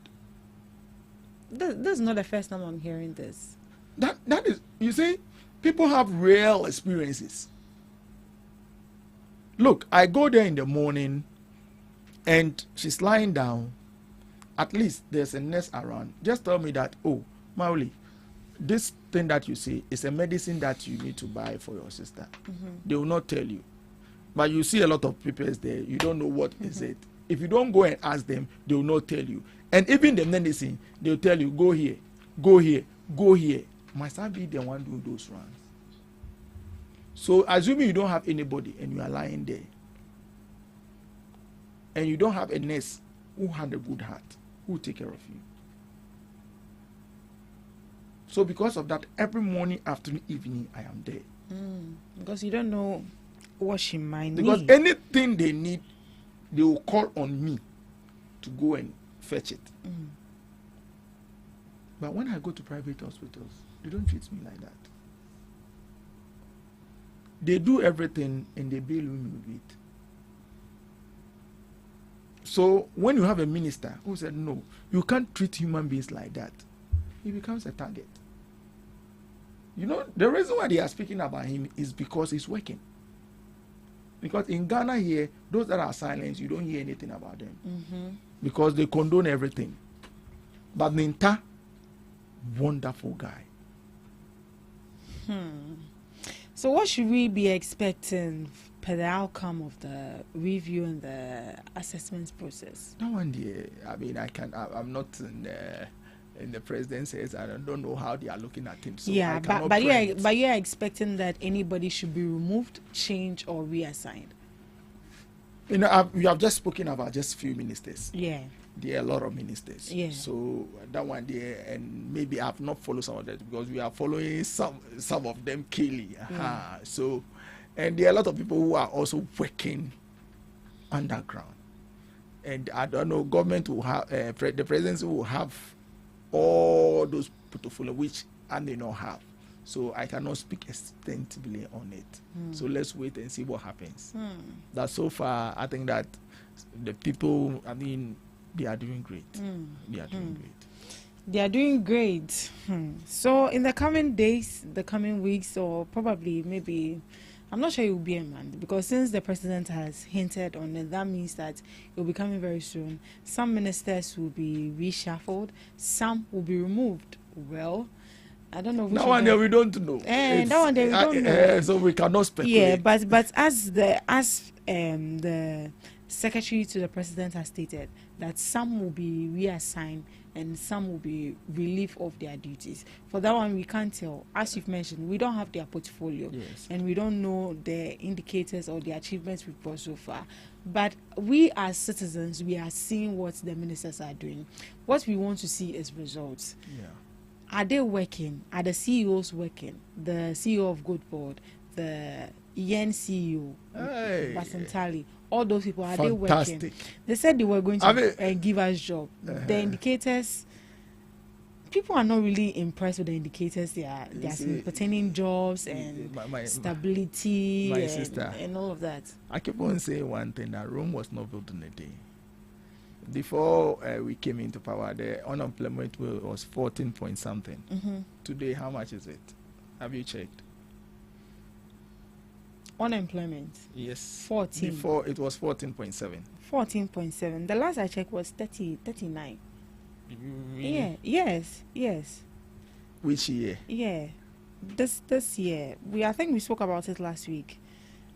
This is not the first time I'm hearing this. That is, you see, people have real experiences. Look, I go there in the morning and she's lying down. At least there's a nurse around. Just tell me that, oh, Mauli, this thing that you see is a medicine that you need to buy for your sister. They will not tell you. But you see a lot of people there, you don't know what is it. If you don't go and ask them, they will not tell you. And even the medicine, they'll tell you, go here, go here, go here. Must I be the one doing those runs? So assuming you don't have anybody and you are lying there, and you don't have a nurse who had a good heart, who will take care of you. So because of that, every morning, afternoon, evening, I am there. Because you don't know what she might need. Because anything they need, they will call on me to go and fetch it. But when I go to private hospitals, they don't treat me like that. They do everything and they bill me with it. So when you have a minister who said, no, you can't treat human beings like that, he becomes a target. You know, the reason why they are speaking about him is because he's working. Because in Ghana here, those that are silenced, you don't hear anything about them. Because they condone everything. But Ninta, wonderful guy. So what should we be expecting per the outcome of the review and the assessment process? That one day, I mean, I'm not in the presidency. I don't know how they are looking at him. So yeah, but you're expecting that anybody should be removed, changed, or reassigned. You know, we have just spoken about just few ministers. Yeah. There are a lot of ministers. Yeah. So that one there, and maybe I've not followed some of them because we are following some of them keenly. So, and there are a lot of people who are also working underground. And I don't know, government will have, the presidency will have all those portfolio which I may not have. So I cannot speak extensively on it. So let's wait and see what happens. That so far, I think that the people, I mean, They are doing great. They are doing great. They are doing great. So in the coming days, the coming weeks, or probably maybe, I'm not sure it will be a month, because since the president has hinted on it, that means that it will be coming very soon. Some ministers will be reshuffled, some will be removed. Well, I don't know. That one there we don't know. That one there we don't know. So we cannot speculate. Yeah, but as the secretary to the president has stated, that some will be reassigned and some will be relieved of their duties. For that one, we can't tell. As you've mentioned, we don't have their portfolio, and we don't know the indicators or the achievements we've got so far. But we as citizens, we are seeing what the ministers are doing. What we want to see is results. Yeah. Are they working? Are the CEOs working? The CEO of Good Board, the EN CEO, Basantali, all those people, are they working? They said they were going to give us job. The indicators, people are not really impressed with the indicators. They are pertaining jobs and stability and all of that. I keep on saying one thing, that Rome was not built in a day. Before we came into power, the unemployment was 14 point something. Today, how much is it? Have you checked? Unemployment? Yes. 14. Before it was 14.7. 14.7. The last I checked was 39. Really? Yeah. Yes. Which year? Yeah. This year. I think we spoke about it last week.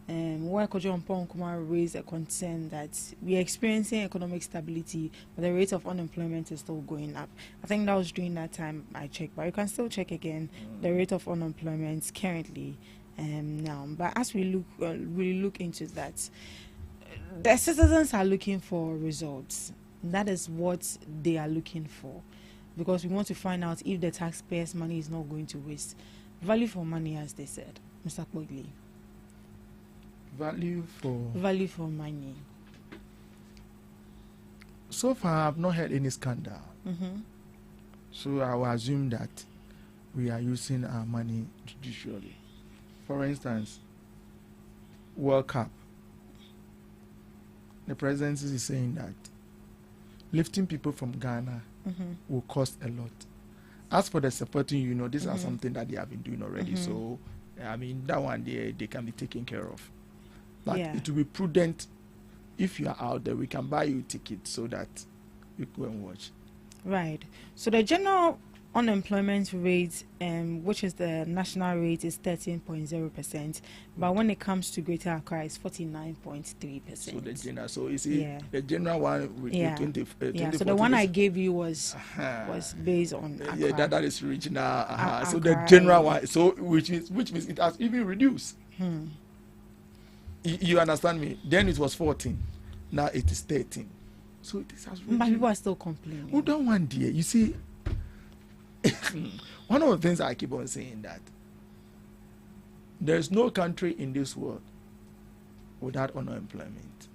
Where Kojo Mpong raised a concern that we are experiencing economic stability, but the rate of unemployment is still going up. I think that was during that time I checked, but you can still check again the rate of unemployment currently now. But as we look into that, the citizens are looking for results. That is what they are looking for, because we want to find out if the taxpayers' money is not going to waste. Value for money, as they said, Mr. Kpogli. Value for money. So far, I've not heard any scandal. So I will assume that we are using our money judicially. For instance, World Cup. The presidency is saying that lifting people from Ghana will cost a lot. As for the supporting, these are something that they have been doing already. So, I mean, that one they can be taken care of. But it will be prudent if you are out there. We can buy you tickets so that you go and watch. Right. So the general unemployment rate, which is the national rate, is 13.0%. But when it comes to Greater Accra, it's 49.3%. So the general, the general one with the 20. So the one I gave you was based on Accra. That is regional. So the general one, which means it has even reduced. You understand me? Then it was 14. Now it is 13. So it has reduced. But people are still complaining. Who don't want dear? You see, one of the things I keep on saying that there's no country in this world without unemployment.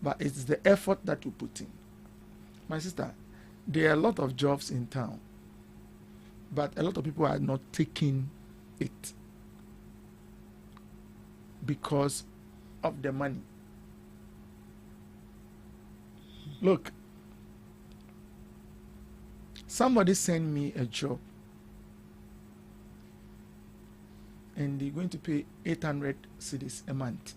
But it's the effort that you put in. My sister, there are a lot of jobs in town, but a lot of people are not taking it because of the money. Look, somebody sent me a job and they're going to pay 800 cedis a month.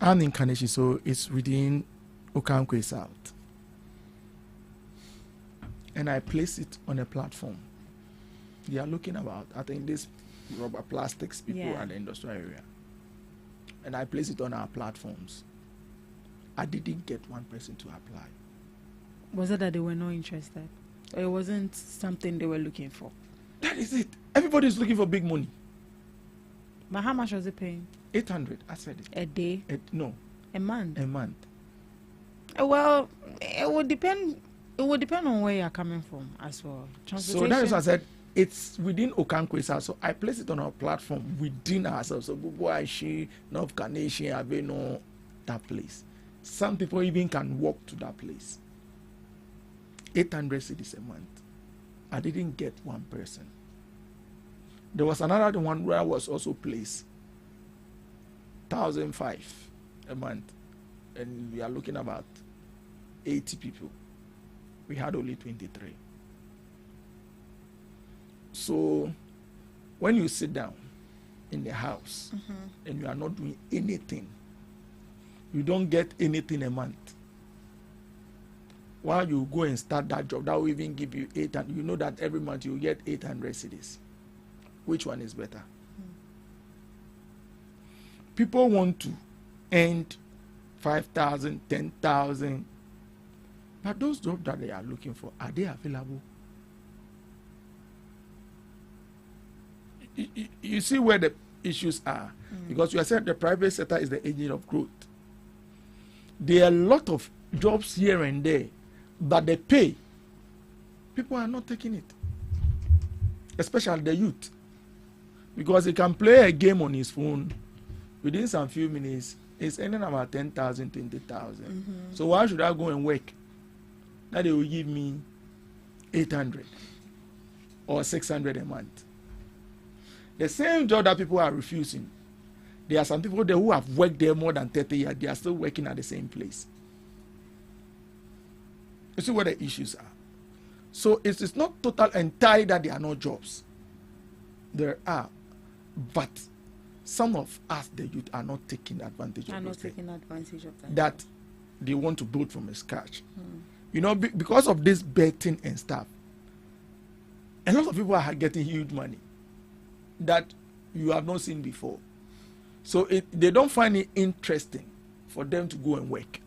I'm in Kaneshi, so it's within Okankwe South. And I place it on a platform. They are looking about, I think, this rubber plastics people at the industrial area. And I place it on our platforms. I didn't get one person to apply. Was it that they were not interested? Or it wasn't something they were looking for? That is it. Everybody is looking for big money. But how much was it paying? 800, I said it. A day? No. A month? A month. Well, it would depend. It would depend on where you're coming from as well. So that is what I said. It's within Okankwe's house. So I place it on our platform within ourselves. So Bubuashi, North Carnation, Aveno, that place. Some people even can walk to that place. 800 cedis a month. I didn't get one person. There was another one where I was also placed. 1,005 a month. and we are looking about 80 people. We had only 23. So when you sit down in the house and you are not doing anything, you don't get anything a month. While you go and start that job, that will even give you 800. You know that every month you get 800 cedis. Which one is better? People want to earn 5,000, 10,000, but those jobs that they are looking for, are they available? You see where the issues are, because you are saying the private sector is the engine of growth. There are a lot of jobs here and there, but the pay, people are not taking it, especially the youth, because he can play a game on his phone within some few minutes. It's earning about 10,000, 20,000. So why should I go and work? That they will give me 800 or 600 a month. The same job that people are refusing. There are some people there who have worked there more than 30 years. They are still working at the same place. You see what the issues are. So it is not total entirely that there are no jobs. There are, but some of us, the youth, are not taking advantage of that. That they want to build from scratch. You know, because of this betting and stuff, a lot of people are getting huge money that you have not seen before. So they don't find it interesting for them to go and work.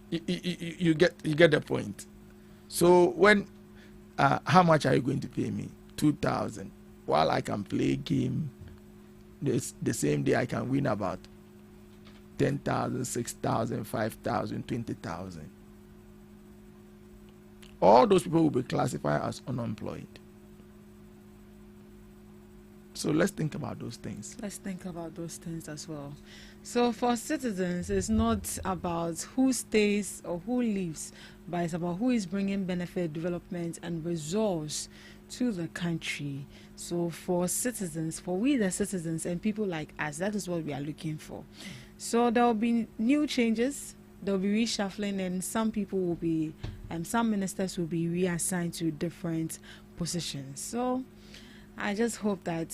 You get the point. So when how much are you going to pay me? 2,000. While I can play game, the same day I can win about 10,000, 6,000, 5,000, 20,000. All those people will be classified as unemployed. So let's think about those things. Let's think about those things as well. So for citizens, it's not about who stays or who leaves, but it's about who is bringing benefit, development, and resource to the country. So for citizens, for we the citizens and people like us, that is what we are looking for. So there will be new changes. There will be reshuffling, and some people will be, some ministers will be reassigned to different positions. So I just hope that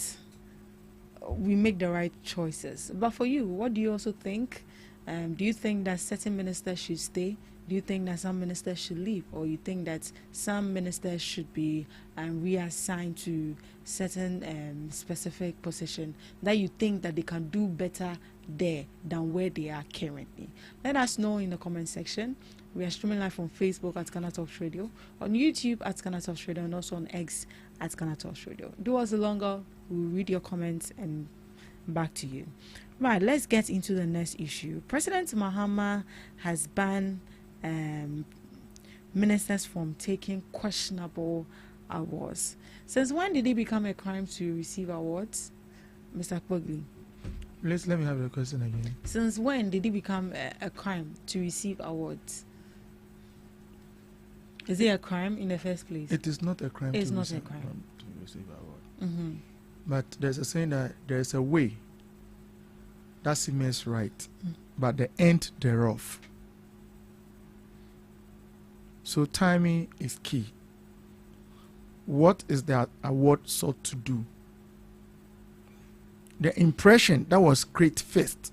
we make the right choices. But for you, what do you also think? Do you think that certain ministers should stay? Do you think that some ministers should leave? Or you think that some ministers should be reassigned to certain specific position that you think that they can do better there than where they are currently? Let us know in the comment section. We are streaming live on Facebook at GhanaTalks Radio, on YouTube at GhanaTalks Radio, and also on X at GhanaTalks Radio. Do us a longer. We'll read your comments and back to you. Right, let's get into the next issue. President Mahama has banned ministers from taking questionable awards. Since when did it become a crime to receive awards, Mr. Kpogli? Let me have the question again. Since when did it become a crime to receive awards? Is it a crime in the first place? It is not a crime. It's not a crime to receive award. But there's a saying that there's a way that seems right, but the end thereof. So timing is key. What is the award sought to do? The impression that was created first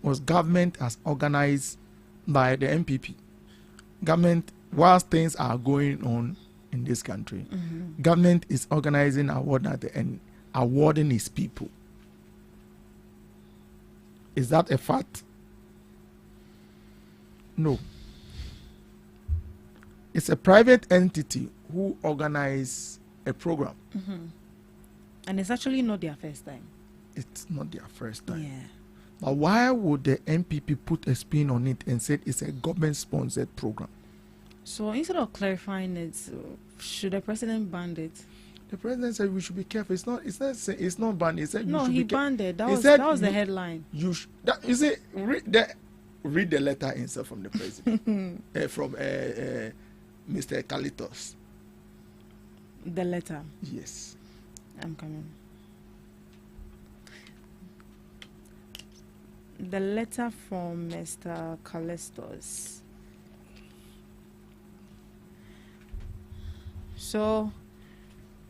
was government as organized by the MPP. Government, whilst things are going on in this country, government is organizing award at the end, awarding its people. Is that a fact? No. It's a private entity who organize a program. And it's actually not their first time. It's not their first time. Yeah. But why would the MPP put a spin on it and say it's a government-sponsored program? So instead of clarifying it, should the president ban it? The president said we should be careful. It's not banned. He said no, you should he be banned it. That was the headline. You see, read the letter himself from the president, from Mr. Kalitos. The letter. Yes. I'm coming. the letter from Mr. Callistus. So,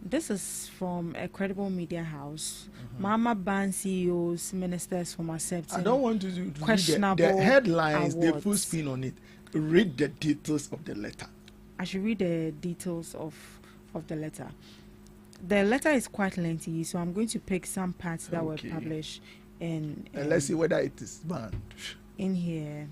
this is from a credible media house. Mama ban CEOs, ministers from accepting. I don't want to questionable read the headlines, awards. the full spin on it. Read the details of the letter. I should read the details of the letter. The letter is quite lengthy, so I'm going to pick some parts that were published in. And let's see whether it is banned. In here.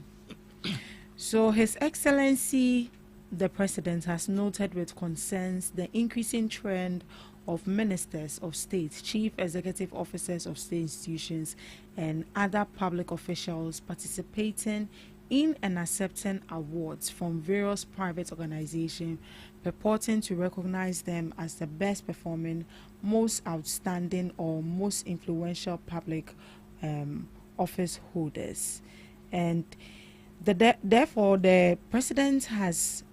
So, His Excellency the President has noted with concerns the increasing trend of ministers of state, chief executive officers of state institutions, and other public officials participating in and accepting awards from various private organizations purporting to recognize them as the best performing, most outstanding, or most influential public office holders. And therefore, the President has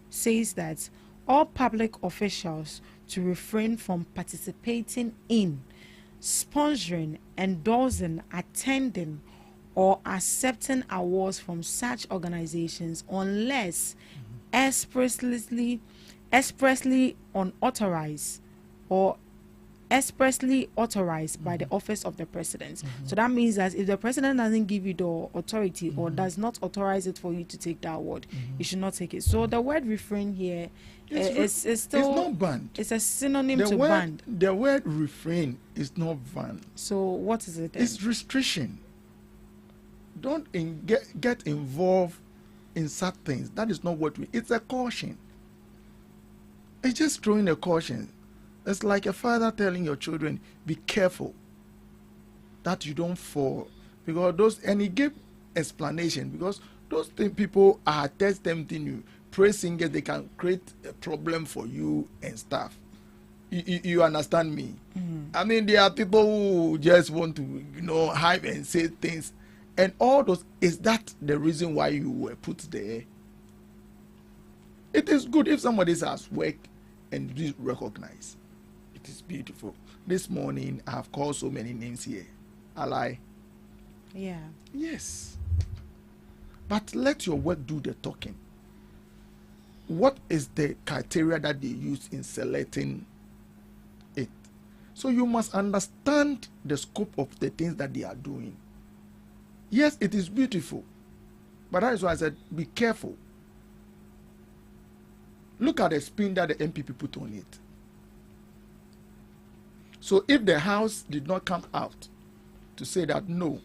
says that all public officials to refrain from participating in, sponsoring, endorsing, attending, or accepting awards from such organizations unless expressly unauthorized or expressly authorized by the office of the president. So that means that if the president doesn't give you the authority or does not authorize it for you to take that award, you should not take it. So the word refrain here is still, it's not banned. It's a synonym to banned. The word refrain is not banned. So what is it then? It's restriction. Don't get involved in such things. That is not what it's a caution. It's just throwing a caution. It's like a father telling your children, be careful that you don't fall. And he gave explanation, because those people are just tempting you. Praise singers, they can create a problem for you and stuff. You understand me? I mean, there are people who just want to, hype and say things. And all those, is that the reason why you were put there? It is good if somebody has work and is recognized. It is beautiful. This morning, I have called so many names here. I lie. Yeah. Yes. But let your work do the talking. What is the criteria that they use in selecting it? So you must understand the scope of the things that they are doing. Yes, it is beautiful. But that is why I said, be careful. Look at the spin that the MPP put on it. So if the House did not come out to say that, no,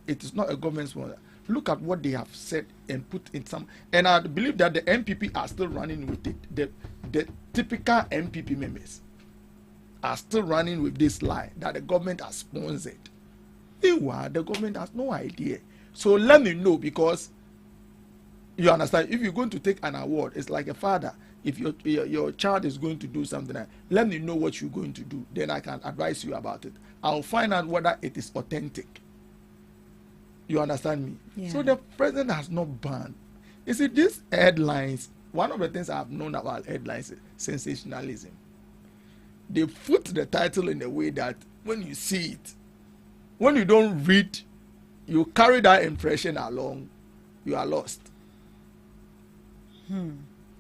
it is not a government sponsor, look at what they have said and put in some. And I believe that the MPP are still running with it. The typical MPP members are still running with this lie that the government has sponsored. Meanwhile, the government has no idea. So let me know, because you understand, if you're going to take an award, it's like a father. If your child is going to do something, let me know what you're going to do. Then I can advise you about it. I'll find out whether it is authentic. You understand me? Yeah. So the president has not banned. You see, these headlines, one of the things I've known about headlines is sensationalism. They put the title in a way that when you see it, when you don't read, you carry that impression along, you are lost.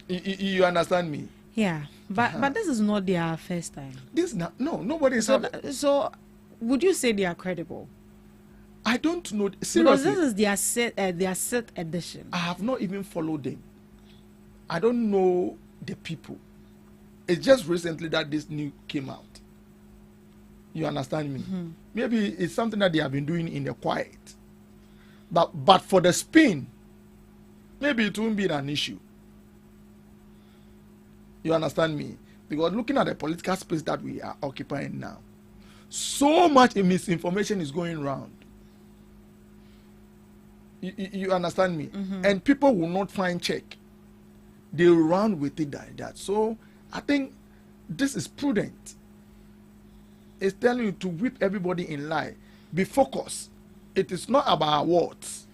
You understand me? Yeah, but this is not their first time. Nobody is. So would you say they are credible? I don't know. Seriously, because this is their set edition. I have not even followed them. I don't know the people. It's just recently that this news came out. You understand me? Maybe it's something that they have been doing in the quiet. But for the spin, maybe it won't be an issue. You understand me? Because looking at the political space that we are occupying now, so much misinformation is going around. You understand me? And people will not find check. They will run with it like that. So I think this is prudent. It's telling you to whip everybody in line. Be focused. It is not about awards.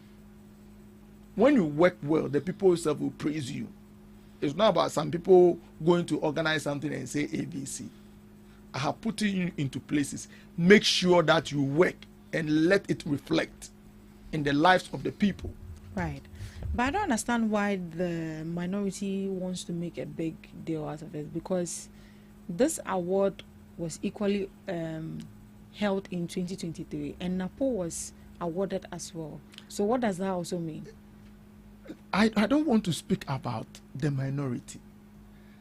When you work well, the people itself will praise you. It's not about some people going to organize something and say ABC. I have put you into places. Make sure that you work and let it reflect in the lives of the people. Right. But I don't understand why the minority wants to make a big deal out of it, because this award was equally held in 2023 and Napo was awarded as well. So what does that also mean? I don't want to speak about the minority.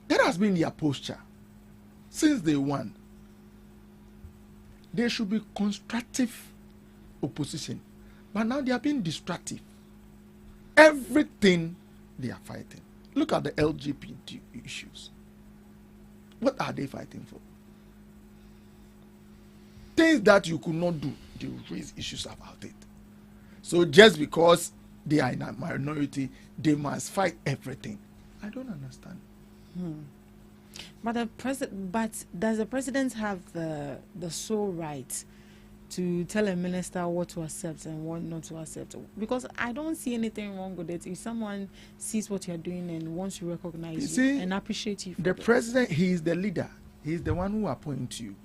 That has been their posture since they won. There should be constructive opposition, but now they are being destructive. Everything they are fighting. Look at the LGBT issues. What are they fighting for? Things that you could not do, they will raise issues about it. So just because they are in a minority, they must fight everything. I don't understand. But does the president have the sole right to tell a minister what to accept and what not to accept? Because I don't see anything wrong with it. If someone sees what you're doing and wants to recognize you and appreciate you, the president, he is the leader. He is the one who appoints you.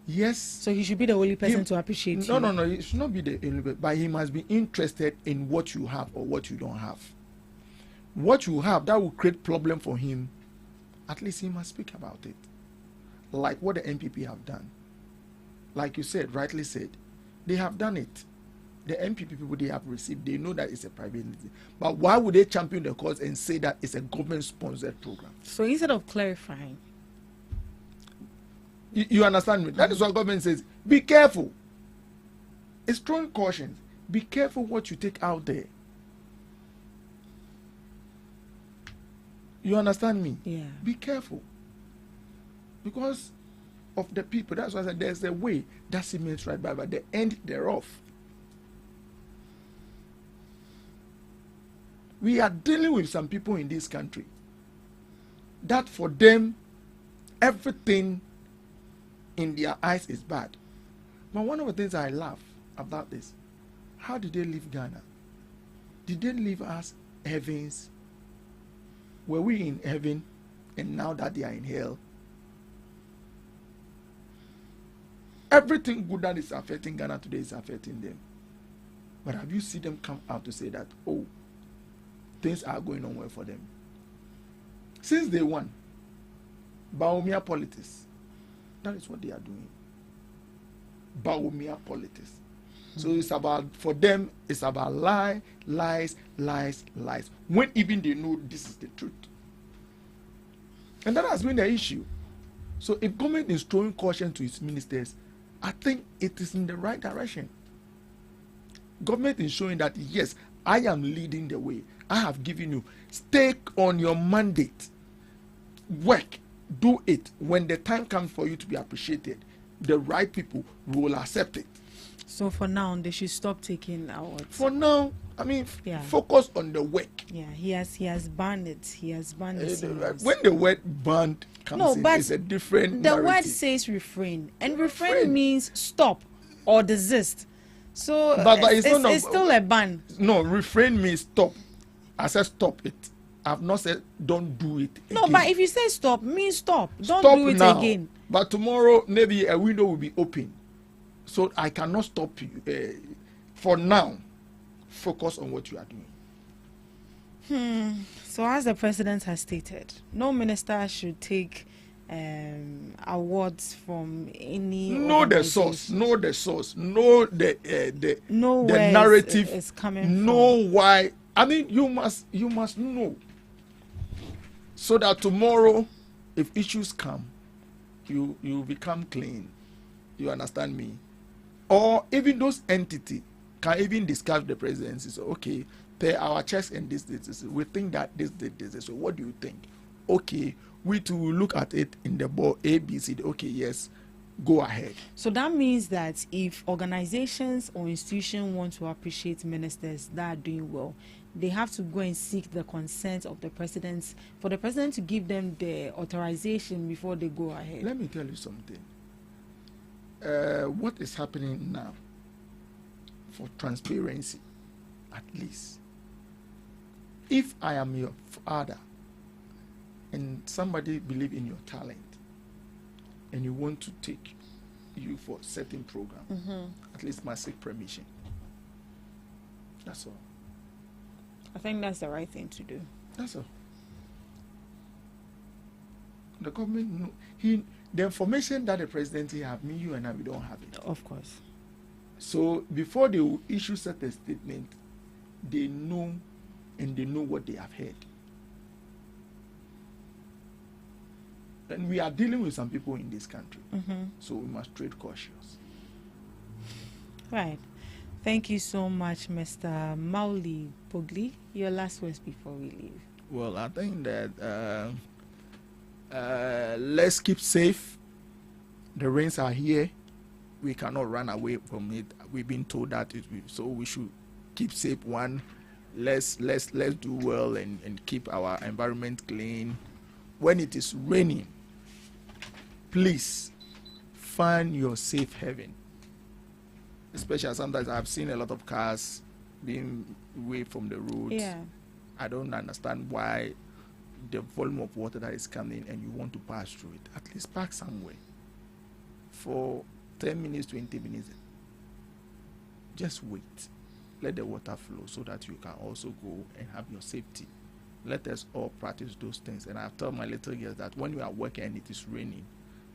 Yes. So he should be the only person to appreciate you. No. He should not be the only person, but he must be interested in what you have or what you don't have. What you have that will create problem for him, at least he must speak about it. Like what the NPP have done. Like you said, rightly said, they have done it. The NPP people they have received, they know that it's a private entity. But why would they champion the cause and say that it's a government-sponsored program? So instead of clarifying, you understand me? That is what government says. Be careful. It's strong caution. Be careful what you take out there. You understand me? Yeah. Be careful. Because of the people. That's why I said there's a way that seems right by the end thereof. We are dealing with some people in this country that for them everything in their eyes is bad. But one of the things I love about this, how did they leave Ghana? Did they leave us heavens? Were we in heaven and now that they are in hell? Everything good that is affecting Ghana today is affecting them. But have you seen them come out to say that, oh, things are going on well for them? Since they won, Baumia politics, that is what they are doing. Baumia politics. So it's about, for them, it's about lies. When even they know this is the truth. And that has been the issue. So if government is throwing caution to its ministers, I think it is in the right direction. Government is showing that, yes, I am leading the way. I have given you. Stay on your mandate. Work. Do it. When the time comes for you to be appreciated, the right people will accept it. So for now, they should stop taking awards. For now, I mean, focus on the work. Yeah, he has banned it. He has banned it. When the word banned comes in, it's a different the narrative. word says refrain, and refrain means stop or desist. So but it's still a ban. No, refrain means stop. I said stop it. I've not said don't do it again. No, but if you say stop, means stop. Don't Stop do it now. again. But tomorrow, maybe a window will be open. So I cannot stop you. For now, focus on what you are doing. So as the president has stated, no minister should take awards from any. Know the source. Know the narrative. It's coming. Know why. I mean, you must know, so that tomorrow, if issues come, you become clean. You understand me? Or even those entities can even discuss the presidency. So, okay, per our checks and this, we think that this. So what do you think? Okay, we too will look at it in the board A, B, C. Okay, yes, go ahead. So that means that if organizations or institutions want to appreciate ministers that are doing well, they have to go and seek the consent of the president, for the president to give them the authorization before they go ahead. Let me tell you something. What is happening now, for transparency, at least, if I am your father and somebody believe in your talent and you want to take you for a certain program, at least must seek permission. That's all. I think that's the right thing to do. That's all. The government, the information that the president have, me, you, and I, we don't have it. Of course. So before they will issue such a statement, they know, and they know what they have heard. And we are dealing with some people in this country, so we must tread cautious. Right. Thank you so much, Mr. Mauli Pogli. Your last words before we leave. Well, I think that let's keep safe. The rains are here. We cannot run away from it. We've been told that so we should keep safe. One, let's do well and keep our environment clean. When it is raining, please find your safe haven. Especially sometimes I've seen a lot of cars being away from the road. Yeah. I don't understand why the volume of water that is coming and you want to pass through it. At least park somewhere for 10 minutes, 20 minutes. Just wait. Let the water flow so that you can also go and have your safety. Let us all practice those things. And I've told my little girls that when you are working and it is raining,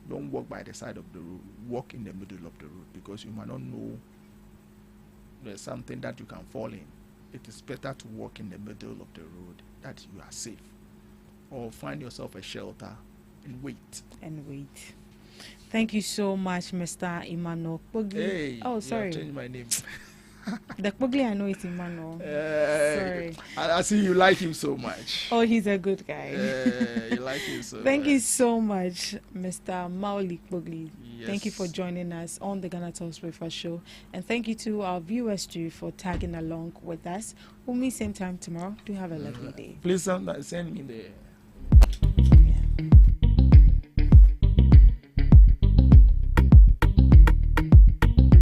don't walk by the side of the road. Walk in the middle of the road, because you might not know there's something that you can fall in. It is better to walk in the middle of the road that you are safe. Or find yourself a shelter and wait. Thank you so much, Mr. Emmanuel Pogli. Hey, oh, sorry. I changed my name. The Pogli I know is Emmanuel. Sorry. I see you like him so much. Oh, he's a good guy. You like him so Thank much. you so much, Mr. Mauli Pogli. Yes. Thank you for joining us on the GhanaTalks Breakfast Show. And thank you to our viewers too for tagging along with us. We'll meet same time tomorrow. Do have a lovely day. Please send me the... Yeah.